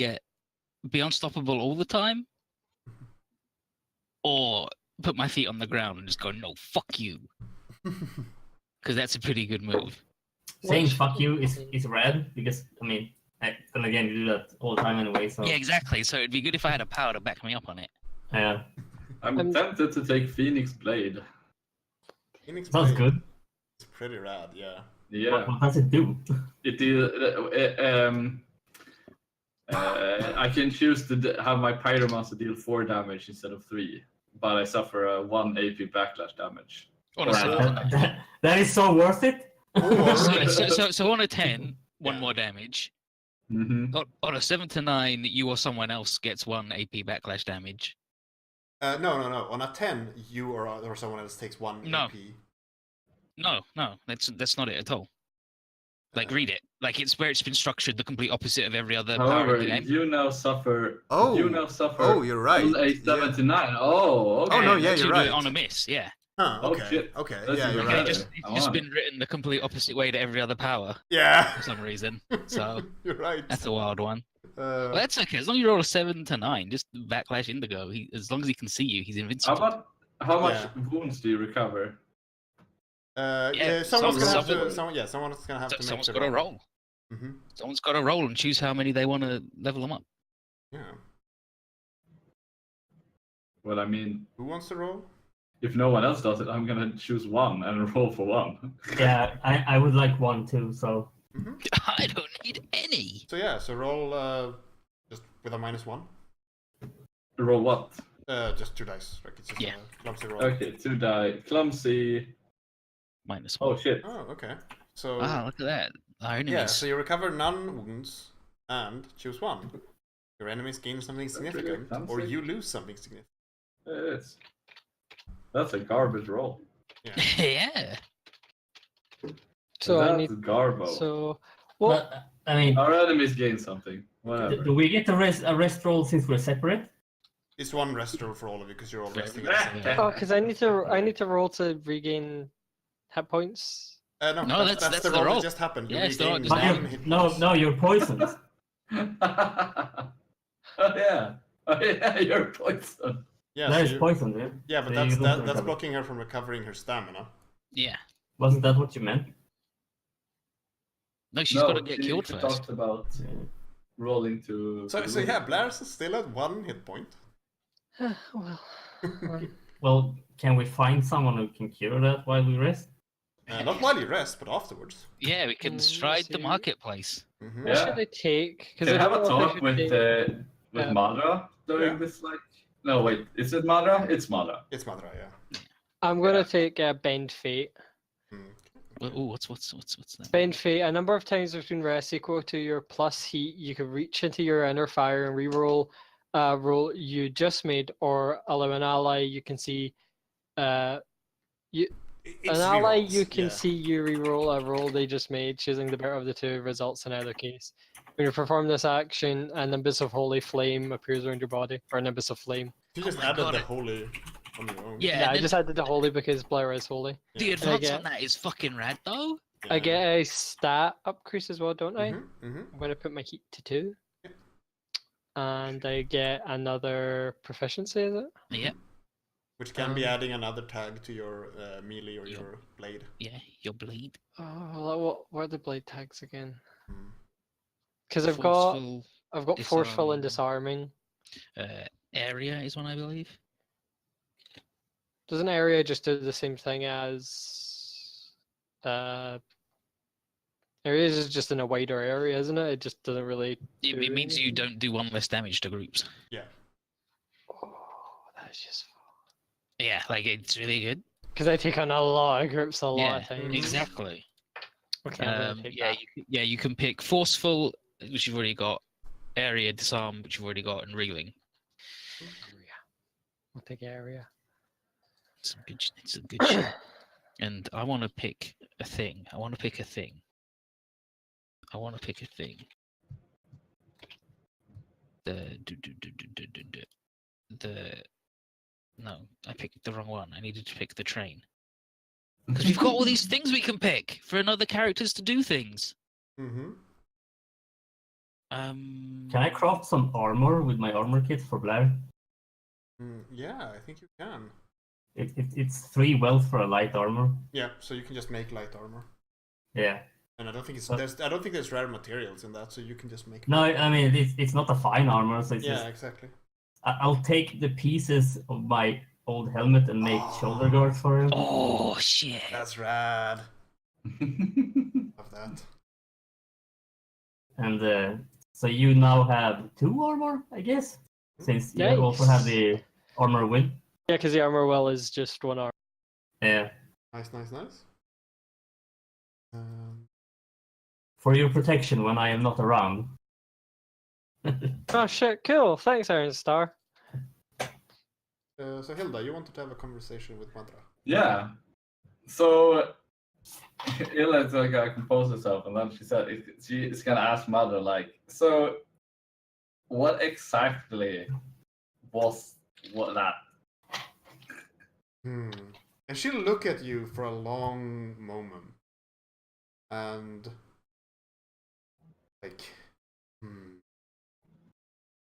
be unstoppable all the time or put my feet on the ground and just go, no, fuck you. Because that's a pretty good move. Saying Which- fuck you is red because I mean, then again you do that all the time anyway. So Yeah, exactly. So it'd be good if I had a power to back me up on it. yeah, I'm tempted to take Phoenix Blade. Phoenix sounds Blade good. is pretty rad, yeah. Yeah. What does it do? I can choose to have my Pyromancer deal 4 damage instead of 3, but I suffer a 1 AP backlash damage. On a Right. 7 to 9. That is so worth it. Or, So on a 10, one Yeah. more damage. Mm-hmm. On a 7 to 9, you or someone else gets 1 AP backlash damage. no. On a 10, you or someone else takes 1 No. AP. No, that's not it at all. Like, read it. Like, it's where it's been structured the complete opposite of every other power However, in the game. you now suffer. Oh. You now suffer. Oh, you're right. A 79. Oh, okay. Oh, no, yeah, But you're you do it right. on a miss, yeah. Huh, Oh, okay. shit. Okay, That's yeah, even you're Okay, right. better. it's I just want been written the complete opposite way to every other power Yeah. for some reason. So You're right. that's a wild one. Well, Uh, that's okay. As long as you roll a 7 to 9, just backlash Indigo. As long as he can see you, he's invincible. How much Yeah. wounds do you recover? yeah, someone's gonna have to. someone- Someone's gonna have to make Someone's the got to roll. Mm-hmm. Someone's got to roll and choose how many they want to level them up. Yeah. Well, I mean, Who wants to roll? if no one else does it, I'm gonna choose 1 and roll for 1. Yeah, I would like 1 too. So Mm-hmm. I don't need any. So yeah, so roll just with a -1. Roll what? Just 2 dice. Like it's just Yeah. a clumsy roll. Okay, 2 die. Clumsy. -1. Oh shit. Oh, okay. So Wow, look at that. Our enemies. yeah, so you recover none wounds and choose 1. Your enemies gain something That's really significant, or clumsy. you lose something significant. That's a garbage roll. Yeah. yeah. So That's I need. garbo. So well, but I mean, Our enemies gain something. Whatever. do we get a rest roll since we're separate? It's 1 rest roll for all of you because you're all Yeah. resting at the same time. oh, because I need to roll to regain hit points. No, No, that's that's the the roll roll. that just happened. You Yeah, it's the roll regained that just one But hit no, points. no, you're poisoned. Oh yeah. Oh yeah, you're poisoned. Yeah, That so is you- poisoned, yeah. yeah, but So you that's don't that's recover. blocking her from recovering her stamina. Yeah. Wasn't that what you meant? No, she's got to get she killed first. talked about rolling to. So yeah, Blair's still at 1 hit point. well, Well, can we find someone who can cure that while we rest? Not while you rest, but afterwards. Yeah, we can Mm, stride the see. marketplace. Mm-hmm. what Yeah. should I take? Can I have a don't know if I talk should with take- with Madra during Yeah. this like? No wait, is it Madra? It's Madra. It's Madra, yeah. I'm gonna yeah. take Bend Fate. Mm. Oh, what's that? Bend Fate. A number of times between rests equal to your plus heat, you can reach into your inner fire and reroll roll you just made, or allow an ally you can see. It's An ally, rerolls, you can yeah. see you re-roll a roll they just made, choosing the better of the two results in either case. When you perform this action, a nimbus of holy flame appears around your body, or a nimbus of flame. You Oh just my added God, the holy on your own. Yeah, Yeah, I and just then added the holy because Blair is holy. the Yeah. advance get- on that is fucking rad though. I get a stat increase as well, don't I? Mm-hmm. I'm going to put my heat to 2. Yep. And I get another proficiency, is it? Yeah, Which can be adding another tag to your melee or Yep. your blade. yeah, you'll bleed. Oh, what are the blade tags again? Mm. Because I've got forceful and disarming. Area is one, I believe. Doesn't area just do the same thing as area is just in a wider area, isn't it? It just doesn't really It do means you anything. don't do one less damage to groups. Yeah. Oh, that's just Yeah, like it's really good. because I take on a lot of groups a lot Yeah, of times. exactly. Okay, I'm gonna take that. You can pick forceful, which you've already got, area, disarm, which you've already got, and reeling. Area. I'll take area. It's some good shit. And I want to pick a thing. I want to pick a thing. No, I picked the wrong one. I needed to pick the train. Because we've got all these things we can pick for another characters to do things. Mm-hmm. Can I craft some armor with my armor kit for Blair? Yeah, I think you can. It's 3 wealth for a light armor. Yeah, so you can just make light armor. Yeah. And I don't think there's rare materials in that, so you can just make. No, I mean it's not a fine armor, so it's Yeah, just, exactly. I'll take the pieces of my old helmet and make shoulder guards for him. Oh shit! That's rad. Love that. And so you now have 2 armor, I guess, since you also have the armor win. Yeah, because the armor well is just 1 armor. Yeah. Nice. For your protection when I am not around. Oh shit! Cool. Thanks, Iron Star. So Hilda, you wanted to have a conversation with Madra. Yeah. So Hilda's like composed herself, and then she said she's gonna ask Mother like, so what exactly was that? And she'll look at you for a long moment, and like,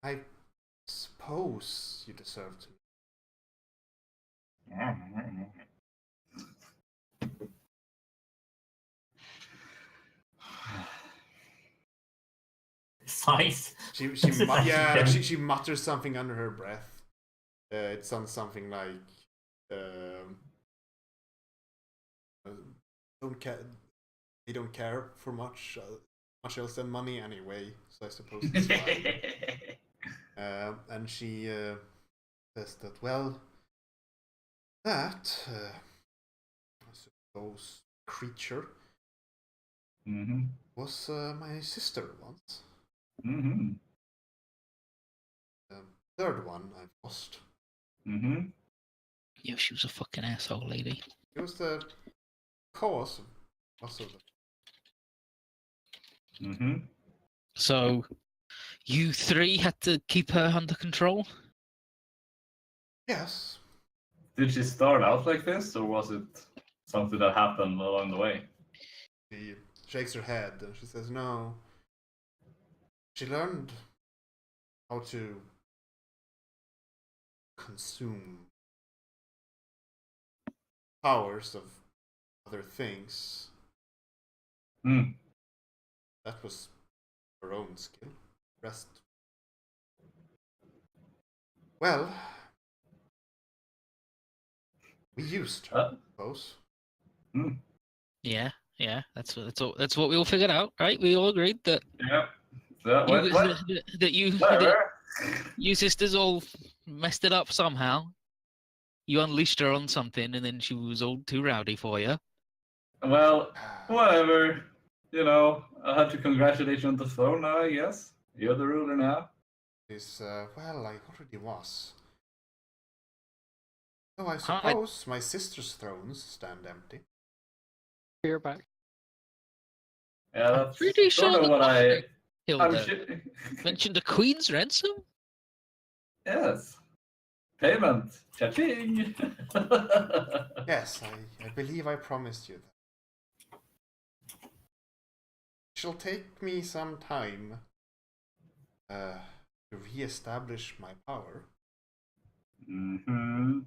I suppose you deserve to. Size. She mutters something under her breath. It sounds something like, "Don't care. They don't care for much else than money anyway." So I suppose it's fine. And she says that, well, that I suppose creature was my sister once. Third one I've lost. Yeah, she was a fucking asshole lady. It was the cause of it. So, you 3 had to keep her under control? Yes. Did she start out like this, or was it something that happened along the way? She shakes her head and she says, no. She learned how to consume powers of other things. That was her own skill. Rest. Well, we used her, I suppose. Yeah, that's what we all figured out, right? We all agreed that Yeah. That you sisters all messed it up somehow. You unleashed her on something, and then she was all too rowdy for you. Well, whatever. You know, I have to congratulate you on the throne now, I guess. You're the ruler now. Well, I already was. Oh, I suppose my sister's thrones stand empty. You're back. Yeah, that's Pretty sort sure of what I'm Hilda sure. mentioned a queen's ransom. Yes. Payment. Cha-ching. Yes, I believe I promised you that. It shall take me some time to re-establish my power. Mm-hmm.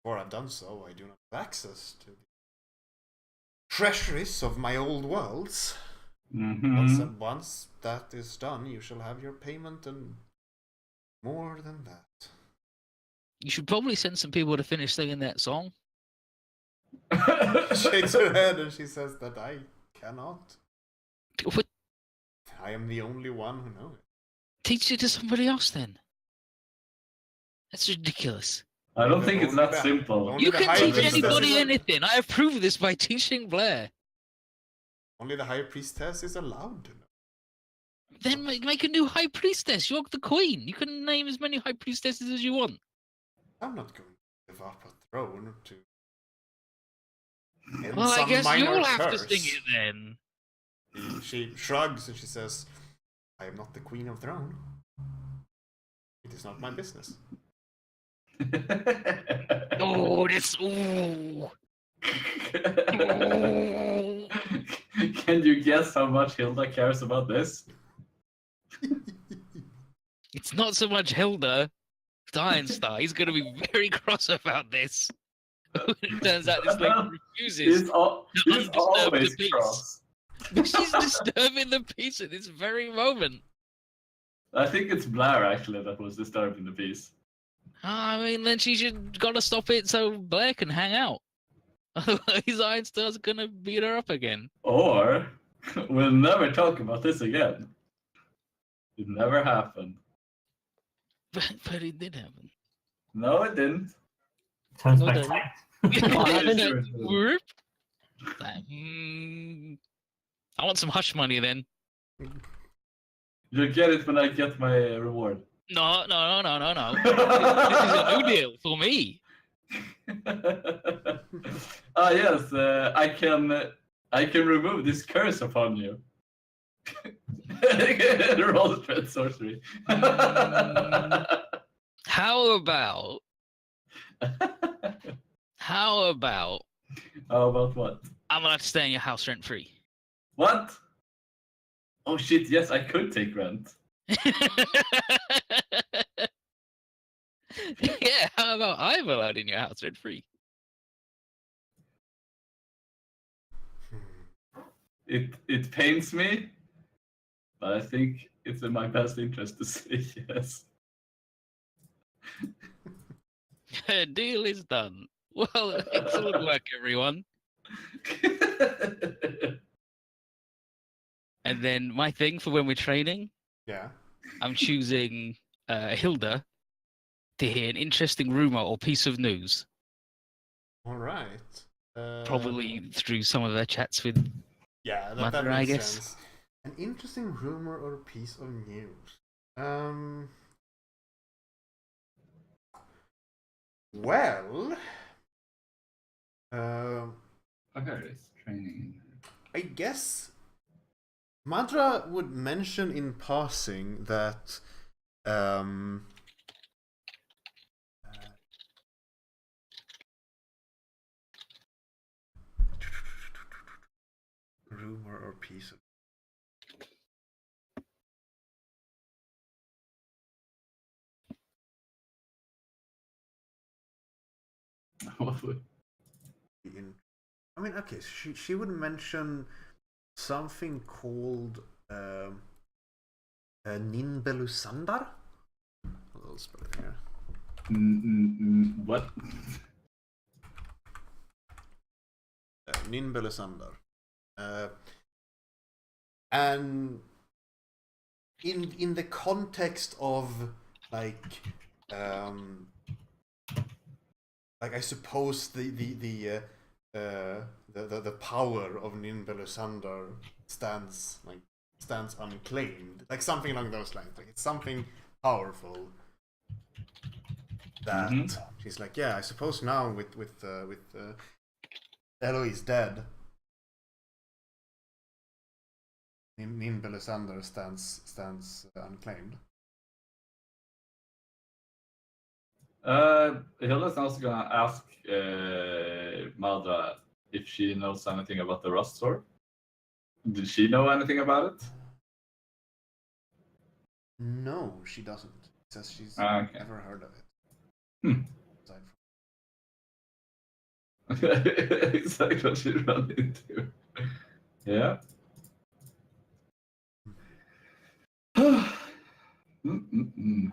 Before I've done so, I do not have access to the treasuries of my old worlds. Mm-hmm. Once that is done, you shall have your payment and more than that. You should probably send some people to finish singing that song. She shakes her head and she says that I cannot. What? I am the only one who knows it. Teach it to somebody else then. That's ridiculous. I don't think it's Only that the- simple. only You the can high teach priestess anybody is- anything. I have proved this by teaching Blair. Only the high priestess is allowed to know. Then make a new high priestess. You're the queen. You can name as many high priestesses as you want. I'm not going to give up a throne to end Well, I some guess minor you'll have to curse. sing it then. She shrugs and she says, I am not the queen of throne. It is not my business. Oh, this. Ooh. Oh. Can you guess how much Hilda cares about this? It's not so much Hilda. Steinstar. He's going to be very cross about this. It turns out this lady refuses. He's to always undisturb the peace. cross. But she's disturbing the peace at this very moment. I think it's Blair actually that was disturbing the peace. I mean, then she should gotta stop it so Blair can hang out. Otherwise, Steinstar's gonna beat her up again. Or we'll never talk about this again. It never happened. But it did happen. No, it didn't. Turns No, back then. time. Whoop. Like, I want some hush money then. You'll get it when I get my reward. No. This is a new deal for me. Yes, I can remove this curse upon you. Roll spread sorcery. How about How about what? I'm gonna have to stay in your house rent free? What? Oh shit! Yes, I could take rent. Yeah, how about I'm allowed in your house rent free? It pains me, but I think it's in my best interest to say yes. Deal is done. Well, excellent work, everyone. And then my thing for when we're training, Yeah. I'm choosing Hilda to hear an interesting rumor or piece of news, All right. probably through some of her chats with. Yeah, that Mother, makes I guess. sense. An interesting rumor or piece of news. Well, Paris training. I guess Madra would mention in passing that rumor or piece of I mean, okay, she would mention something called Ninbelusandar. I'll spell it here. What? Ninbelusandar. And in the context of like I suppose the power of Ninbelusandar stands unclaimed, like something along those lines. Like it's something powerful. that Mhm. she's like, yeah, I suppose now with Eloise dead, Nin Belisander stands unclaimed. Hilda's also gonna ask Madra if she knows anything about the Rust Sword. Did she know anything about it? No, she doesn't. Says she's Okay. never heard of it. Hmm. Aside It's like what she run into. Yeah. Mm-mm-mm.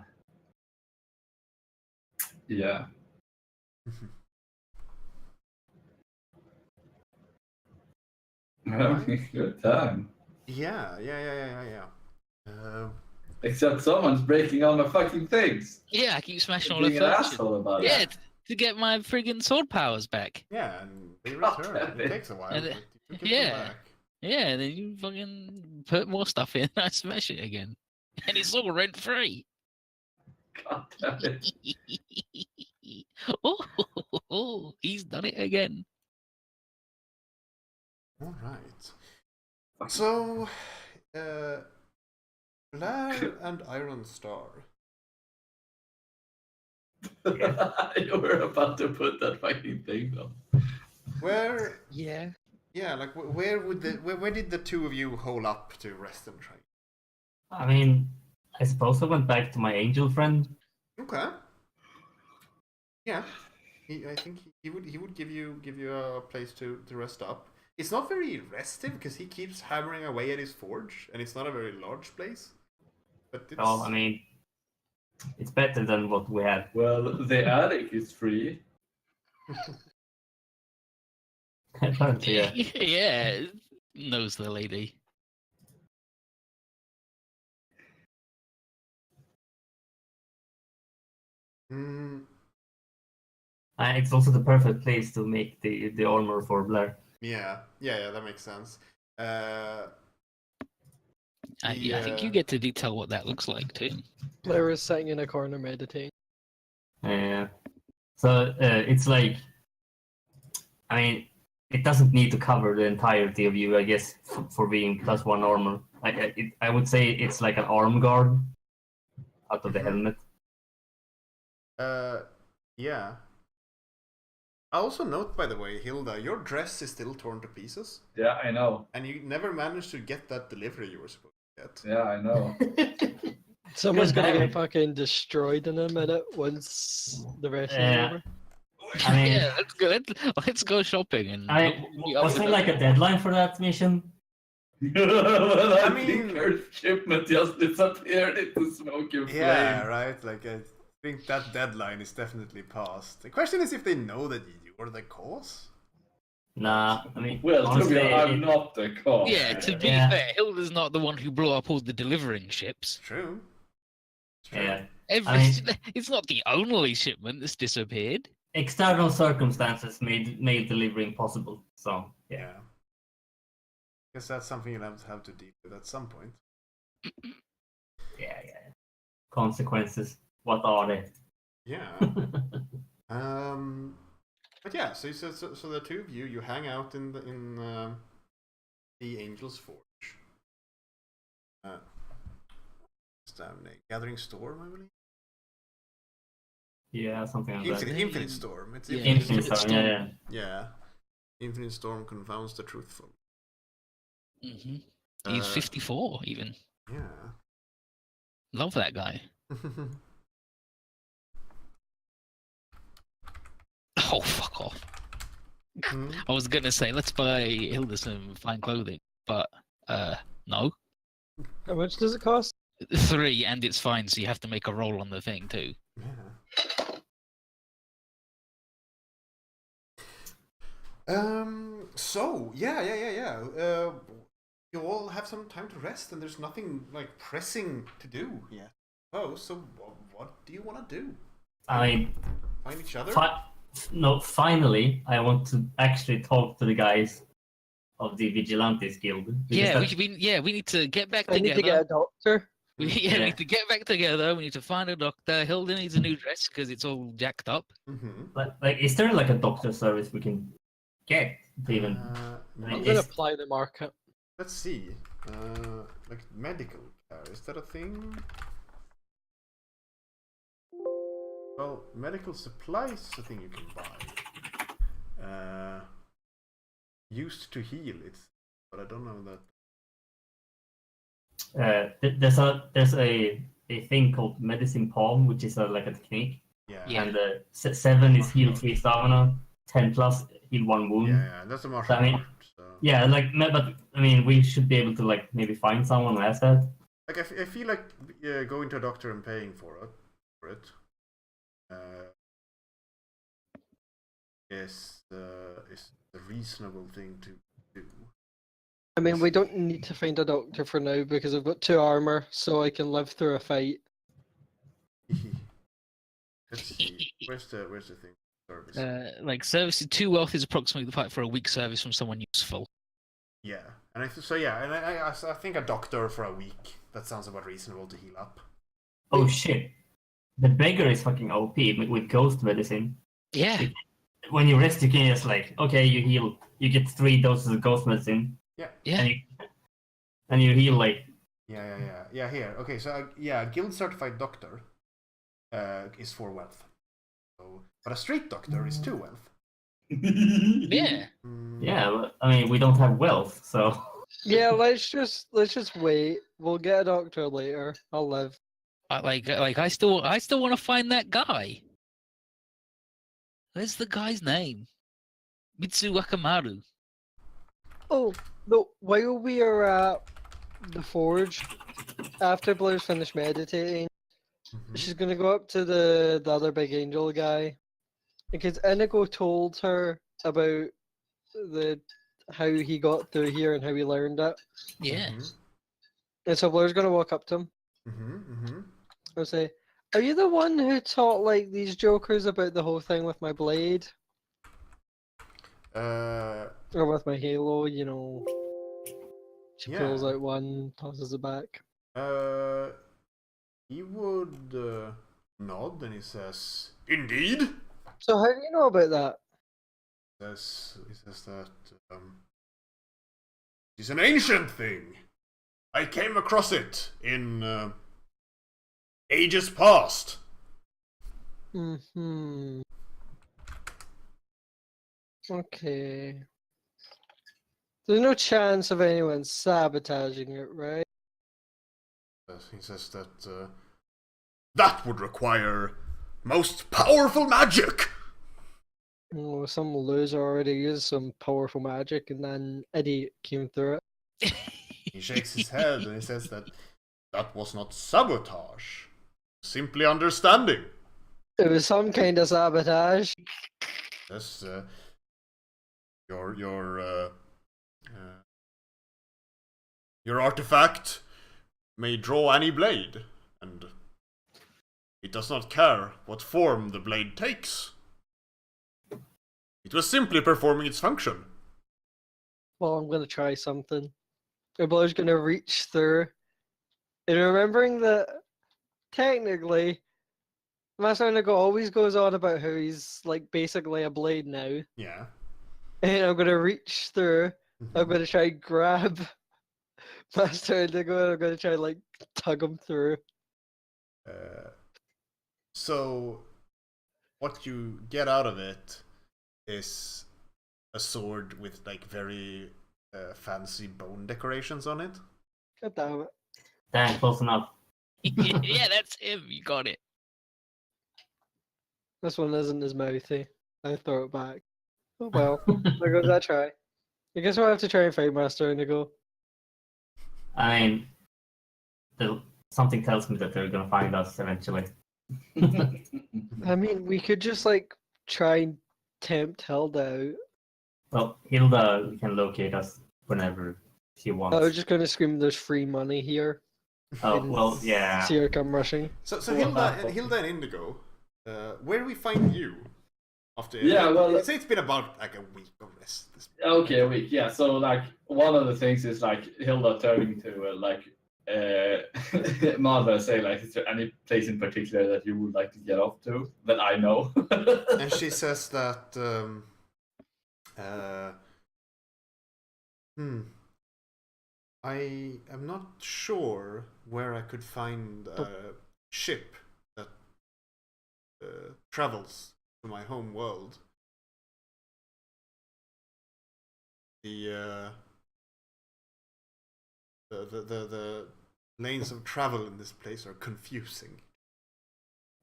Yeah. Having a good time. Yeah. Except someone's breaking all my fucking things. Yeah, I keep smashing all Being the an furniture. asshole about Yeah, it. to get my friggin' sword powers back. Yeah, and they God return. damn It it. takes a while. And, But you took it yeah. back. Yeah, and then you fucking put more stuff in, I smash it again. And it's all rent free. God damn it. Oh, he's done it again. All right. So, Blair and Iron Star. You were about to put that fucking thing on. Where? Yeah. Yeah, like where did the two of you hole up to rest and train? I mean, I suppose I went back to my angel friend. Okay. Yeah, I think he would give you a place to rest up. It's not very restive because he keeps hammering away at his forge, and it's not a very large place. But it's... Well, I mean, it's better than what we had. Well, the attic is free. Apparently, yeah. Yeah, knows the lady. Mm, It's also the perfect place to make the armor for Blair. yeah, that makes sense. Yeah, I think you get to detail what that looks like too. Blair is sitting in a corner meditating. Yeah. So it's like, I mean, it doesn't need to cover the entirety of you, I guess, for being +1 armor. I would say it's like an arm guard out of the helmet. Yeah. I also note, by the way, Hilda, your dress is still torn to pieces, Yeah, I know. and you never managed to get that delivery you were supposed to get. Yeah, I know. Someone's gonna Good get fucking destroyed in a minute once the rest Yeah. is over. I mean, Yeah, let's go shopping and was there like a deadline for that mission? Well, I mean- think her shipment just disappeared into smoke and Yeah, flames. right. Like I think that deadline is definitely passed. The question is if they know that you're the cause. Nah, I mean, Well, to honestly, be I'm not the cause. Yeah, to be Yeah. fair, Hilda's not the one who blew up all the delivering ships. True. It's true. yeah. It's not the only shipment that's disappeared. External circumstances made delivering possible. So yeah. Yeah. Guess that's something you'll have to deal with at some point. Yeah. Consequences. What are they? Yeah. But yeah, so the two of you hang out in the Angel's Forge. What's that name? Gathering Storm, I believe. Yeah, something like that. Infinite Storm. It's Yeah, Infinite Storm. Storm, yeah. Yeah. Infinite Storm confounds the truthful. Hmm He's Uh, 54 even. Yeah. Love that guy. Oh, fuck off. Hmm? I was gonna say let's buy Hilda some fine clothing, but no. How much does it cost? 3 and it's fine, so you have to make a roll on the thing too. Yeah. So yeah. You all have some time to rest, and there's nothing like pressing to do yet. Oh, so what do you want to do? I mean, Find each other? finally, I want to actually talk to the guys of the Vigilantes Guild. because Yeah, that- we need to get back I need together. to get a doctor We need to get back together. We need to find a doctor. Hilda needs a new dress because it's all jacked up. Like, is there like a doctor service we can get to even? I'm gonna apply the market. Let's see. Like medical care, is that a thing? Well, medical supplies is a thing you can buy. Used to heal, but I don't know that. There's a thing called medicine palm, which is like a technique. Yeah. And 7 is heal 3 stamina, 10 plus heal 1 wound. Yeah, that's a martial art. So. Yeah, but I mean, we should be able to like maybe find someone who has that. Like I feel like going to a doctor and paying for it is a reasonable thing to do. I mean, we don't need to find a doctor for now because I've got 2 armor, so I can live through a fight. Let's see. Where's the thing? Service. Like service 2 wealth is approximately the price for a week service from someone useful. Yeah, and I think a doctor for a week. That sounds about reasonable to heal up. Oh shit! The beggar is fucking OP with ghost medicine. Yeah. When you rest, you can just like, okay, you heal. You get 3 doses of ghost medicine. Yeah. And you heal like. Yeah. Here, okay. So guild certified doctor is 4 wealth. So, but a street doctor is 2 wealth. Yeah. Yeah, but, I mean, we don't have wealth, so. Yeah, let's just wait. We'll get a doctor later. I'll live. I still want to find that guy. Where's the guy's name? Mitsu Wakamaru. Oh, no, while we are at the forge, after Blair's finished meditating, she's gonna go up to the other big angel guy. Because Inigo told her about how he got through here and how he learned it. Yeah. And so Blair's gonna walk up to him. I'll say, "Are you the one who taught like these jokers about the whole thing with my blade? Or with my halo, you know?" She pulls out one, tosses it back. He would nod and he says, "Indeed." So how do you know about that? He says that it's an ancient thing. I came across it in ages past. Okay. There's no chance of anyone sabotaging it, right? He says that that would require most powerful magic. Oh, some loser already used some powerful magic and then idiot came through it. He shakes his head and he says that was not sabotage. Simply understanding. It was some kind of sabotage. Yes, your artifact may draw any blade, and it does not care what form the blade takes. It was simply performing its function. Well, I'm gonna try something. Blair's gonna reach through, and remembering that technically, Master Inigo always goes on about how he's like basically a blade now. Yeah. And I'm gonna reach through. I'm gonna try and grab Master Inigo, and I'm gonna try and like tug him through. So, what you get out of it is a sword with like very fancy bone decorations on it. God damn it. Damn, close enough. Yeah, that's him. You got it. This one isn't as mouthy. I throw it back. Oh well, there goes that try. I guess we'll have to try and fight Master Inigo. I mean, something tells me that they're gonna find us eventually. I mean, we could just like try and tempt Hilda out. Well, Hilda can locate us whenever she wants. I was just gonna scream, "There's free money here." Oh, and well, yeah. see her come rushing. So Hilda and Indigo, where do we find you? After it's been about like a week of this. Okay, a week. Yeah. So like one of the things is like Hilda turning to like Marva say like, is there any place in particular that you would like to get off to that I know? And she says that I am not sure where I could find a ship that travels to my home world. The lanes of travel in this place are confusing.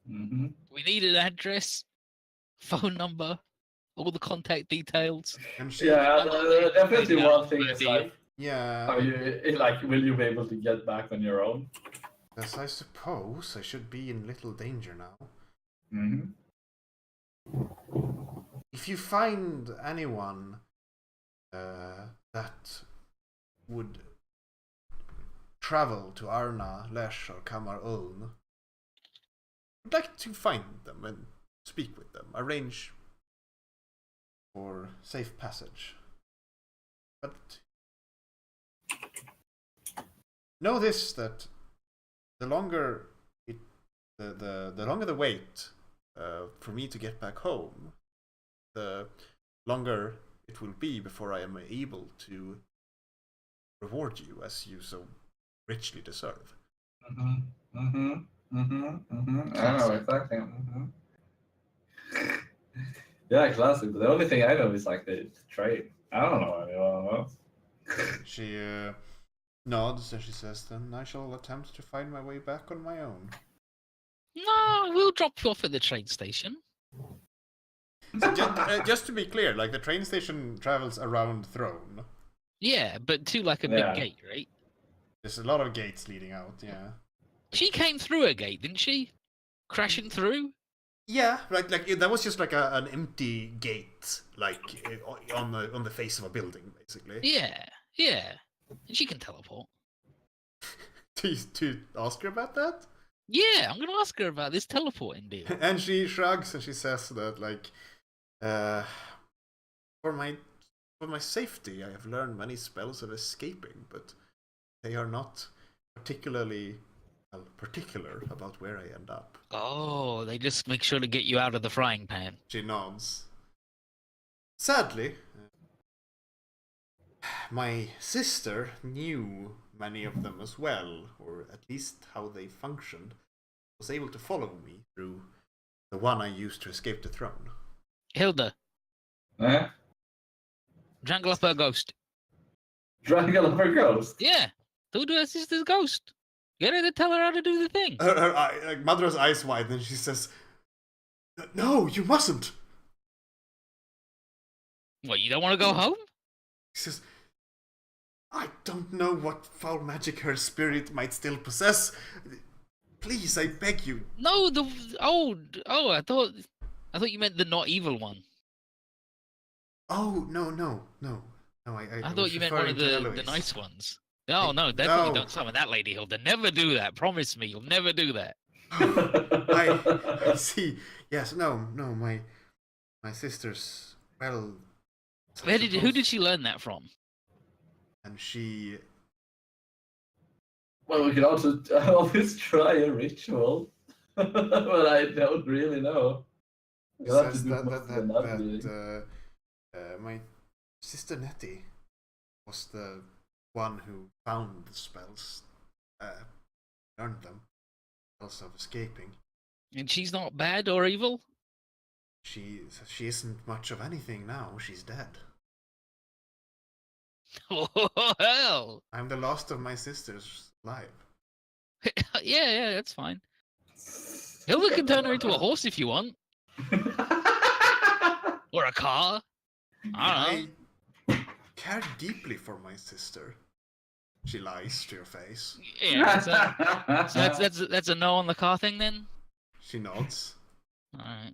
Mm-hmm. We need an address, phone number, all the contact details. And she, Yeah, definitely one thing is like, yeah, are you like, will you be able to get back on your own? yes, I suppose I should be in little danger now. Mm-hmm. If you find anyone that would travel to Arna, Lesh, or Kamar Uln, I'd like to find them and speak with them, arrange for safe passage. But know this, that the longer the longer the wait for me to get back home, the longer it will be before I am able to reward you as you so richly deserve. Mm-hmm. Mm-hmm. Mm-hmm. Mm-hmm. I know exactly. Mm-hmm. Yeah, classic. But the only thing I know is like the train. I don't know anyone else. She nods and she says, "Then I shall attempt to find my way back on my own." No, we'll drop you off at the train station. So just to be clear, like the train station travels around Throne. Yeah, but to like a big gate, right? There's a lot of gates leading out. Yeah. She came through a gate, didn't she? Crashing through? Yeah, right. Like that was just like an empty gate, like on the face of a building, basically. Yeah, yeah. And she can teleport. To ask her about that? Yeah, I'm gonna ask her about this teleporting deal. And she shrugs and she says that like, for my safety, I have learned many spells of escaping, but they are not particularly particular about where I end up. Oh, they just make sure to get you out of the frying pan. She nods. Sadly, my sister knew many of them as well, or at least how they functioned, was able to follow me through the one I used to escape the throne. Hilda, Huh? strangle up her ghost. Dragon of her ghost. Yeah, do her sister's ghost. Get her to tell her how to do the thing. Like Madra's eyes widen and she says, "No, you mustn't." What, you don't want to go home? He says, "I don't know what foul magic her spirit might still possess. Please, I beg you." No, I thought you meant the not evil one. Oh, no. I thought you meant one of the nice ones. No, definitely don't summon that lady, Hilda. Never do that. Promise me, you'll never do that. I see. Yes, no, my sister's, well... Who did she learn that from? And she... Well, we could also always try a ritual, but I don't really know. Says that my sister Nettie was the one who found the spells, learned them, spells of escaping. And she's not bad or evil? She isn't much of anything now. She's dead. Oh, hell. I'm the last of my sisters alive. Yeah, that's fine. Hilda can turn her into a horse if you want. Or a car. I don't know. I care deeply for my sister. She lies to your face. Yeah, so that's a no on the car thing then? She nods. Alright,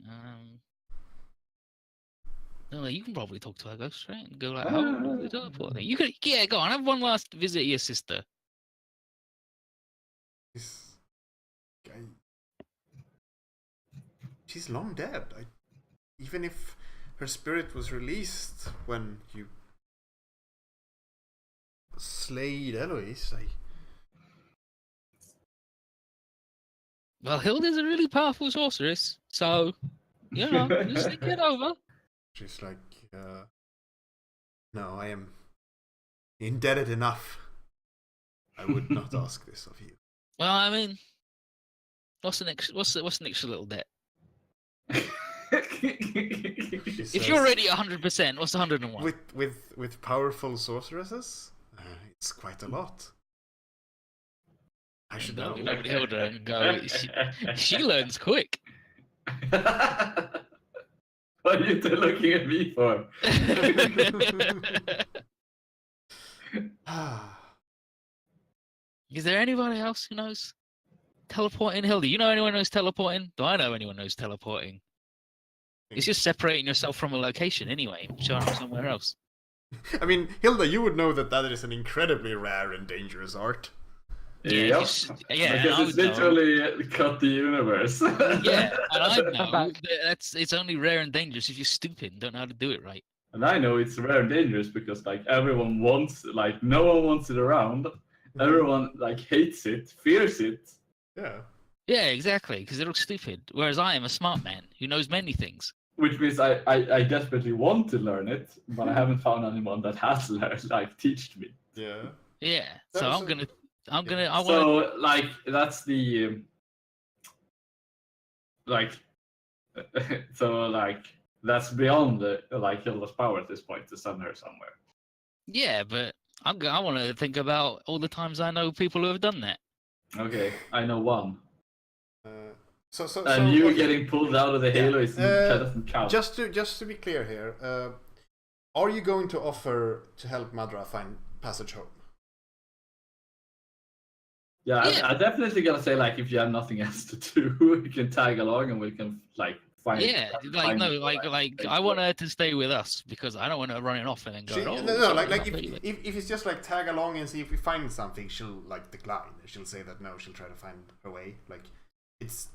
no, you can probably talk to her ghost, right? And go like, oh, the teleport thing. You could, yeah, go on, have one last visit to your sister. She's long dead. Even if her spirit was released when you slayed Eloise, Well, Hilda's a really powerful sorceress, so you know, just think it over. She's like, no, I am indebted enough. I would not ask this of you. Well, I mean, what's the next little debt? If you're already 100%, what's 101? With powerful sorceresses, it's quite a lot. I should know. Look at Hilda and go. She learns quick. What are you two looking at me for? Is there anybody else who knows teleporting? Hilda, you know anyone who knows teleporting? Do I know anyone who knows teleporting? It's just separating yourself from a location anyway, showing up somewhere else. I mean, Hilda, you would know that is an incredibly rare and dangerous art. Yeah, yeah, because it's literally cut the universe. Yeah, and I know it's only rare and dangerous if you're stupid and don't know how to do it right. And I know it's rare and dangerous because like everyone wants, like no one wants it around. Everyone like hates it, fears it. Yeah. Yeah, exactly, because it looks stupid. Whereas I am a smart man who knows many things. Which means I desperately want to learn it, but I haven't found anyone that has learned, like, teached me. Yeah. Yeah. So I want So like that's the like so like that's beyond the like Hilda's power at this point to send her somewhere. Yeah, but I want to think about all the times I know people who have done that. Okay, I know one. So getting pulled out of the Halo is doesn't count. Just to be clear here, are you going to offer to help Madra find passage home? Yeah, I definitely gotta say, like, if you have nothing else to do, you can tag along and we can like find. Yeah, I want her to stay with us because I don't want her running off and then going. If it's just like tag along and see if we find something, she'll like decline. She'll say that no, she'll try to find her way. Like it's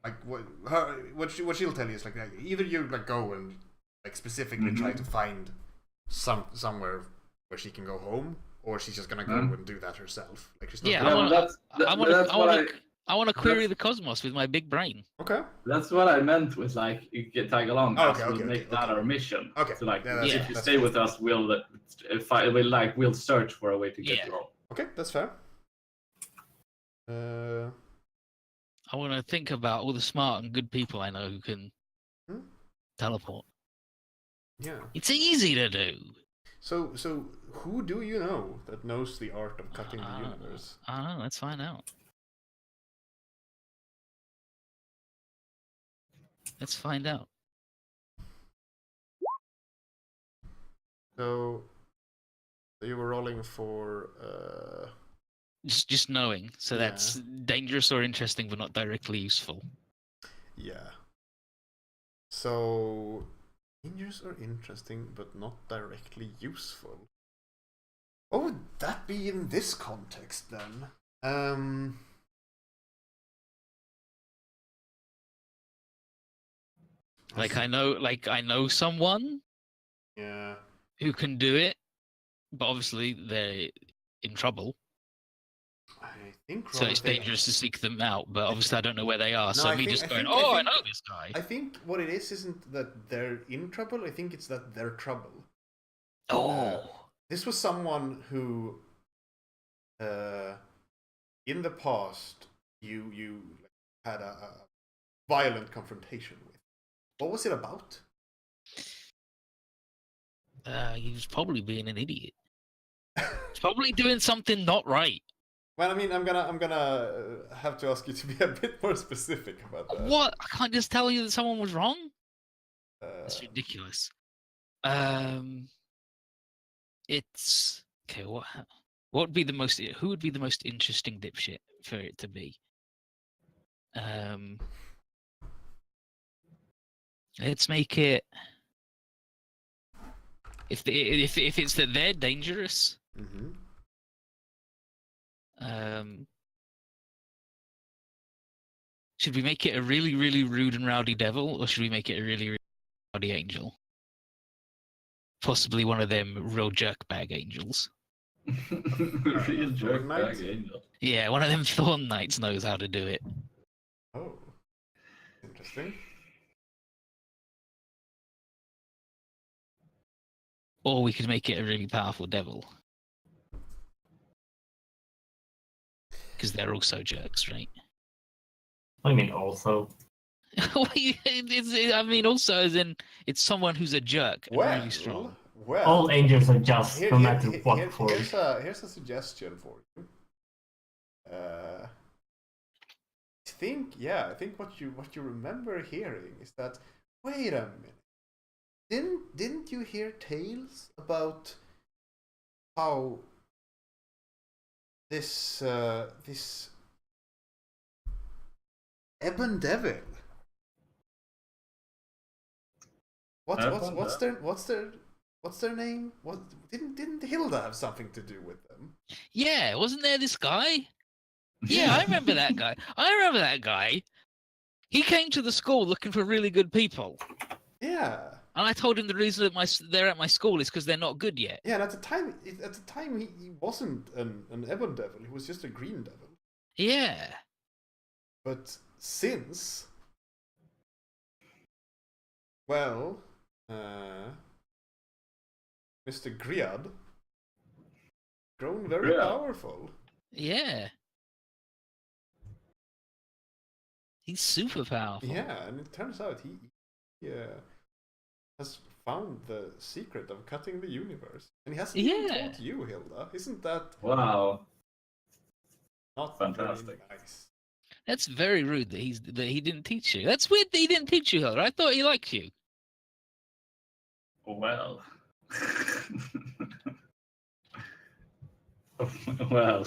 like what she'll tell you is like either you like go and like specifically try to find somewhere where she can go home, or she's just gonna go and do that herself. Like she's not. Yeah, I want to query the cosmos with my big brain. Okay. That's what I meant with like you can tag along. Okay, make that our mission. Okay. So like if you stay with us, we'll search for a way to get you home. Okay, that's fair. I want to think about all the smart and good people I know who can teleport. Yeah. It's easy to do. So who do you know that knows the art of cutting the universe? I don't know. Let's find out. Let's find out. So you were rolling for just knowing. So that's dangerous or interesting, but not directly useful. Yeah. So dangerous or interesting, but not directly useful. What would that be in this context then? Like I know someone. Yeah. Who can do it, but obviously they're in trouble. I think so. It's dangerous to seek them out, but obviously I don't know where they are. So I know this guy. I think what it isn't that they're in trouble. I think it's that they're trouble. Oh. This was someone who, in the past, you had a violent confrontation with. What was it about? He was probably being an idiot. He's probably doing something not right. Well, I mean, I'm gonna have to ask you to be a bit more specific about that. What? I can't just tell you that someone was wrong. That's ridiculous. It's okay. What would be the most? Who would be the most interesting dipshit for it to be? Let's make it. If it's that they're dangerous, should we make it a really, really rude and rowdy devil, or should we make it a really, really rowdy angel? Possibly one of them real jerkbag angels. Real jerkbag angel. Yeah, one of them Thorn Knights knows how to do it. Oh, interesting. Or we could make it a really powerful devil. Because they're also jerks, right? I mean, also. I mean, also as in it's someone who's a jerk and really strong. Well, All angels are just, no matter what form. here's a suggestion for you. I think what you remember hearing is that, wait a minute, didn't you hear tales about how this Ebon Devil? What's their name? What didn't Hilda have something to do with them? Yeah, wasn't there this guy? Yeah, I remember that guy. He came to the school looking for really good people. Yeah. And I told him the reason that they're at my school is because they're not good yet. Yeah, and at the time he wasn't an Ebon Devil. He was just a Green Devil. Yeah. But since, well, Mr. Griad grown very powerful. Yeah. He's super powerful. Yeah, and it turns out he has found the secret of cutting the universe. And he hasn't even taught you, Hilda. Isn't that Wow. not Fantastic. very nice? That's very rude that he didn't teach you. That's weird that he didn't teach you, Hilda. I thought he liked you. Well. Well.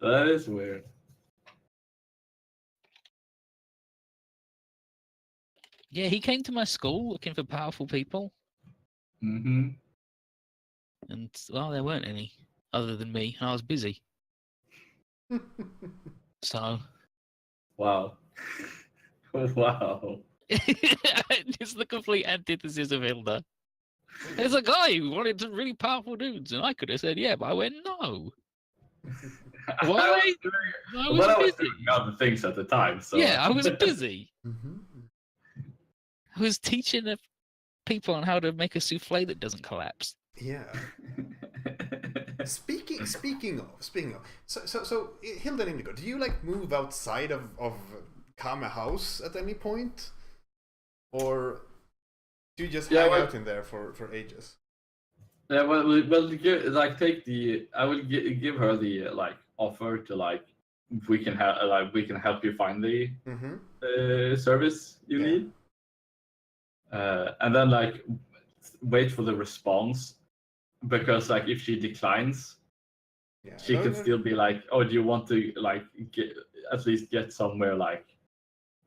That is weird. Yeah, he came to my school looking for powerful people. Mm-hmm. And, well, there weren't any other than me, and I was busy. So. Wow. Wow. It's the complete antithesis of Hilda. There's a guy who wanted some really powerful dudes, and I could have said, yeah, but I went, no. Why? I was busy. Doing other things at the time, so. Yeah, I was busy. Mm-hmm. I was teaching people on how to make a souffle that doesn't collapse. Yeah. Speaking of, so Hilda and Indigo, do you like move outside of Kame house at any point, or do you just hang out in there for ages? Yeah, well, like I will give her the like offer to like we can help you find the service you need, and then like wait for the response, because like if she declines, she can still be like, oh, do you want to like at least get somewhere like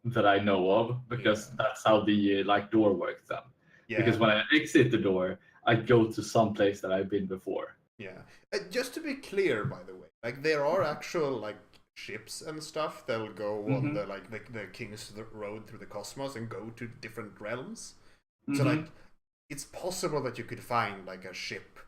that I know of, because that's how the like door works then. Yeah. Because when I exit the door, I go to some place that I've been before. Yeah. Just to be clear, by the way, like there are actual like ships and stuff that'll go on the like the King's Road through the cosmos and go to different realms. So like it's possible that you could find like a ship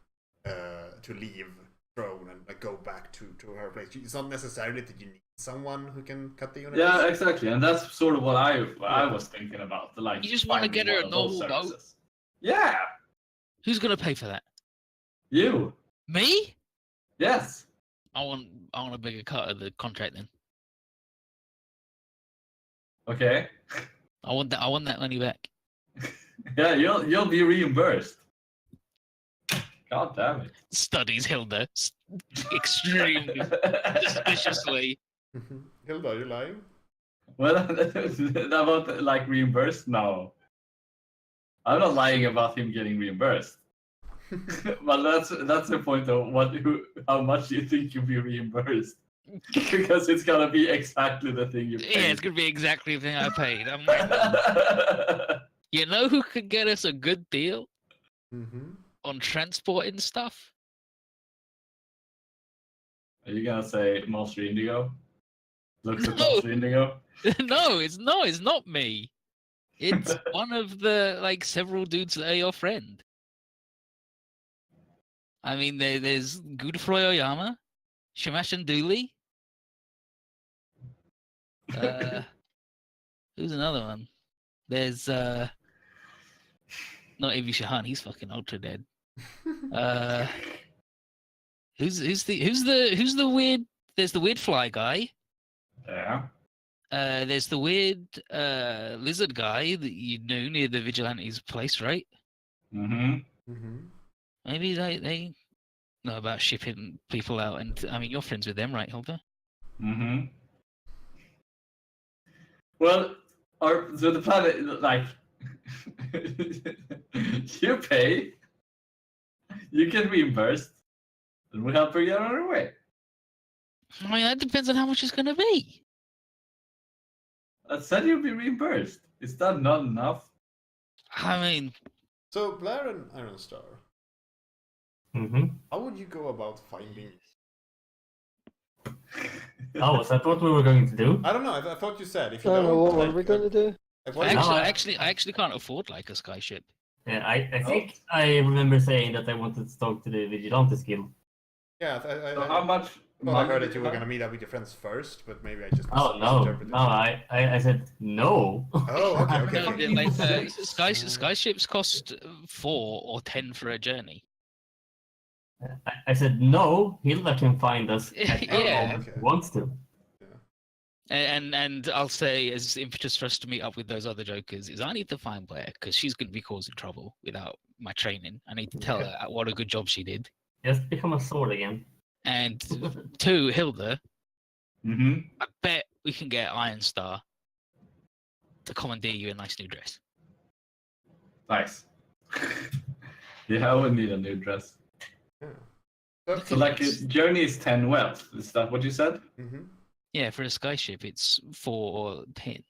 to leave Throne and like go back to her place. It's not necessarily that you need someone who can cut the universe. Yeah, exactly, and that's sort of what I was thinking about. Like, you just want to get her a normal boat. Yeah. Who's gonna pay for that? You. Me? Yes. I want a bigger cut of the contract then. Okay. I want that money back. Yeah, you'll be reimbursed. God damn it. Studies Hilda extremely suspiciously. Hilda, are you lying? Well, about like reimbursed? No. I'm not lying about him getting reimbursed. But that's the point of how much do you think you'll be reimbursed? Because it's gonna be exactly the thing you paid. Yeah, it's gonna be exactly the thing I paid. I'm like, you know who could get us a good deal on transporting stuff? Are you gonna say Monster Indigo? Looks at Monster Indigo? No, it's not me. It's one of the like several dudes that are your friend. I mean, there's Godfrey Oyama, Shamash and Dooley. Who's another one? There's not Avi Shahan. He's fucking ultra dead. Who's the weird? There's the weird fly guy. Yeah. There's the weird lizard guy that you knew near the vigilante's place, right? Mm-hmm. Maybe they know about shipping people out, and I mean, you're friends with them, right, Hilda? Mm-hmm. Well, so the plan, like, you pay, you get reimbursed, and we help her get on her way. I mean, that depends on how much it's going to be. I said you'll be reimbursed. Is that not enough? I mean, So Blair and Ironstar, how would you go about finding? Oh, is that what we were going to do? I don't know. I thought you said if you I don't know don't, what were like, we going to do. like, what do you- I actually can't afford like a skyship. Yeah, I think I remember saying that I wanted to talk to the Vigilantes Guild. yeah, So how much well, I money heard did that you you were have? gonna meet up with your friends first, but maybe I just Oh no, misinterpreted. no, I said no. Oh, okay, okay, No, okay. like, skyships cost 4 or 10 for a journey. I said no. Hilda can find us at Yeah. any moment Okay. she wants to. And I'll say, as impetus for us to meet up with those other jokers, is I need to find Blair because she's going to be causing trouble without my training. I need to tell her what a good job she did. Just become a sword again. And 2, Hilda, Mm-hmm. I bet we can get Iron Star to commandeer you a nice new dress. Nice. Yeah, I would need a new dress. Yeah. So like, journey is 10 wealth. Is that what you said? Mm-hmm. Yeah, for a skyship, it's 4 or 10.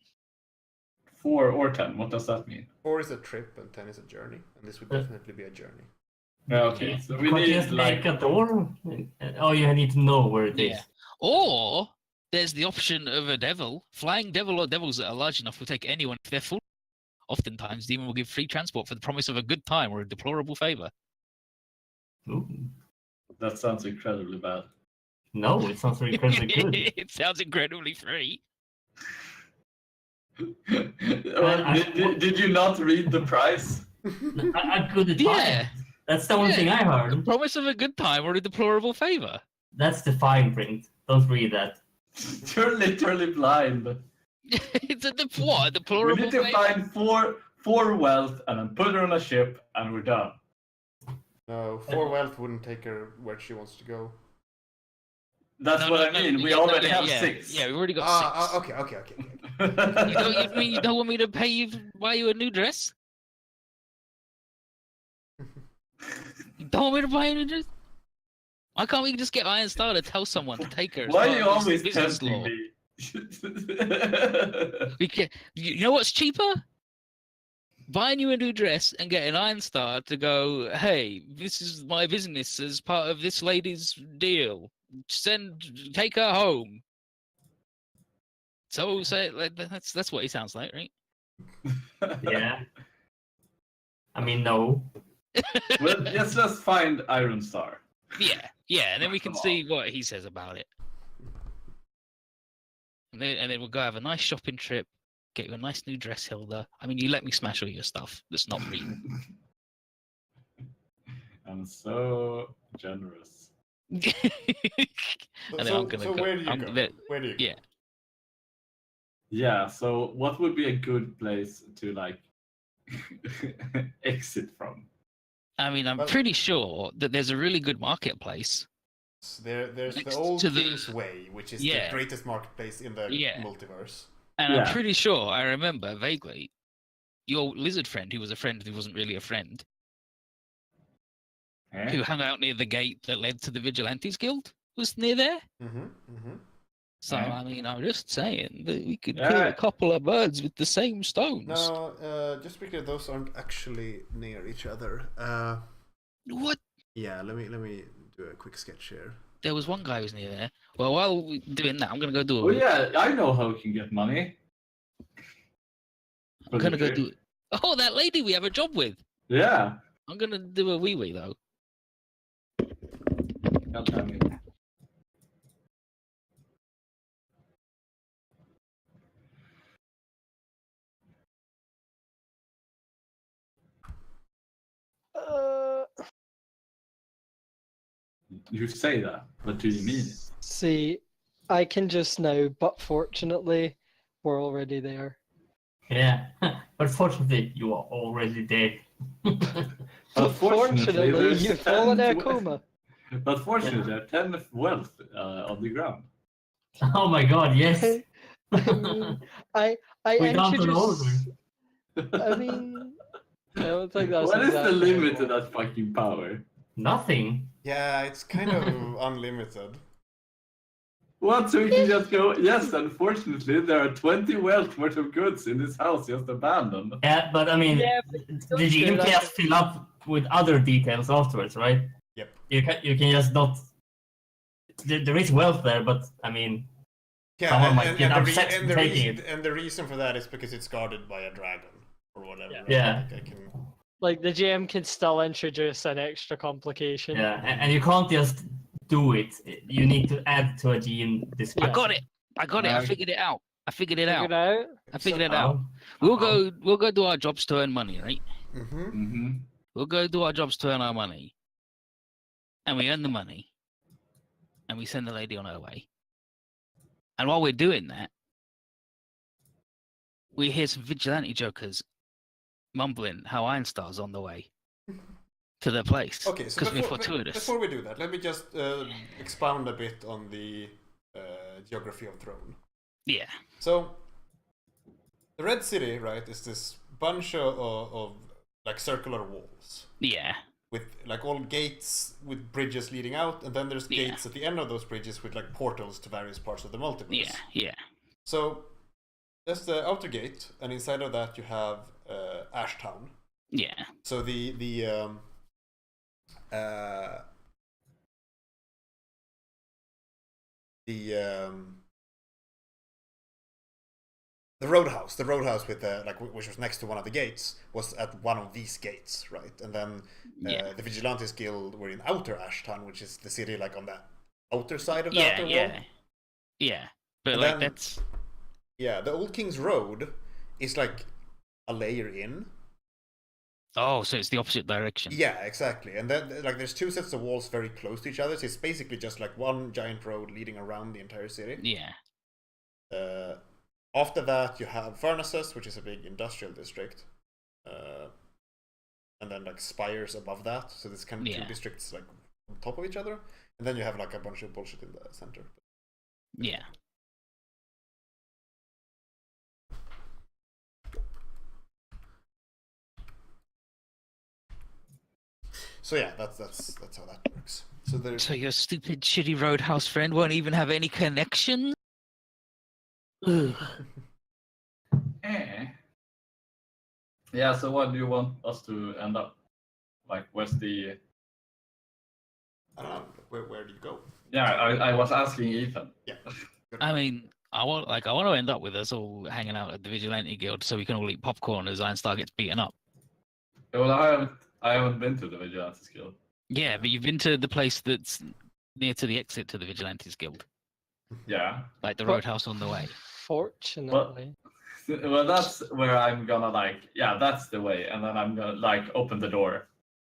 4 or 10. What does that mean? 4 is a trip and 10 is a journey, and this would definitely be a journey. Yeah, okay. So we Can't you need just like. make a door? Oh, you need to know where it is. Yeah. Or there's the option of a devil. Flying devil or devils that are large enough will take anyone if they're full. Oftentimes, demon will give free transport for the promise of a good time or a deplorable favor. Ooh. That sounds incredibly bad. No, it sounds incredibly good. It sounds incredibly free. Did you not read the price? A good Yeah. time. That's the only thing I The heard. promise of a good time or a deplorable favor. That's the fine print. Don't read that. You're literally blind. It's a what? A We deplorable need to favor? find four wealth and then put her on a ship and we're done. No, 4 wealth wouldn't take her where she wants to go. That's No, what no, I mean. no, We yeah, already no, have yeah, 6. Yeah, we've already got 6. Okay. You don't want me to pay you, buy you a new dress? You don't want me to buy you a new dress? Why can't we just get Iron Star to tell someone to take her? as Why part are you of always business tempting law? me? We can, you know what's cheaper? Buying you a new dress and getting Iron Star to go, hey, this is my business as part of this lady's deal. Take her home. So say like, that's what he sounds like, right? Yeah. I mean, no. Well, let's just find Iron Star. Yeah, and then we can Come see what he says about it. And then we'll go have a nice shopping trip, get you a nice new dress, Hilda. I mean, you let me smash all your stuff. That's not real. I'm so generous. And then I'm gonna So go. where do you I'm go? gonna- Where do you go? yeah. Yeah, so what would be a good place to like exit from? I mean, I'm Well- pretty sure that there's a really good marketplace. There's Next the old to the- King's Way, which is Yeah. the greatest marketplace in the Yeah. multiverse. And Yeah. I'm pretty sure I remember vaguely your lizard friend, who was a friend who wasn't really a friend, Eh? who hung out near the gate that led to the Vigilantes Guild, was near there. Mm-hmm. So, Right. I mean, I'm just saying that we could Yeah. kill a couple of birds with the same stones. No, just because those aren't actually near each other. What? Yeah, let me do a quick sketch here. There was one guy who was near there. Well, while we're doing that, I'm going to go do a... Oh yeah, I know how we can get money. I'm going to go do... Oh, that lady we have a job with. Yeah. I'm going to do a wee-wee, though. God damn it. You say that, but do you mean it? See, I can just now, but fortunately, we're already there. Yeah, but fortunately, you are already dead. Unfortunately, there's you've fallen in a 10 coma. But fortunately, there are 10 wealth on the ground. Oh my god, yes. I mean, I We can't turn over. introduced. I mean, I don't think that's What is the exactly limit how to it that fucking power? Nothing. Yeah, it's kind of unlimited. What? So we can just go, yes, unfortunately, there are 20 wealth worth of goods in this house just abandoned. Yeah, but I mean, Yeah, the GM can just fill up with other details afterwards, right? Yep. You can just not. There is wealth there, but I mean, Yeah, someone might get upset taking it. and the reason for that is because it's guarded by a dragon or whatever. Yeah. Right? Yeah. Like, I can... Like the GM can still introduce an extra complication. Yeah, and you can't just do it. You need to add to a GM discussion. I got it. I figured it out. I figured it Figured out. out. I figured it Oh. out. We'll go do our jobs to earn money, right? Mm-hmm. Mm-hmm. We'll go do our jobs to earn our money. And we earn the money. And we send the lady on her way. And while we're doing that, we hear some vigilante jokers mumbling how Ironstar's on the way to their place. Okay, so because we fortuitous. before we do that, let me just expound a bit on the geography of Throne. Yeah. So, the Red City, right, is this bunch of like circular walls Yeah. with like all gates with bridges leading out, and then there's Yeah. gates at the end of those bridges with like portals to various parts of the multiverse. Yeah. Yeah. So, there's the outer gate, and inside of that you have Ashtown. Yeah. So the roadhouse with which was next to one of the gates, was at one of these gates, right? And then Yeah. the Vigilantes Guild were in Outer Ashtown, which is the city like on the outer side of the Yeah. outer Yeah. wall. Yeah. But And like then- that's Yeah, the Old King's Road is like a layer in. oh, so it's the opposite direction. Yeah, exactly. And then like there's two sets of walls very close to each other, so it's basically just like one giant road leading around the entire city. Yeah. After that, you have Furnaces, which is a big industrial district, and then like spires above that. So there's kind of two Yeah. districts like on top of each other, and then you have like a bunch of bullshit in the center. Yeah. So yeah, that's how that works. So there's So your stupid, shitty roadhouse friend won't even have any connection? Ugh. Yeah, so what do you want us to end up? Like, where's the... I don't know, where do you go? Yeah, I was asking Ethan. Yeah. I mean, I want to end up with us all hanging out at the Vigilante Guild so we can all eat popcorn as Ironstar gets beaten up. Well, I haven't been to the Vigilantes Guild. Yeah, but you've been to the place that's near to the exit to the Vigilantes Guild, Yeah. like the But- roadhouse on the way. Fortunately. Well, that's where I'm gonna like, yeah, that's the way, and then I'm gonna like open the door,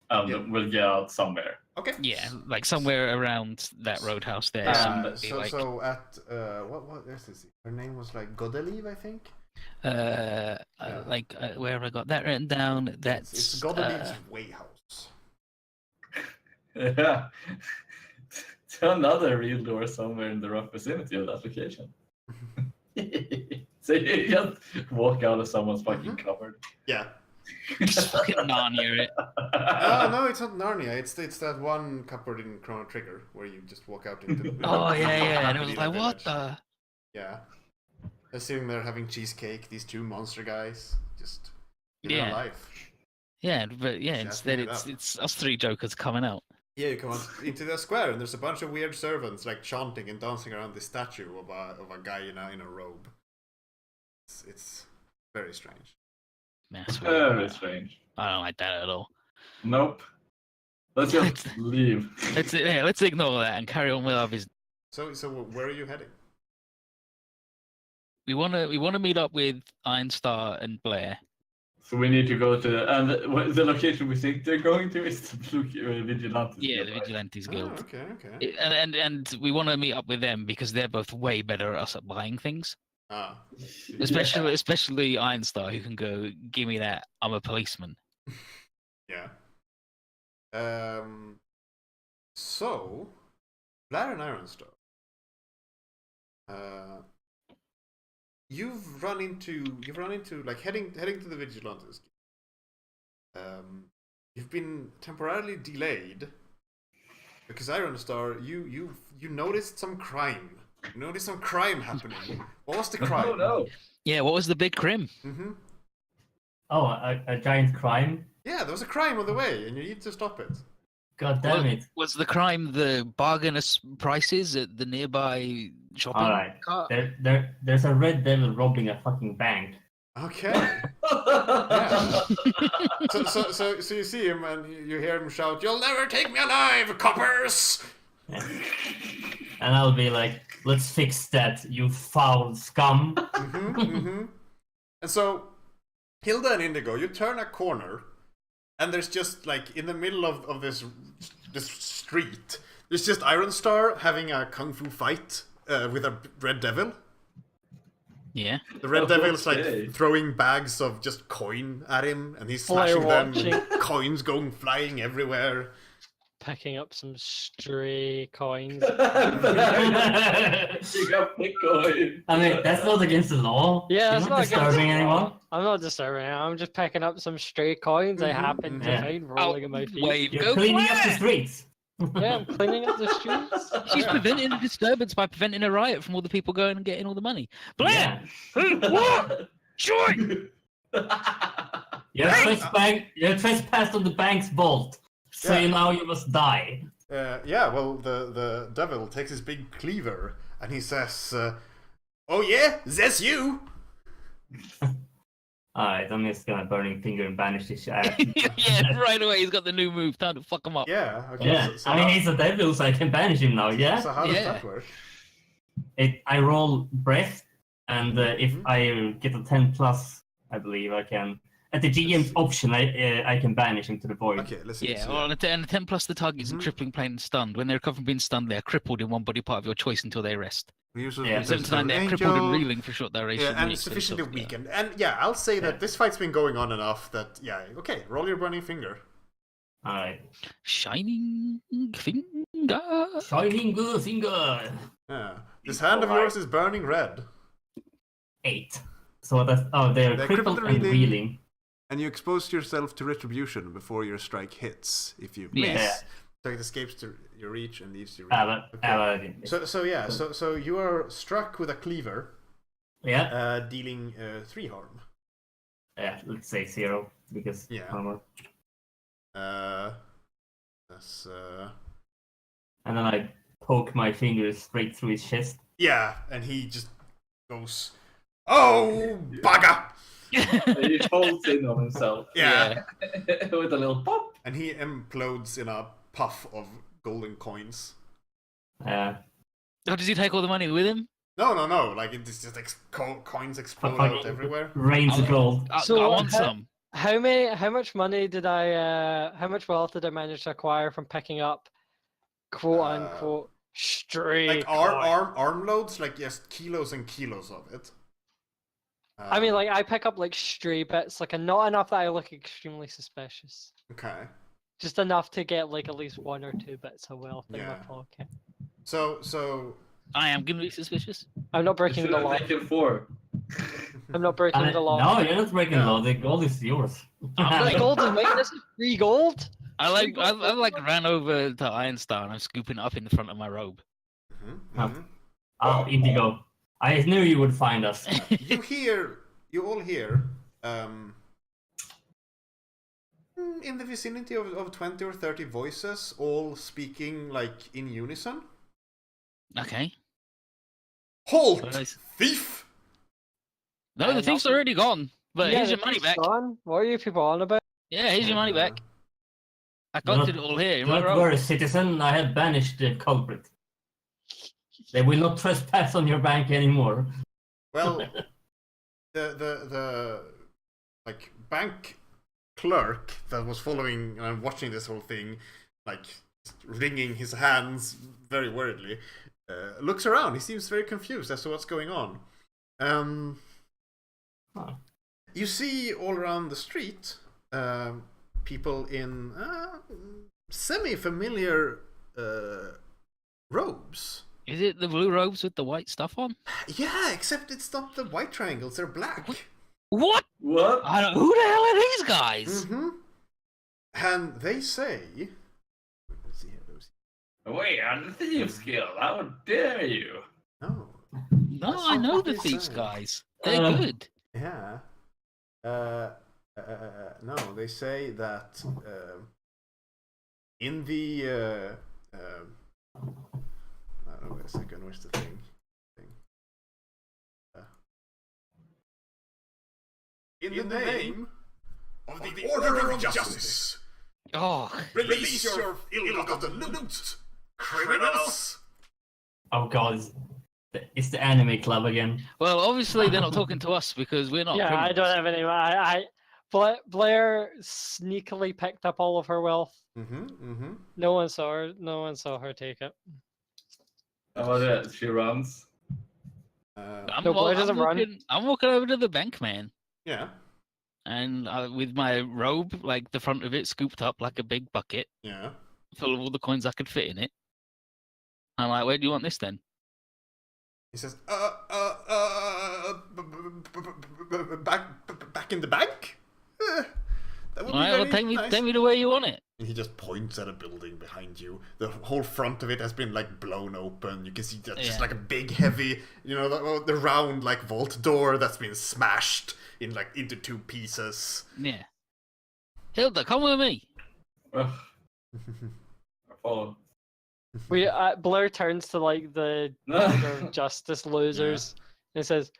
and Yeah. we'll get out somewhere. Okay. Yeah, like somewhere around that roadhouse there. Um, so it'd be So at what is this? Her name was like Godelieve, I think. where have I got that written down? That's It's Godelieve's Way House. Yeah. To another real door somewhere in the rough vicinity of that location. So you just walk out of someone's fucking cupboard. Yeah. just fucking Narnia it. No, it's not Narnia. It's that one cupboard in Chrono Trigger where you just walk out into the. Oh yeah, and it was Medieval like, what village. the? Yeah. They're sitting there having cheesecake. These two monster guys just living Yeah. a life. Yeah, but yeah, Just instead asking it up. it's us three jokers coming out. Yeah, you come out into the square and there's a bunch of weird servants like chanting and dancing around this statue of a guy in a robe. It's very strange. Man, I swear. Very strange. I don't like that at all. Nope. Let's just leave. Let's ignore that and carry on with our business. So where are you heading? We wanna meet up with Ironstar and Blair So we need to go to, and the location we think they're going to is the Blue Vigilantes. Yeah, Guild, the right? Vigilantes Oh, Guild. okay. And we want to meet up with them because they're both way better at us at buying things. Ah, Especially Ironstar, who can go, give me that. I'm a policeman. yeah. So, Blair and Ironstar. You've run into like heading to the Vigilantes. You've been temporarily delayed because Ironstar, you noticed some crime. You noticed some crime happening. What was the crime? Oh no! Yeah, what was the big crim? Mm-hmm. Oh, a giant crime? Yeah, there was a crime on the way, and you need to stop it. God damn it. Was the crime the bargainous prices at the nearby shopping Alright. cart? There's a red devil robbing a fucking bank. Okay. Yeah. So you see him and you hear him shout, "You'll never take me alive, coppers!" Yeah. And I'll be like, let's fix that, you foul scum. And so, Hilda and Indigo, you turn a corner, and there's just like in the middle of this street, there's just Ironstar having a kung fu fight with a red devil. Yeah. The red devil's Okay. like throwing bags of just coin at him, and he's While smashing them. watching. Coins going flying everywhere. Picking up some stray coins. You got Bitcoin. I mean, that's not against the law. Yeah, You're that's not not against disturbing the anyone. law. I'm not disturbing. I'm just picking up some stray coins I happen to Yeah. find rolling in my feet. Wave, You're go cleaning up the Blair! streets. Yeah, I'm cleaning up the streets. She's preventing a disturbance by preventing a riot from all the people going and getting all the money. Blair! Yeah. What? Join! You're trespassed on the bank's vault. So Yeah. now you must die. Yeah, well, the devil takes his big cleaver and he says, "Oh yeah, that's you." Alright, I'm just gonna burning finger and banish this ass. Yeah, right away. He's got the new move. Time to fuck him up. Yeah. Okay. Yeah, I mean he's a devil, so I can banish him now. Yeah. So how does Yeah. that work? I roll breath, and if I get a 10+, I believe I can. At the GM's option, I can banish him to the void. Okay, let's see. Yeah, So, well, and a 10 plus the target's in crippling pain and stunned. When they recover from being stunned, they are crippled in one body part of your choice until they rest. we usually Yeah, use 7 to 9, they are angel, crippled and reeling for short duration. Yeah, and weeks, sufficiently stuff, yeah. weakened. And yeah, I'll say that this fight's been going on enough that okay, roll your burning finger. Alright. Shining finger. Shining good finger. Yeah, this hand of yours is burning red, 8. So that's they're They're crippled crippled and and reeling. and you expose yourself to retribution before your strike hits. If you miss, Yeah. so it escapes to your reach and leaves your reach. Okay. So you are struck with a cleaver, yeah, dealing 3 harm. let's say 0 because Yeah. armor. That's And then I poke my fingers straight through his chest. yeah, and he just goes, "Oh, bugger!" He holds in on himself. Yeah. With a little pop. And he implodes in a puff of golden coins. Uh, Oh, does he take all the money with him? No. Like it's just coins explode Fucking out everywhere. rains of gold. So I want how- some. How much money did how much wealth did I manage to acquire from picking up quote unquote stray Like coins? armloads, like yes, kilos and kilos of it. I mean, like, I pick up, like, stray bits, like, not enough that I look extremely suspicious. Okay. Just enough to get, like, at least 1 or 2 bits of wealth in my Yeah. pocket. So I am going to be suspicious. I'm not You breaking should the have law. taken 4. I'm not breaking the law. No, you're not breaking Yeah. law. The gold is yours. The gold is mine. This is free gold. I ran over to Ironstar and I'm scooping it up in the front of my robe. Oh, Indigo. I knew you would find us. you all hear, in the vicinity of 20 or 30 voices, all speaking like in unison. Okay. Halt, Nice. thief! No, the thief's already gone. But Yeah, here's the your money thief's back. gone. What are you people on about? Yeah, here's your money back. I got it all here. In my Don't robe. worry, citizen. I have banished the culprit. They will not trespass on your bank anymore. Well, the like bank clerk that was following and watching this whole thing, like wringing his hands very worriedly, looks around. He seems very confused as to what's going on. You see all around the street people in semi-familiar robes. Is it the blue robes with the white stuff on? Yeah, except it's not the white triangles, they're black. What? What? I don't. Who the hell are these guys? Mm-hmm. And they say... Let's see here. We are the Thieves Guild. How dare you? No. No, That's I not know what the they thieves say. guys. They're good. Yeah. No, they say that in the... wait a second, where's the thing? In the name of the Order of Justice, Oh, release your ill-gotten loot, criminals! Oh god, it's the anime club again. well, obviously they're not talking to us because we're not. Yeah, I criminals. don't have any. Blair sneakily picked up all of her wealth. No one saw her. No one saw her take it. Oh, yeah, she runs. No, Blair doesn't run. I'm walking over to the bank man, Yeah, and with my robe, like the front of it scooped up like a big bucket yeah. full of all the coins I could fit in it. I'm like, where do you want this then? He says, back in the bank? That would be All right, very well, take nice. me to where you want it. And he just points at a building behind you. The whole front of it has been like blown open. You can see just Yeah. like a big, heavy, the round like vault door that's been smashed in like into two pieces. Yeah. Hilda, come with me. Ugh. I follow. Blair turns to like the Order of Justice losers and says,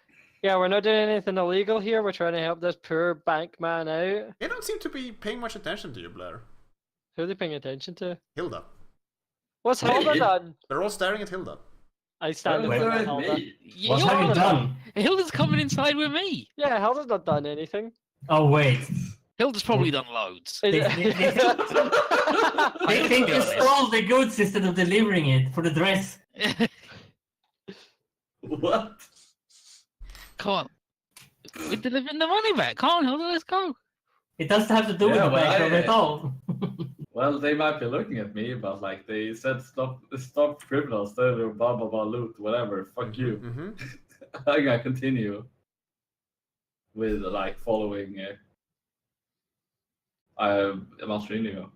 "Yeah, we're not doing anything illegal here. We're trying to help this poor bank man out." They don't seem to be paying much attention to you, Blair. Who are they paying attention to? Hilda. What's Hilda done? They're all staring at Hilda. I stand Wait, up wait, with Hilda. What You're have you on done? Hilda's coming inside with me. Yeah, Hilda's not done anything. Oh wait, Hilda's probably done loads. they think you stole the goods instead of delivering it for the dress. What? Come on. We're delivering the money back. Come on, Hilda, let's go. It doesn't have to do with Yeah, the well, background at all. Well, they might be looking at me, but like they said, stop criminals, blah blah blah, loot, whatever. Fuck you. Mm-hmm. I'm gonna continue with like following. Master Indigo.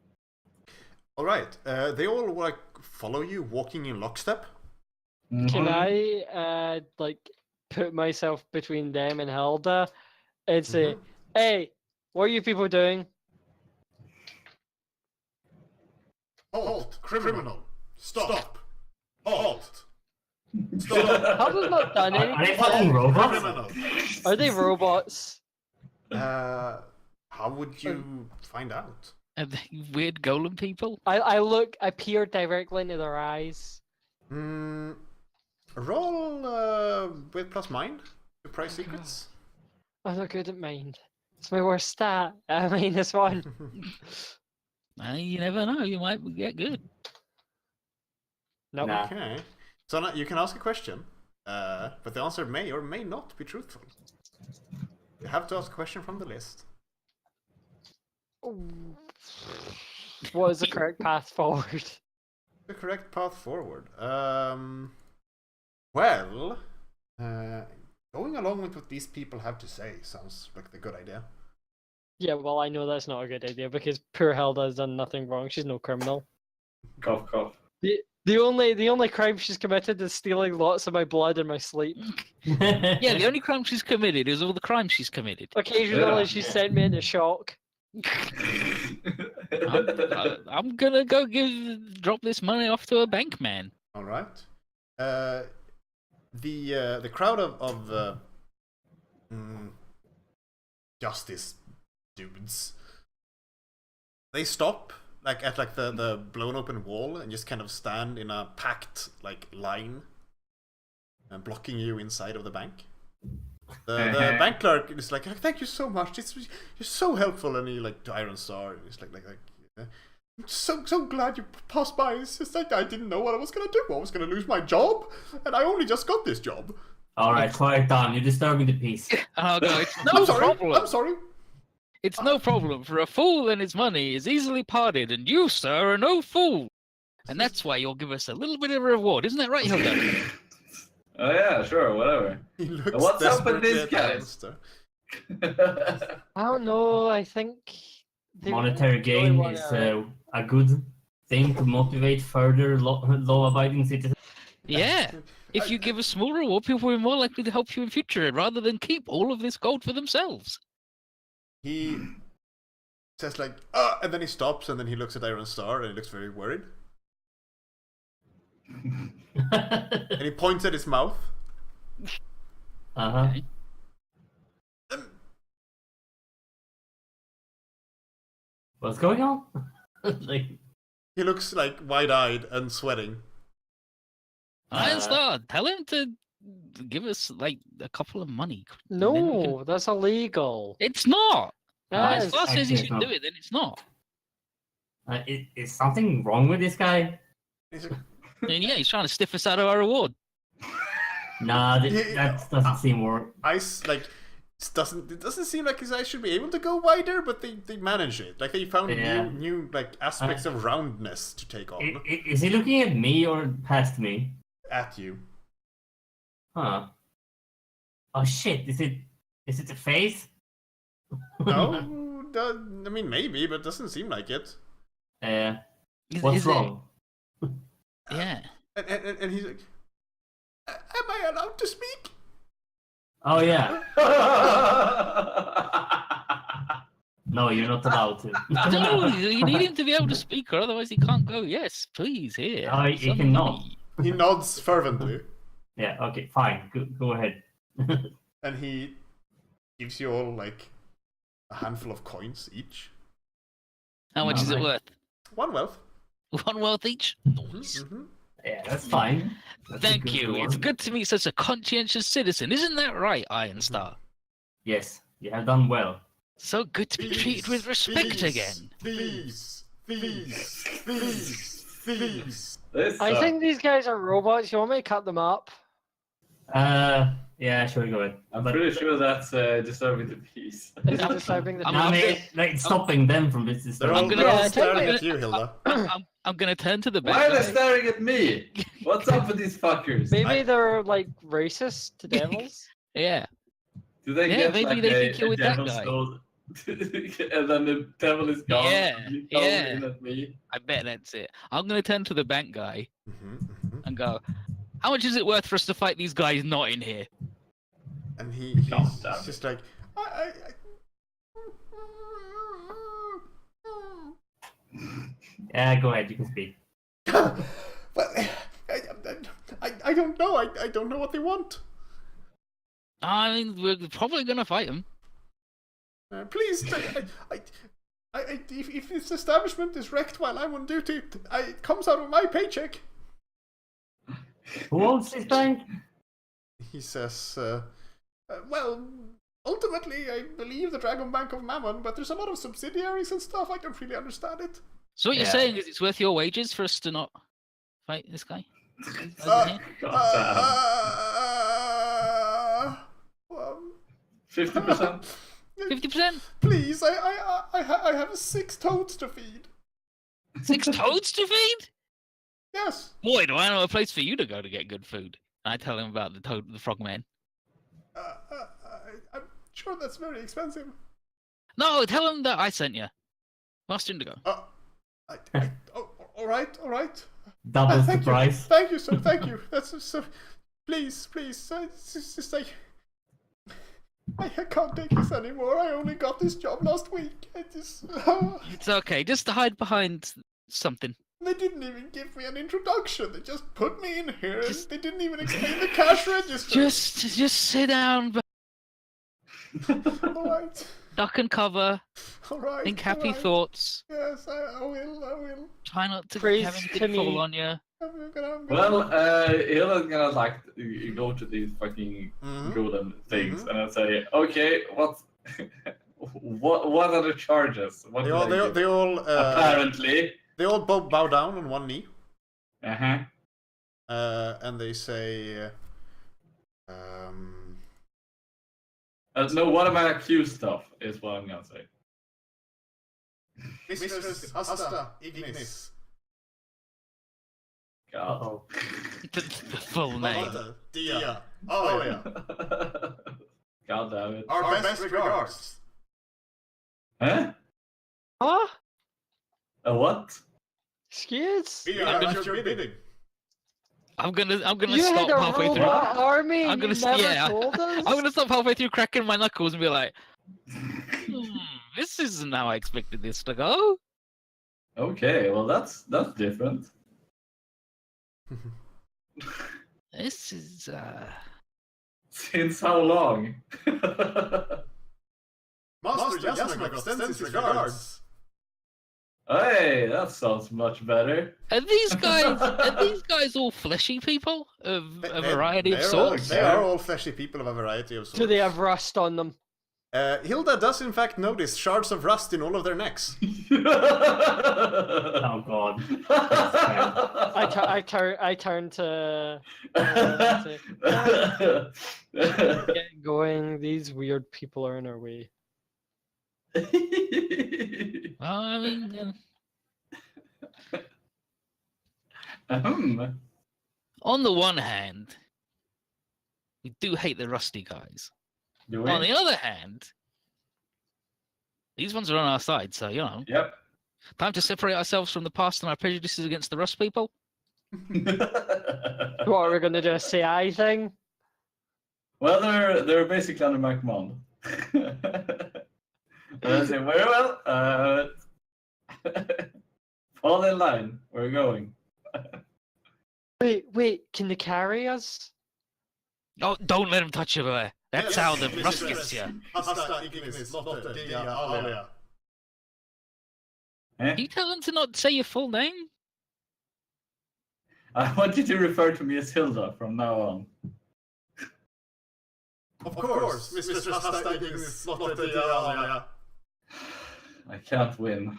All right. They all like follow you, walking in lockstep. Can I like put myself between them and Hilda and say, "Hey, what are you people doing?" Halt! Criminal! Stop! Halt! Stop! Hilda's not done Are they anything. fucking robots? Criminal! Are they robots? How would you find out? Are they weird golem people? I peer directly into their eyes. Roll with plus mind to price secrets. I'm not good at mind. It's my worst stat. I mean, this one. You never know. You might get good. Nope. Nah. Okay. So now you can ask a question, but the answer may or may not be truthful. You have to ask a question from the list. What is the correct path forward? The correct path forward. Going along with what these people have to say sounds like the good idea. Yeah, well, I know that's not a good idea because poor Hilda has done nothing wrong. She's no criminal. Cough, cough. The only crime she's committed is stealing lots of my blood in my sleep. Yeah, the only crime she's committed is all the crimes she's committed. Occasionally, Yeah. she sent me into shock. I'm gonna go drop this money off to a bank man. All right. The crowd of justice dudes, they stop like at like the blown open wall and just kind of stand in a packed like line and blocking you inside of the bank. The bank clerk is like, thank you so much. You're so helpful. And he like to Iron Star. He's like, I'm so glad you passed by. It's just like I didn't know what I was gonna do. I was gonna lose my job, and I only just got this job. All right, quiet down. You're disturbing the peace. Oh no, it's no I'm sorry. problem. I'm sorry. It's no problem, for a fool and his money is easily parted, and you, sir, are no fool. And that's why you'll give us a little bit of a reward, isn't that right, Hilda? Oh yeah, sure, whatever. He looks What's up with desperately these at guys? Alistair. I don't know. I think they Monetary really gain wanna- is a good thing to motivate further law-abiding citizens. Yeah. If you give a small reward, people will be more likely to help you in future, rather than keep all of this gold for themselves. He says like, and then he stops, and then he looks at Iron Star, and he looks very worried. And he points at his mouth. Uh-huh. Okay. What's going on? Like, He looks like wide-eyed and sweating. Iron Star, tell him to give us like a couple of money. and then we can- No, that's illegal. It's not. That If is- Star says he actually, should no. do it, then it's not. is something wrong with this guy? He's like, And yeah, he's trying to stiff us out of our reward. Nah, Yeah, that doesn't seem work. it doesn't seem like his eyes should be able to go wider, but they manage it. Like they found Yeah. new like aspects of roundness to take on Is he looking at me or past me? at you. Huh. Oh shit, is it the face? No, I mean maybe, but it doesn't seem like it. What's Is it- wrong? Yeah. And he's like, am I allowed to speak? Oh yeah. No, you're not allowed to. No, you need him to be able to speak, or otherwise he can't go. Yes, please, here. Oh, he some cannot. money." He nods fervently, Yeah, okay, fine. Go ahead. and he gives you all like a handful of coins each. How much is it Nice. worth? One wealth. One wealth each? Nice. Mm-hmm. Yeah, that's fine. That's a Thank good you. reward. It's good to meet such a conscientious citizen. Isn't that right, Iron Star? Yes, you have done well. So good to be treated with respect again. Thieves! This I sucks. think these guys are robots. You want me to cut them up? Yeah, sure, go ahead. I'm pretty sure that's disturbing the peace. Is it disturbing the I'm No, I gonna- mean, like stopping them from this is They're I'm all, gonna- they're all Yeah, staring take at you, Hilda. I'm gonna turn to the Why are they back. staring at me? What's up with these fuckers? Maybe they're like racist to devils. Yeah. Do they Yeah, get maybe like they a, think you're a with that devil guy. soul? And then the devil is gone. Yeah, and you come yeah. in at me. I bet that's it. I'm gonna turn to the bank guy Mm-hmm. and go, how much is it worth for us to fight these guys not in here? And he's God damn it. just like, I... Yeah, go ahead, you can speak. But I don't know. I don't know what they want. I mean, we're probably gonna fight them. Please, if this establishment is wrecked while I'm on duty, it comes out of my paycheck. Who owns this bank? He says, well, ultimately, I believe the Dragon Bank of Mammon, but there's a lot of subsidiaries and stuff. I don't really understand it. So what you're Yeah. saying is it's worth your wages for us to not fight this guy? Uh, here? Well, 50%. 50%? please, I have 6 toads to feed. 6 toads to feed? Yes. Boy, do I know a place for you to go to get good food. I tell him about the frog man. I'm sure that's very expensive. No, tell him that I sent you. Ask him to go. Oh, all right. Doubles the Thank you. price. Thank you, sir. Thank you. That's so. Please. It's just like I can't take this anymore. I only got this job last week. It's okay. Just hide behind something. They didn't even give me an introduction. They just put me in here, and Just- they didn't even explain the cash register. Just sit down. Alright. Duck and cover. Alright. Think happy alright. thoughts. Yes, I will. Try not to Praise have anything Timmy. fall on you. I'm gonna... Well, Hilda's gonna like go to these fucking Mhm. golden things Mhm. and I'll say, okay, what are the charges? What They did all, I they, all, do? they all, Apparently. they all bow down on one knee, Uh-huh. and they say, No, what am I accused of is what I'm gonna say. Mistress Asta Ignis. God. Uh-oh. The full name. Dia. Oh yeah. God damn it. Our best regards. Huh? Huh? A what? Excuse? We are at your bidding. I'm gonna You stop had a halfway through. robot army and I'm gonna you never yeah. told us? I'm gonna stop halfway through cracking my knuckles and be like, this isn't how I expected this to go. Okay, well that's different. This is Since how long? Master Jasmine extends his regards. Hey, that sounds much better. Are these guys all fleshy people of a variety of They're sorts? They are all fleshy people of a variety of sorts. Do they have rust on them? Hilda does in fact notice shards of rust in all of their necks. Oh god. I turn to say, get going. These weird people are in our way. Well, I mean, on the one hand, we do hate the rusty guys. Do we? On the other hand, these ones are on our side, so you know, Yep. time to separate ourselves from the past and our prejudices against the rust people. What are we gonna do? A CI thing? Well, they're basically under my command. And I say, very well, fall in line. We're going. Wait, can they carry us? Oh, don't let them touch you there. That's Yes, how the Mrs. rust gets you. Asta Ignis Lotte Dia Alia. You tell them to not say your full name? I want you to refer to me as Hilda from now on. Of course, Mistress Asta Ignis Lotte Dia Alia. I can't win,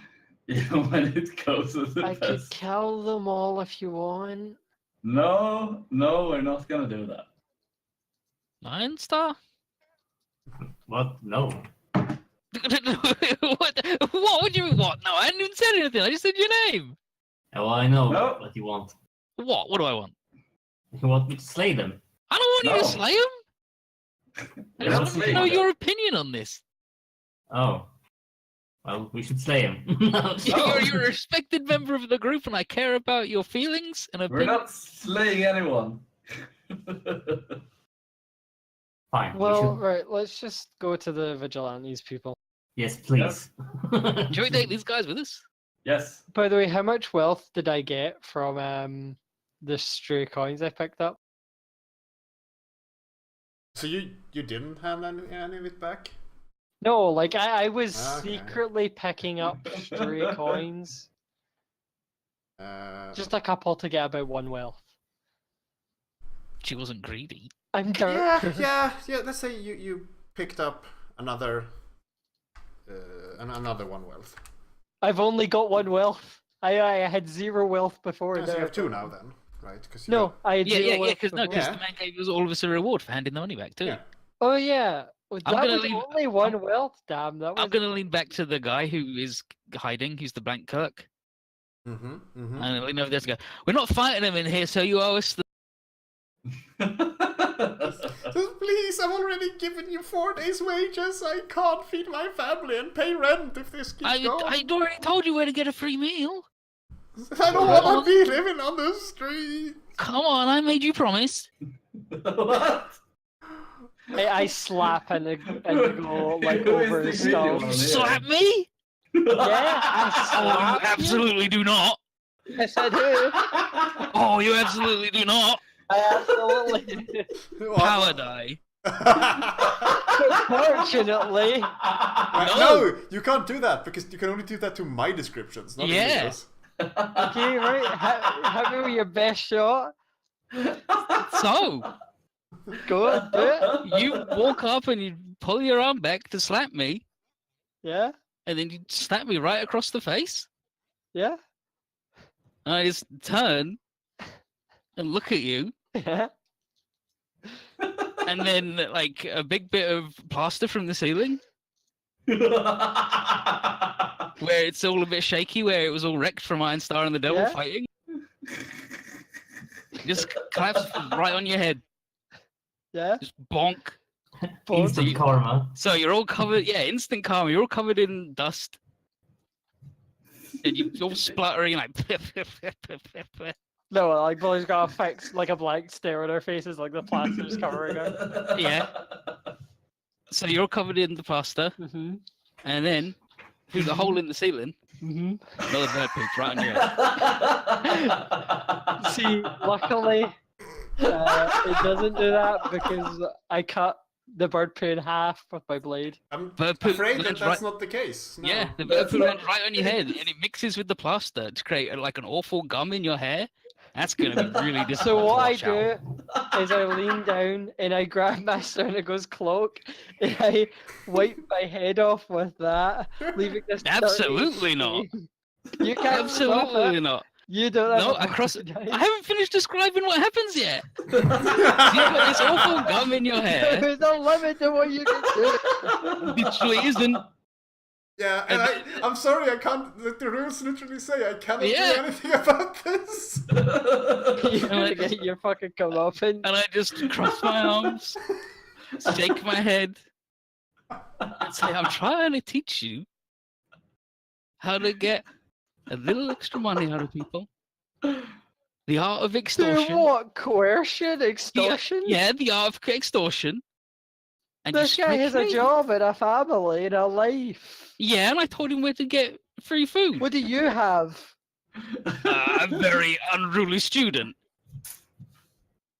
even when it goes to the I could best. kill them all if you want. No, we're not gonna do that. Lion Star? What? No. What would you want? No, I hadn't even said anything. I just said your name. Oh, well, I know No. what you want. What? What do I want? You want me to slay them? I don't want you No. to slay him. I We're just not want to slaying know them. your opinion on this. Oh. Well, we should slay him. You're a respected member of the group, and I care about your feelings and We're opinions. not slaying anyone. Fine. we Well, should- right, let's just go to the vigilantes people. Yes, please. Should we take these guys with us? Yes. By the way, how much wealth did I get from the stray coins I picked up? So you didn't hand any of it back? No, like I was Okay. secretly picking up stray coins. Just a couple to get about 1 wealth. She wasn't greedy. I'm dirt. yeah. Let's say you picked up another 1 wealth. I've only got 1 wealth. I had 0 wealth before. Yeah, so you now. have 2 now then, right? 'Cause you No, got- I had 0 Yeah, wealth because before. Yeah. the man gave us all of us a reward for handing the money back too. Yeah. Oh yeah. Well, I'm that gonna was leave- only 1 wealth. Damn, that was. I'm gonna lean back to the guy who is hiding. He's the blank Kirk, Mhm. and I'll lean over there to go. We're not fighting him in here, so you owe us the. Please, I've already given you 4 days' wages. I can't feed my family and pay rent if this keeps going. I already told you where to get a free meal. I don't want to be living on the street. Come on, I made you promise. What? I slap and go like Who is over the his greedy skull. one? You slap me? Yeah, Oh, I you slap you. absolutely do not. Yes, I do. Oh, you absolutely do not. I absolutely do. Paladai. Fortunately. No, you can't do that because you can only do that to my descriptions, not Yeah. yours. Okay, right. Have it with your best shot. So Go on, do it. you walk up and you pull your arm back to slap me, Yeah, and then you slap me right across the face. yeah, And I just turn and look at you, yeah. and then like a big bit of plaster from the ceiling, where it's all a bit shaky, where it was all wrecked from Iron Star and the Devil Yeah. fighting. Just collapse right on your head. Yeah. Just bonk. Instant karma. So you're all covered, yeah, instant karma. You're all covered in dust. And you're all spluttering like. No, like Billy's got a fixed, like a blank stare on her faces, like the plaster's covering her. Yeah. So you're all covered in the plaster, Mm-hmm. and then through the hole in the ceiling, Mm-hmm. another bird poop right on your head. See, luckily, it doesn't do that because I cut the bird poo in half with my blade. I'm Bird poop afraid that lands that's right- not the case. No. Yeah, the bird poop lands right on your head, and it mixes with the plaster to create like an awful gum in your hair. That's gonna be really difficult. So what to I wash out. do is I lean down and I grab Master Indigo's cloak and I wipe my head off with that, leaving this. dirty Absolutely not. stain. You can't stop Absolutely it. not. You don't have No, a across. fucking I haven't finished describing what happens yet. You've got this awful gum in your hair. There's no limit to what you can do. Literally isn't. Yeah, and I'm sorry, I can't. The rules literally say I cannot Yeah. do anything about this. You I'm like- get your fucking comeuppance. And I just cross my arms, shake my head, and say, I'm trying to teach you how to get a little extra money out of people. The art of Do extortion. what? Coercion? Extortion? Yeah, the art of extortion. And you This guy strike has a me. job and a family and a life. Yeah, and I told him where to get free food. What do you have? A very unruly student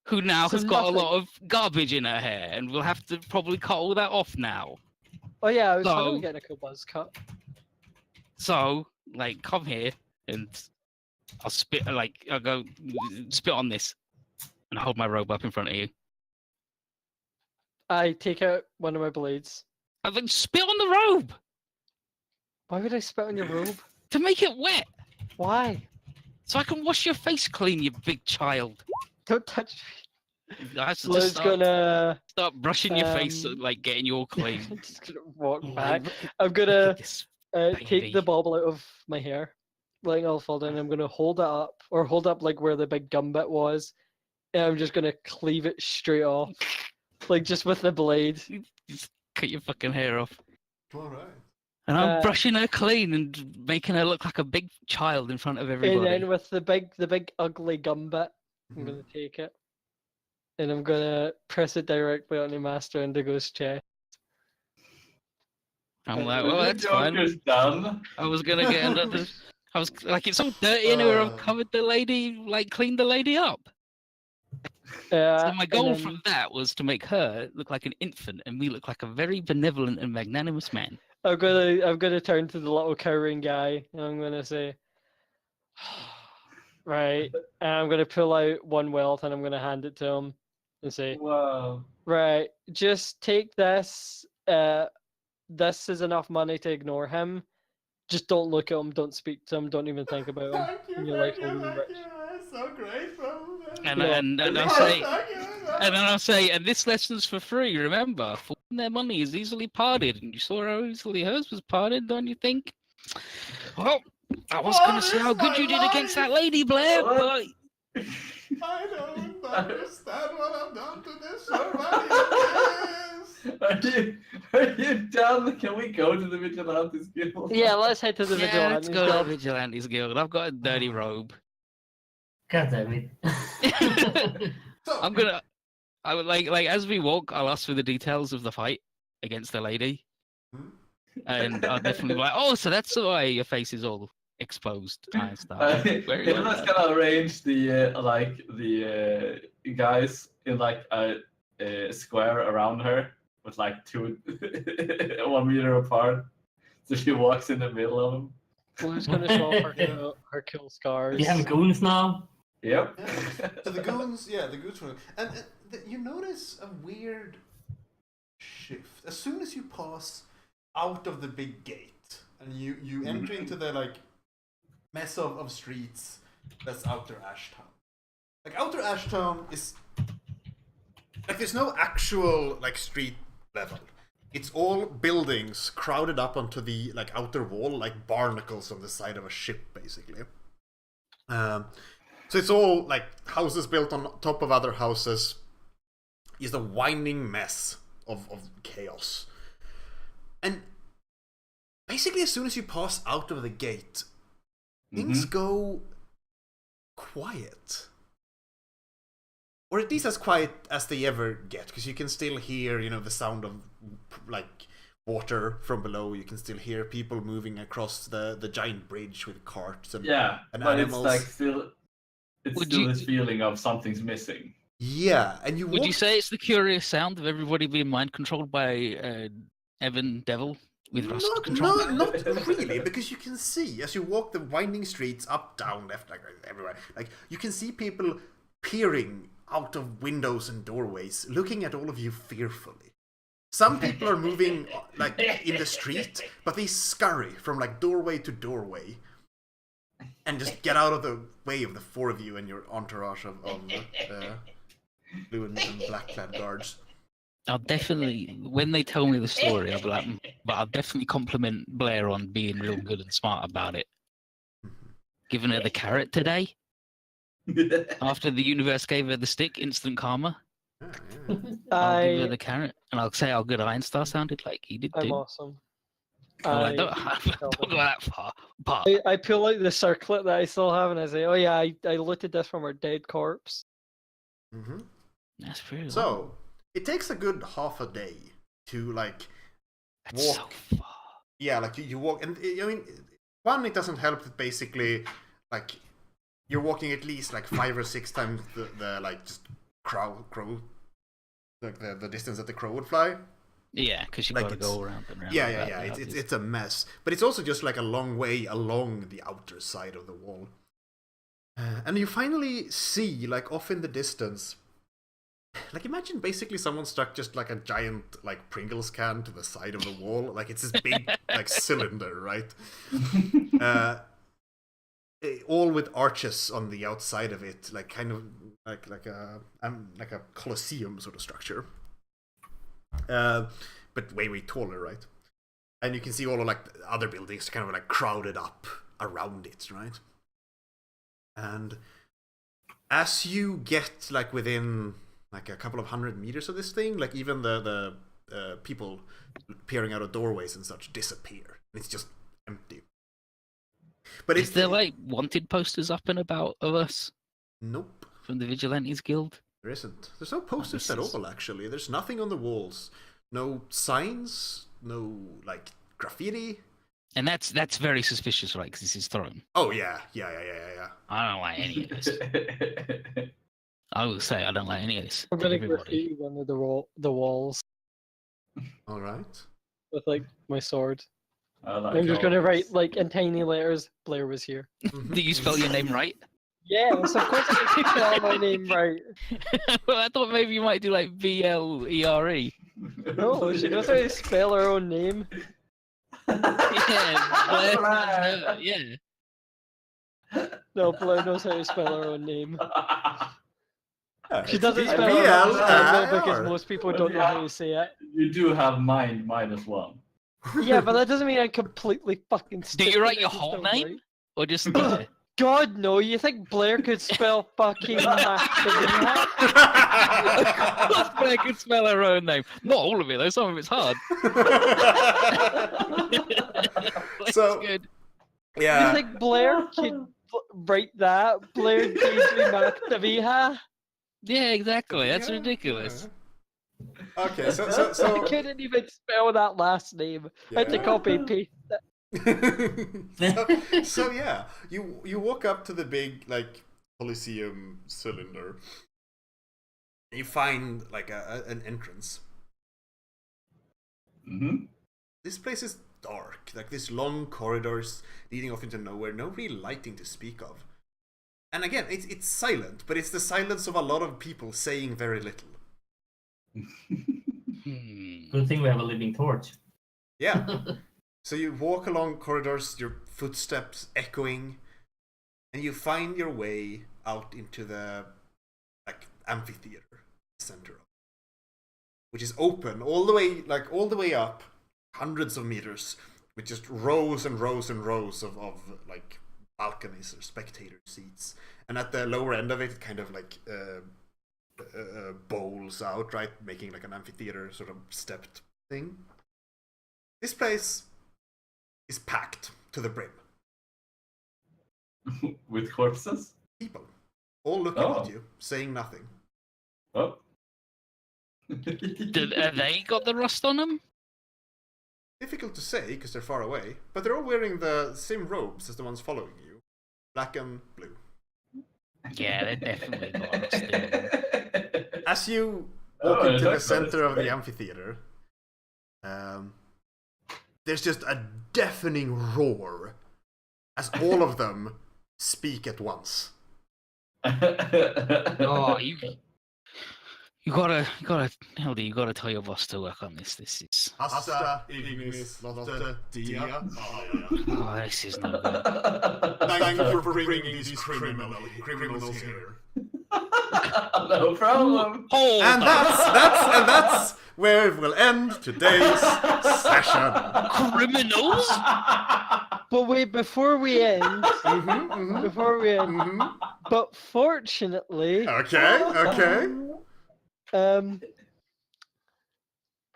who now So has got a nothing. lot of garbage in her hair, and we'll have to probably cut all that off now. Oh yeah, I was trying So- to get a cool buzz cut. So, like, come here, and I'll spit. Like, I'll go spit on this, and I hold my robe up in front of you. I take out one of my blades. I like spit on the robe Why would I spit on your robe? to make it wet, Why? so I can wash your face clean, you big child. Don't touch I have to me. just Liz gonna start brushing your face, um, like getting you all clean. just gonna walk Like, back. look I'm gonna at this. take baby. the bauble out of my hair, letting it all fall down. I'm gonna hold it up, or hold up like where the big gum bit was, and I'm just gonna cleave it straight off, like just with the blade. Just cut your fucking hair off. All right. And I'm Uh, brushing her clean and making her look like a big child in front of And everybody. then with the big ugly gum bit, I'm Mhm. gonna take it, and I'm gonna press it directly onto Master Indigo's chest. I'm like, well, that's fine. Joker's done. I was gonna get another. I was like, it's all dirty in here. I've covered the lady, like, cleaned the lady up. So my and goal then- from that was to make her look like an infant and me look like a very benevolent and magnanimous man. I'm gonna turn to the little cowering guy and I'm gonna say, right, and I'm gonna pull out one wealth and I'm gonna hand it to him and say, Wow. right, just take this. This is enough money to ignore him. Just don't look at him. Don't speak to him. Don't even think about him. Thank you, and your life thank will you, be thank rich. you. I'm so grateful. And Yeah. and I'll say, Thank you. and then I'll say, and this lesson's for free. Remember, for when their money is easily parted, and you saw how easily hers was parted, don't you think? Well, I was Oh, gonna say this how is good my you did against that life. lady, Blair, What? but I don't understand what I've done to this somebody. Are you done? Can we go to the Vigilantes Guild? Yeah, let's head to the yeah, let's Vigilantes go to the Guild. Vigilantes Guild. I've got a dirty robe. God damn it. So, I'm gonna. I would like as we walk, I'll ask for the details of the fight against the lady, Hmm? and I'll definitely be like, oh, so that's why your face is all exposed and stuff. Very well Hilda's done. gonna arrange the guys in like a square around her with like 1 meter apart. So she walks in the middle of them. Blue's gonna show off her cool scars. You have goons now? Yep. Yeah. So the goons, the goons, and you notice a weird shift as soon as you pass out of the big gate and you enter into the like mess of streets that's Outer Ashtown. Like Outer Ashtown is like there's no actual like street level. It's all buildings crowded up onto the like outer wall, like barnacles on the side of a ship, basically. So it's all like houses built on top of other houses. It's a winding mess of chaos. And basically, as soon as you pass out of the gate, things go quiet. Or at least as quiet as they ever get, because you can still hear, the sound of like water from below. You can still hear people moving across the giant bridge with carts and but animals. It's like still this feeling of something's missing. Yeah, and Would you say it's the curious sound of everybody being mind controlled by Evan Devil with Rust control? Not really, because you can see as you walk the winding streets up, down, left, like everywhere. Like you can see people peering out of windows and doorways, looking at all of you fearfully. Some people are moving like in the street, but they scurry from like doorway to doorway and just get out of the way of the four of you and your entourage of blue and black clad guards. I'll definitely, when they tell me the story, I'll be like, but I'll definitely compliment Blair on being real good and smart about it. Giving her the carrot today. After the universe gave her the stick, instant karma. I'll give her the carrot, and I'll say how good Ironstar sounded like. He did I'm too. awesome. Don't go that far. But I pull out the circlet that I still have, and I say, "Oh yeah, I looted this from our dead corpse." That's pretty. So it takes a good half a day to like That's walk. so far. Yeah, like you walk, and I mean, one, it doesn't help that basically, like, you're walking at least like 5 or 6 times the like just crow, like the distance that the crow would fly. Yeah, because you Like gotta it's- go around and around. Yeah. It's a mess, but it's also just like a long way along the outer side of the wall, and you finally see like off in the distance. Like imagine basically someone stuck just like a giant like Pringles can to the side of the wall. Like it's this big like cylinder, right? All with arches on the outside of it, like kind of like a Colosseum sort of structure. But way taller, right? And you can see all of like the other buildings kind of like crowded up around it, right? And as you get like within like a couple of 100 meters of this thing, like even the people peering out of doorways and such disappear. It's just empty. But Is there like wanted posters up and about of us Nope, from the Vigilantes Guild? there isn't. There's no posters this at is- all, actually. There's nothing on the walls. No signs, no like graffiti. And that's very suspicious, right? Because this is Throne. Oh yeah. I don't like any of this. I will say I don't like any of this. I'm gonna Everybody. graffiti one of the walls All right. with like my sword. Like I'm just gonna always. write like in tiny letters, Blair was here. Do you spell your name right? Yes, of course I can spell my name right. Well, I thought maybe you might do like BLERE. No, she knows how to spell her own name. Yeah, yeah. No, Blair knows how to spell her own name. She It's doesn't spell BLIR. her own name because most people don't know how to say it. You do have mind -1. Yeah, but that doesn't mean I'm completely fucking Do stupid. you write I your can whole still name? write. Or just God, no, you think Blair could spell fucking Macedonia? I could spell her own name. Not all of it though, some of it's hard. That's So- good. You Yeah. think Blair could write that? Blair Deidre Macedonia? Yeah, exactly. That's Yeah, ridiculous. yeah. Okay, so I couldn't even spell that last name. I had to Yeah. copy and paste it. so yeah, you walk up to the big like Colosseum cylinder, You find like an entrance. Mm-hmm. This place is dark, like these long corridors leading off into nowhere, no real lighting to speak of. And again, it's silent, but it's the silence of a lot of people saying very little. Good thing we have a living torch. Yeah. So you walk along corridors, your footsteps echoing, and you find your way out into the amphitheater center, which is open all the way up, hundreds of meters, with just rows and rows and rows of like balconies or spectator seats, and at the lower end of it, it kind of like bowls out, right, making like an amphitheater sort of stepped thing. This place is packed to the brim. With corpses? People, all looking at you, saying nothing. Oh. Have they got the rust on them? Difficult to say because they're far away, but they're all wearing the same robes as the ones following you, black and blue. Yeah, they definitely got rust in them. As you walk into the center of the amphitheater, there's just a deafening roar as all of them speak at once. Oh, you gotta, Hildy, you gotta tell your boss to work on this. This is. Asta ignis lotta dia. Oh, this is no good. Thank you for bringing these criminals here. No problem. Hold And that's where it will end today's session. Criminals? But wait, before we end, but fortunately, Okay.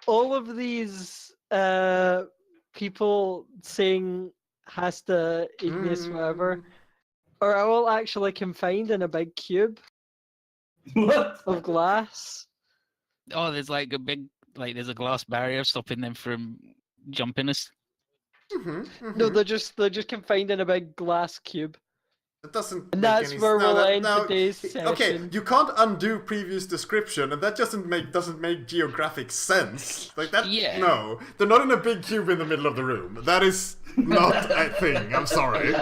all of these people saying Hasta Ignis whatever are all actually confined in a big cube What? of glass. Oh, there's like there's a glass barrier stopping them from jumping us. No, they're just confined in a big glass cube. It doesn't. And make that's any where we'll end no, today's session. Okay, you can't undo previous description, and that doesn't make geographic sense. Like that. Yeah. No, they're not in a big cube in the middle of the room. That is not a thing. I'm sorry.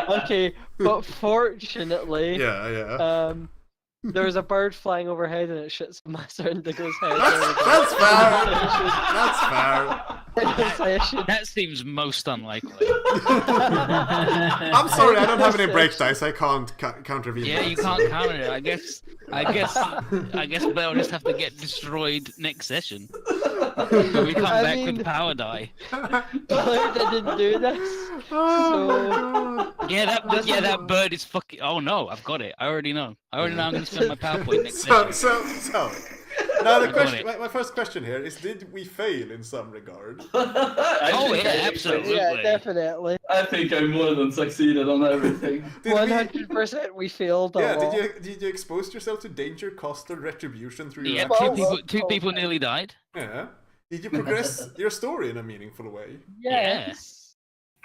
Okay, but fortunately, Yeah. there's a bird flying overhead and it shits Master Indigo's head. That's fair. That's fair. That seems most unlikely. I'm sorry, I don't have any break dice. I can't countervene. Yeah, you can't counter it. I guess they'll just have to get destroyed next session. We come back with power die. Blair didn't do this. So That bird is fucking. Oh no, I've got it. I already know. I'm gonna spend my PowerPoint next session. So. Now the question, my first question here is: did we fail in some regard? Oh yeah, absolutely. yeah, definitely. I think I more than succeeded on everything. 100% we failed. Did you expose yourself to danger, cost, or retribution through your Yeah, actions? two people nearly died. Yeah. Did you progress your story in a meaningful way? Yes.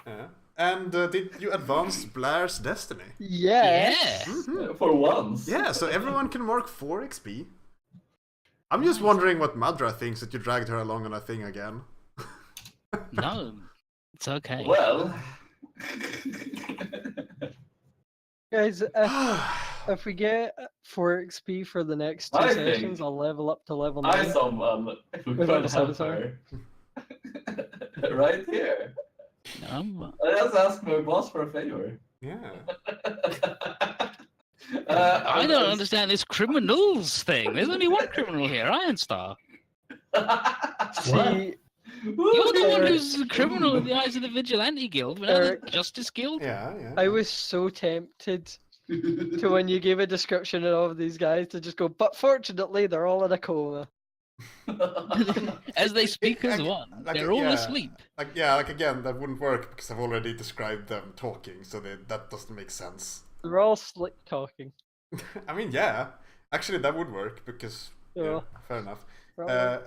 Yeah. And did you advance Blair's destiny? Yes. Yeah. For once. Yeah, so everyone can mark 4 XP. I'm just wondering what Madra thinks that you dragged her along on a thing again. No, it's okay. Well. Guys, if we get 4 XP for the next 2 sessions, I'll level up to level 9. I someone who could help her. Right here. Let's ask my boss for a favor. Yeah. I don't understand this criminals thing. There's only one criminal here, Ironstar. See, You're the one who's a criminal in the eyes of the Vigilante Guild, but not the Justice Guild. Yeah. I was so tempted to, when you gave a description of all of these guys, to just go, but fortunately they're all in a coma. As they speak as one. They're all asleep. Again, that wouldn't work because I've already described them talking, so that doesn't make sense. They're all slick talking. I mean, yeah. Actually, that would work because, yeah, fair enough. I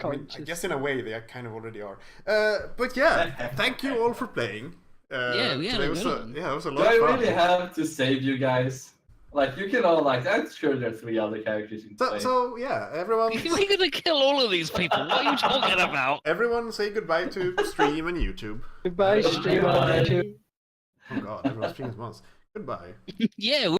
guess in a way they kind of already are. But yeah, thank you all for playing. It was a lot of fun. Do I really have to save you guys? Like you can all like. I'm sure there are 3 other characters in play. So yeah, everyone. We're gonna kill all of these people. What are you talking about? Everyone say goodbye to stream and YouTube. Goodbye, stream on YouTube. Oh god, everyone's streaming at once. Goodbye. Yeah.